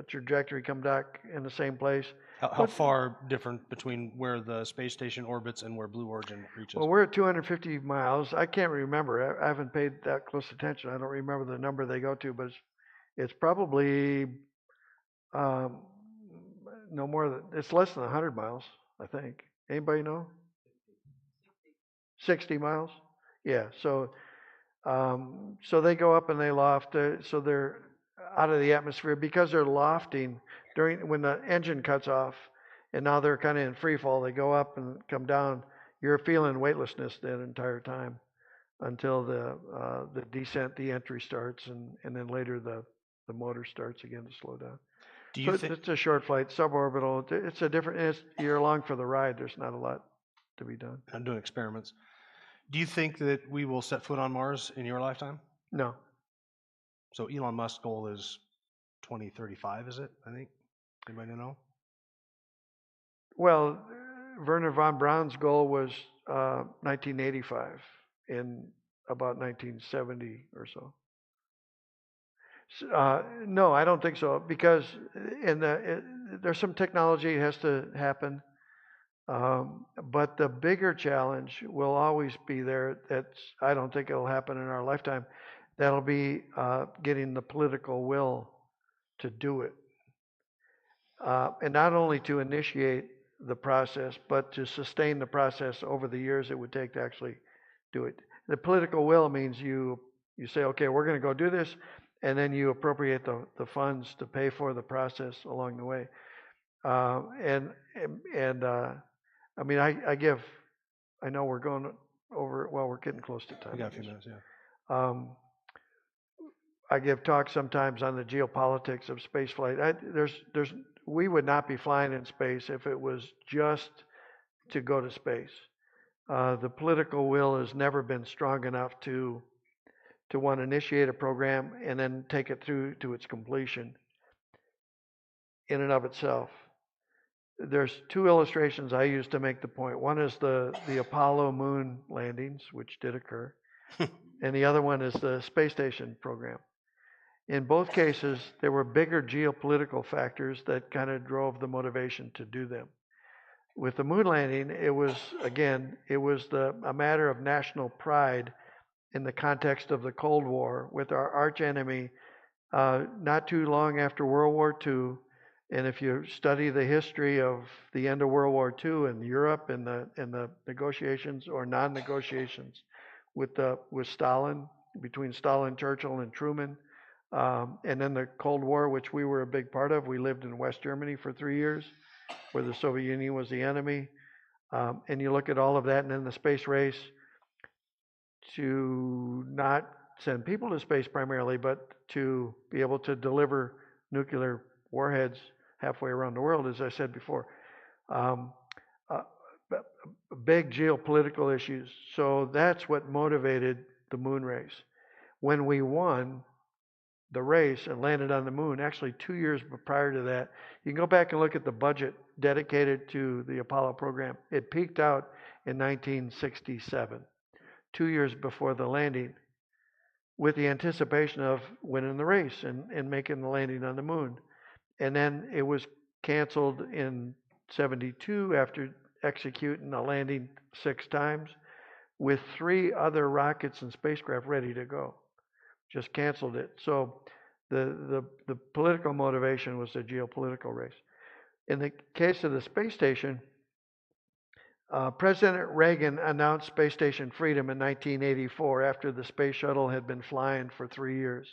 trajectory, come back in the same place. How far different between where the space station orbits and where Blue Origin reaches? Well, we're at 250 miles. I can't remember. I haven't paid that close attention. I don't remember the number they go to, but it's probably no more than, it's less than 100 miles, I think. Anybody know? 60 miles? Yeah. So they go up and they loft. So they're out of the atmosphere because they're lofting when the engine cuts off, and now they're kind of in free fall. They go up and come down. You're feeling weightlessness that entire time until the descent, the entry starts, and then later the motor starts again to slow down. Do you It's a short flight, suborbital. It's a different. You're along for the ride. There's not a lot to be done. I'm doing experiments. Do you think that we will set foot on Mars in your lifetime? No. So Elon Musk's goal is 2035, is it? I think. Anybody know? Well, Werner von Braun's goal was 1985 in about 1970 or so. No, I don't think so, because there's some technology that has to happen. But the bigger challenge will always be there. I don't think it'll happen in our lifetime. That'll be getting the political will to do it. And not only to initiate the process, but to sustain the process over the years it would take to actually do it. The political will means you say, okay, we're going to go do this, and then you appropriate the funds to pay for the process along the way. I know we're going over, well, we're getting close to time. We got a few minutes, yeah. I give talks sometimes on the geopolitics of spaceflight. We would not be flying in space if it was just to go to space. The political will has never been strong enough to want to initiate a program and then take it through to its completion in and of itself. There's two illustrations I use to make the point. One is the Apollo moon landings, which did occur, and the other one is the space station program. In both cases, there were bigger geopolitical factors that kind of drove the motivation to do them. With the moon landing, it was a matter of national pride in the context of the Cold War with our archenemy. Not too long after World War II, and if you study the history of the end of World War II in Europe and the negotiations or non-negotiations with Stalin, between Stalin, Churchill, and Truman, and then the Cold War, which we were a big part of. We lived in West Germany for 3 years, where the Soviet Union was the enemy. And you look at all of that, and then the space race to not send people to space primarily, but to be able to deliver nuclear warheads halfway around the world, as I said before. Big geopolitical issues. So that's what motivated the moon race. When we won the race and landed on the moon, actually 2 years prior to that, you can go back and look at the budget dedicated to the Apollo program. It peaked out in 1967, 2 years before the landing. with the anticipation of winning the race and making the landing on the moon. And then it was canceled in 72 after executing a landing 6 times with 3 other rockets and spacecraft ready to go. Just canceled it. So the political motivation was the geopolitical race. In the case of the space station, President Reagan announced Space Station Freedom in 1984 after the space shuttle had been flying for 3 years,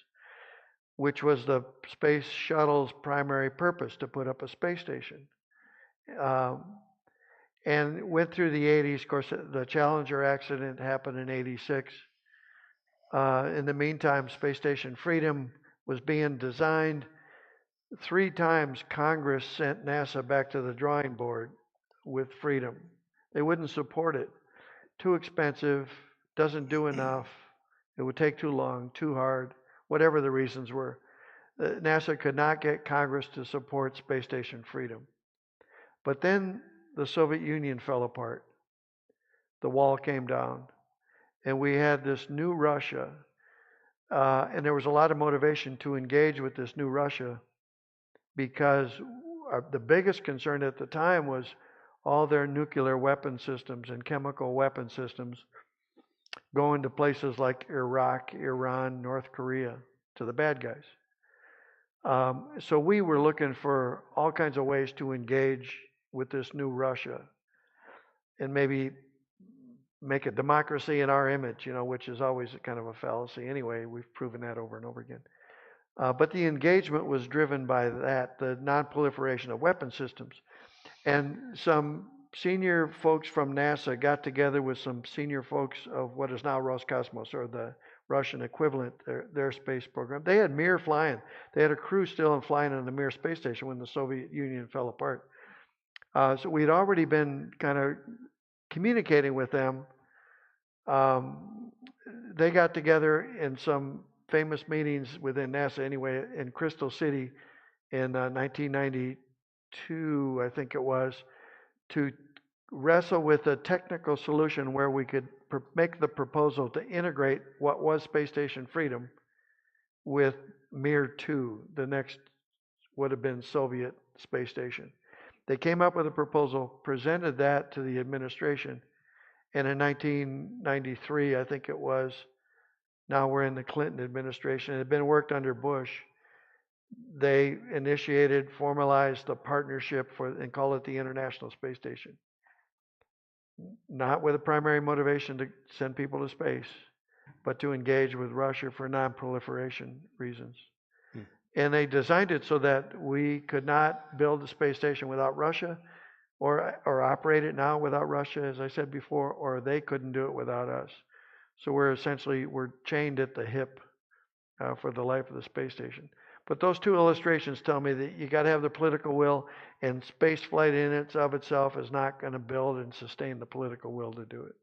which was the space shuttle's primary purpose, to put up a space station. And went through the 80s. Of course, the Challenger accident happened in 86. In the meantime, Space Station Freedom was being designed. 3 times Congress sent NASA back to the drawing board with Freedom. They wouldn't support it. Too expensive, doesn't do enough, it would take too long, too hard, whatever the reasons were. NASA could not get Congress to support Space Station Freedom. But then the Soviet Union fell apart. The wall came down. And we had this new Russia. And there was a lot of motivation to engage with this new Russia because the biggest concern at the time was all their nuclear weapon systems and chemical weapon systems going to places like Iraq, Iran, North Korea, to the bad guys. So we were looking for all kinds of ways to engage with this new Russia and maybe make a democracy in our image, which is always kind of a fallacy anyway. We've proven that over and over again. But the engagement was driven by that, the non-proliferation of weapon systems. And some senior folks from NASA got together with some senior folks of what is now Roscosmos, or the Russian equivalent, their space program. They had Mir flying. They had a crew still flying on the Mir space station when the Soviet Union fell apart. So we'd already been kind of communicating with them. They got together in some famous meetings within NASA anyway, in Crystal City in 1992, I think it was, to wrestle with a technical solution where we could make the proposal to integrate what was Space Station Freedom with Mir 2, the next would have been Soviet space station. They came up with a proposal, presented that to the administration, and in 1993, I think it was, now we're in the Clinton administration, it had been worked under Bush. They initiated, formalized a partnership and call it the International Space Station. Not with a primary motivation to send people to space, but to engage with Russia for non-proliferation reasons. And they designed it so that we could not build a space station without Russia, or operate it now without Russia, as I said before, or they couldn't do it without us. So we're chained at the hip for the life of the space station. But those 2 illustrations tell me that you got to have the political will, and space flight in itself is not going to build and sustain the political will to do it.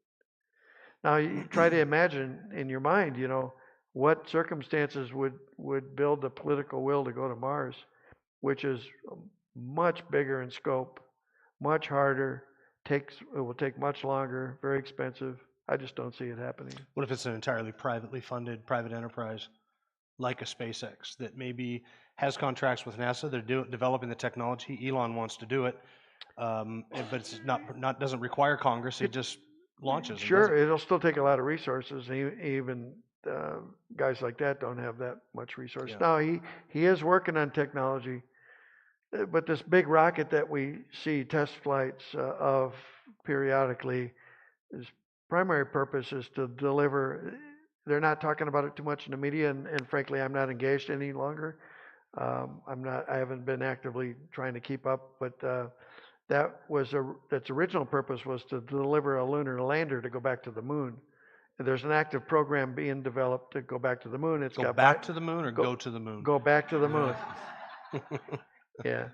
Now, you try to imagine in your mind, what circumstances would build the political will to go to Mars, which is much bigger in scope, much harder, it will take much longer, very expensive. I just don't see it happening. What if it's an entirely privately funded private enterprise, like a SpaceX, that maybe has contracts with NASA? They're developing the technology. Elon wants to do it, but it's not doesn't require Congress. It just launches. Sure, it'll still take a lot of resources. Even guys like that don't have that much resource. Yeah. Now he is working on technology, but this big rocket that we see test flights of periodically, his primary purpose is to deliver. They're not talking about it too much in the media, and frankly, I'm not engaged any longer. I haven't been actively trying to keep up, but its original purpose was to deliver a lunar lander to go back to the moon. And there's an active program being developed to go back to the moon. It's go back to the moon, or go to the moon? Go back to the moon. Yeah.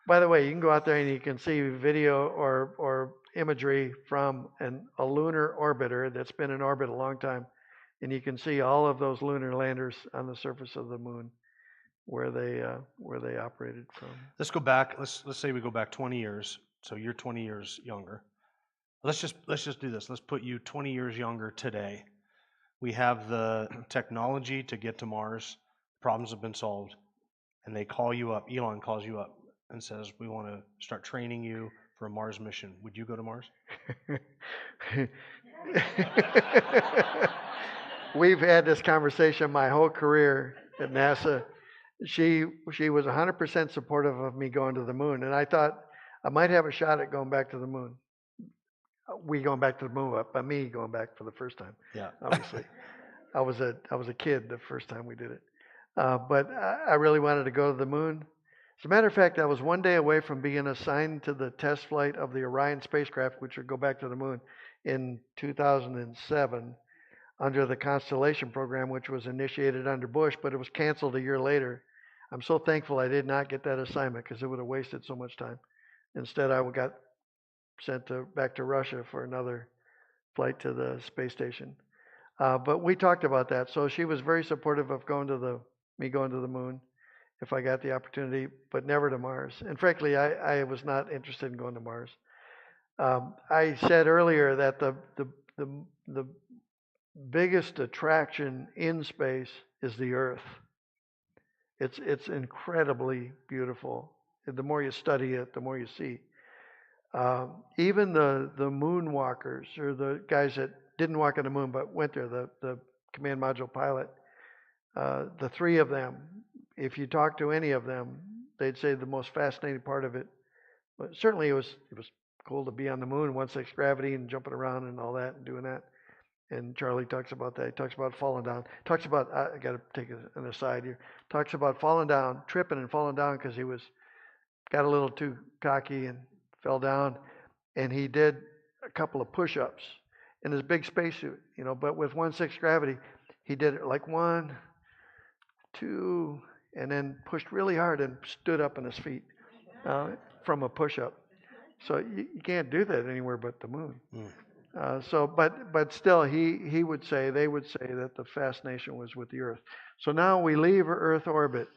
By the way, you can go out there and you can see video or imagery from a lunar orbiter that's been in orbit a long time, and you can see all of those lunar landers on the surface of the moon where they operated from. Let's go back. Let's say we go back 20 years. So you're 20 years younger. Let's just do this. Let's put you 20 years younger today. We have the technology to get to Mars. Problems have been solved. And they call you up, Elon calls you up and says, we want to start training you for a Mars mission. Would you go to Mars? We've had this conversation my whole career at NASA. She was 100% supportive of me going to the moon, and I thought I might have a shot at going back to the moon. We going back to the moon, but me going back for the first time. Yeah. Obviously, I was a kid the first time we did it, but I really wanted to go to the moon. As a matter of fact, I was one day away from being assigned to the test flight of the Orion spacecraft, which would go back to the moon in 2007 under the Constellation program, which was initiated under Bush, but it was canceled a year later. I'm so thankful I did not get that assignment because it would have wasted so much time. Instead, I got sent back to Russia for another flight to the space station. But we talked about that. So she was very supportive of me going to the moon if I got the opportunity, but never to Mars. And frankly, I was not interested in going to Mars. I said earlier that the biggest attraction in space is the Earth. It's incredibly beautiful. The more you study it, the more you see. Even the moonwalkers, or the guys that didn't walk on the moon but went there, the command module pilot, the three of them, if you talk to any of them, they'd say the most fascinating part of it, but certainly it was cool to be on the moon, 1/6 gravity and jumping around and all that and doing that. And Charlie talks about that. He talks about falling down. Talks about, I got to take an aside here. Talks about falling down, tripping and falling down because he got a little too cocky and fell down. And he did a couple of push-ups in his big spacesuit, but with 1/6 gravity, he did it like 1, 2, and then pushed really hard and stood up on his feet from a push-up. So you can't do that anywhere but the moon. But still, they would say that the fascination was with the Earth. So now we leave Earth orbit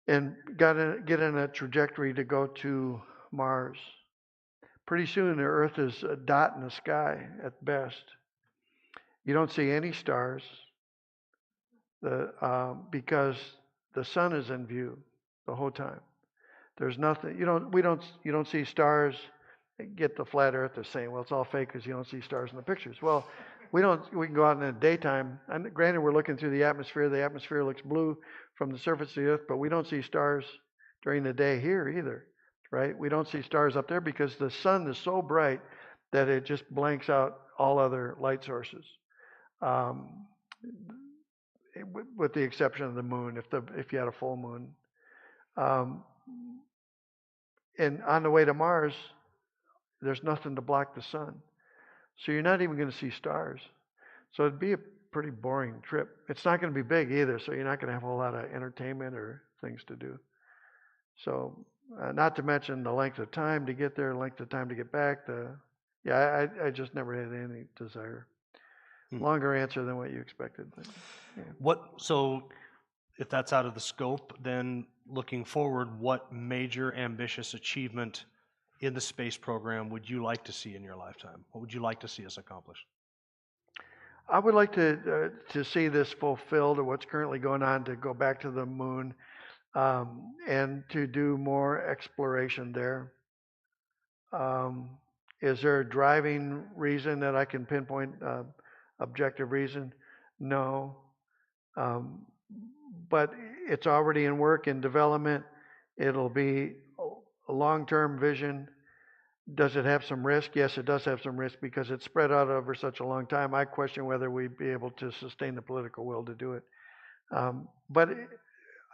and get in a trajectory to go to Mars. Pretty soon, the Earth is a dot in the sky at best. You don't see any stars because the sun is in view the whole time. There's nothing. You don't see stars. Get the flat earthers saying, well, it's all fake because you don't see stars in the pictures. Well, we can go out in the daytime. And granted, we're looking through the atmosphere. The atmosphere looks blue from the surface of the Earth, but we don't see stars during the day here either, right? We don't see stars up there because the sun is so bright that it just blanks out all other light sources, with the exception of the moon, if you had a full moon. And on the way to Mars, there's nothing to block the sun. So you're not even going to see stars. So it'd be a pretty boring trip. It's not going to be big either, so you're not going to have a whole lot of entertainment or things to do. So not to mention the length of time to get there, length of time to get back. I just never had any desire. Longer answer than what you expected. But, yeah. So if that's out of the scope, then looking forward, what major ambitious achievement in the space program would you like to see in your lifetime? What would you like to see us accomplish? I would like to see this fulfilled, or what's currently going on, to go back to the moon and to do more exploration there. Is there a driving reason that I can pinpoint, objective reason? No. But it's already in work and development. It'll be a long-term vision. Does it have some risk? Yes, it does have some risk because it's spread out over such a long time. I question whether we'd be able to sustain the political will to do it. But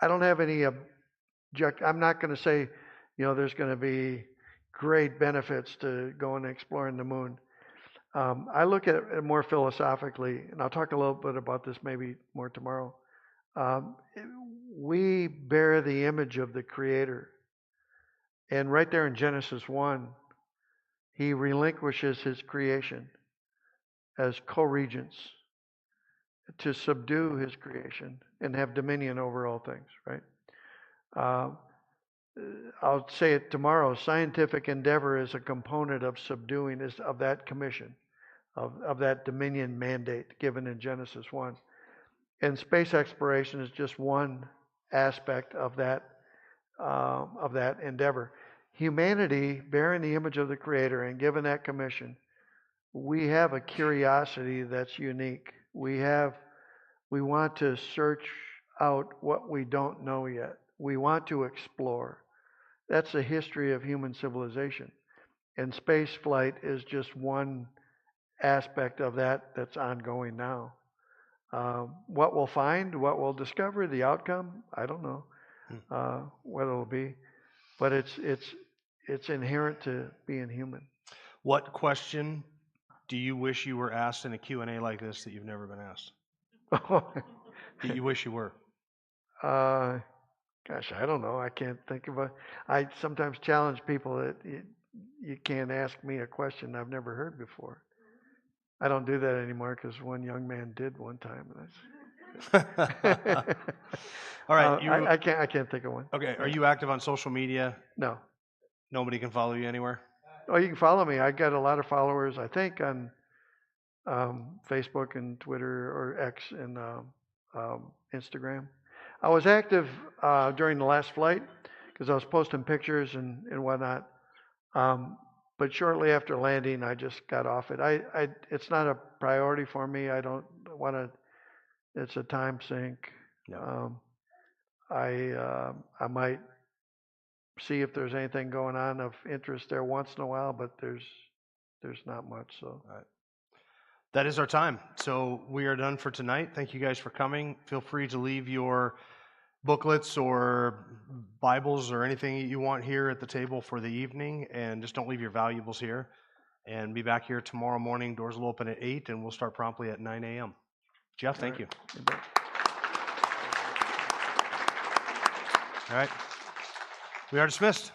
I don't have any I'm not going to say, there's going to be great benefits to going and exploring the moon. I look at it more philosophically, and I'll talk a little bit about this maybe more tomorrow. We bear the image of the Creator. And right there in Genesis 1, he relinquishes his creation as co-regents to subdue his creation and have dominion over all things, right? I'll say it tomorrow. Scientific endeavor is a component of subduing, of that commission, of that dominion mandate given in Genesis 1. And space exploration is just one aspect of that endeavor. Humanity, bearing the image of the Creator and given that commission, we have a curiosity that's unique. We want to search out what we don't know yet. We want to explore. That's the history of human civilization. And space flight is just one aspect of that that's ongoing now. What we'll find, what we'll discover, the outcome, I don't know what it'll be. But it's inherent to being human. What question do you wish you were asked in a Q&A like this that you've never been asked? That you wish you were? Gosh, I don't know. I can't think of I sometimes challenge people that you can't ask me a question I've never heard before. I don't do that anymore because one young man did one time. All right. I can't think of one. Okay. Are you active on social media? No. Nobody can follow you anywhere? Oh, you can follow me. I got a lot of followers, I think, on Facebook and Twitter or X and Instagram. I was active during the last flight because I was posting pictures and whatnot. But shortly after landing, I just got off it. It's not a priority for me. I don't want to. It's a time sink. No. I might see if there's anything going on of interest there once in a while, but there's not much. So. All right. That is our time. So we are done for tonight. Thank you guys for coming. Feel free to leave your booklets or Bibles or anything you want here at the table for the evening, and just don't leave your valuables here. And be back here tomorrow morning. Doors will open at 8, and we'll start promptly at 9 a.m. Jeff, thank you. All right. We are dismissed.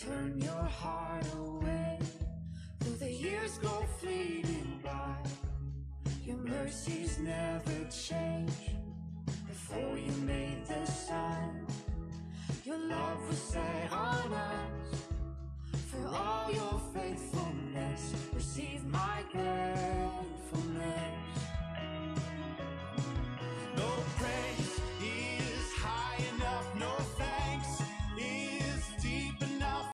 Turn your heart away, though the years go fleeting by. Your mercies never change. Before you made the sun, your love was set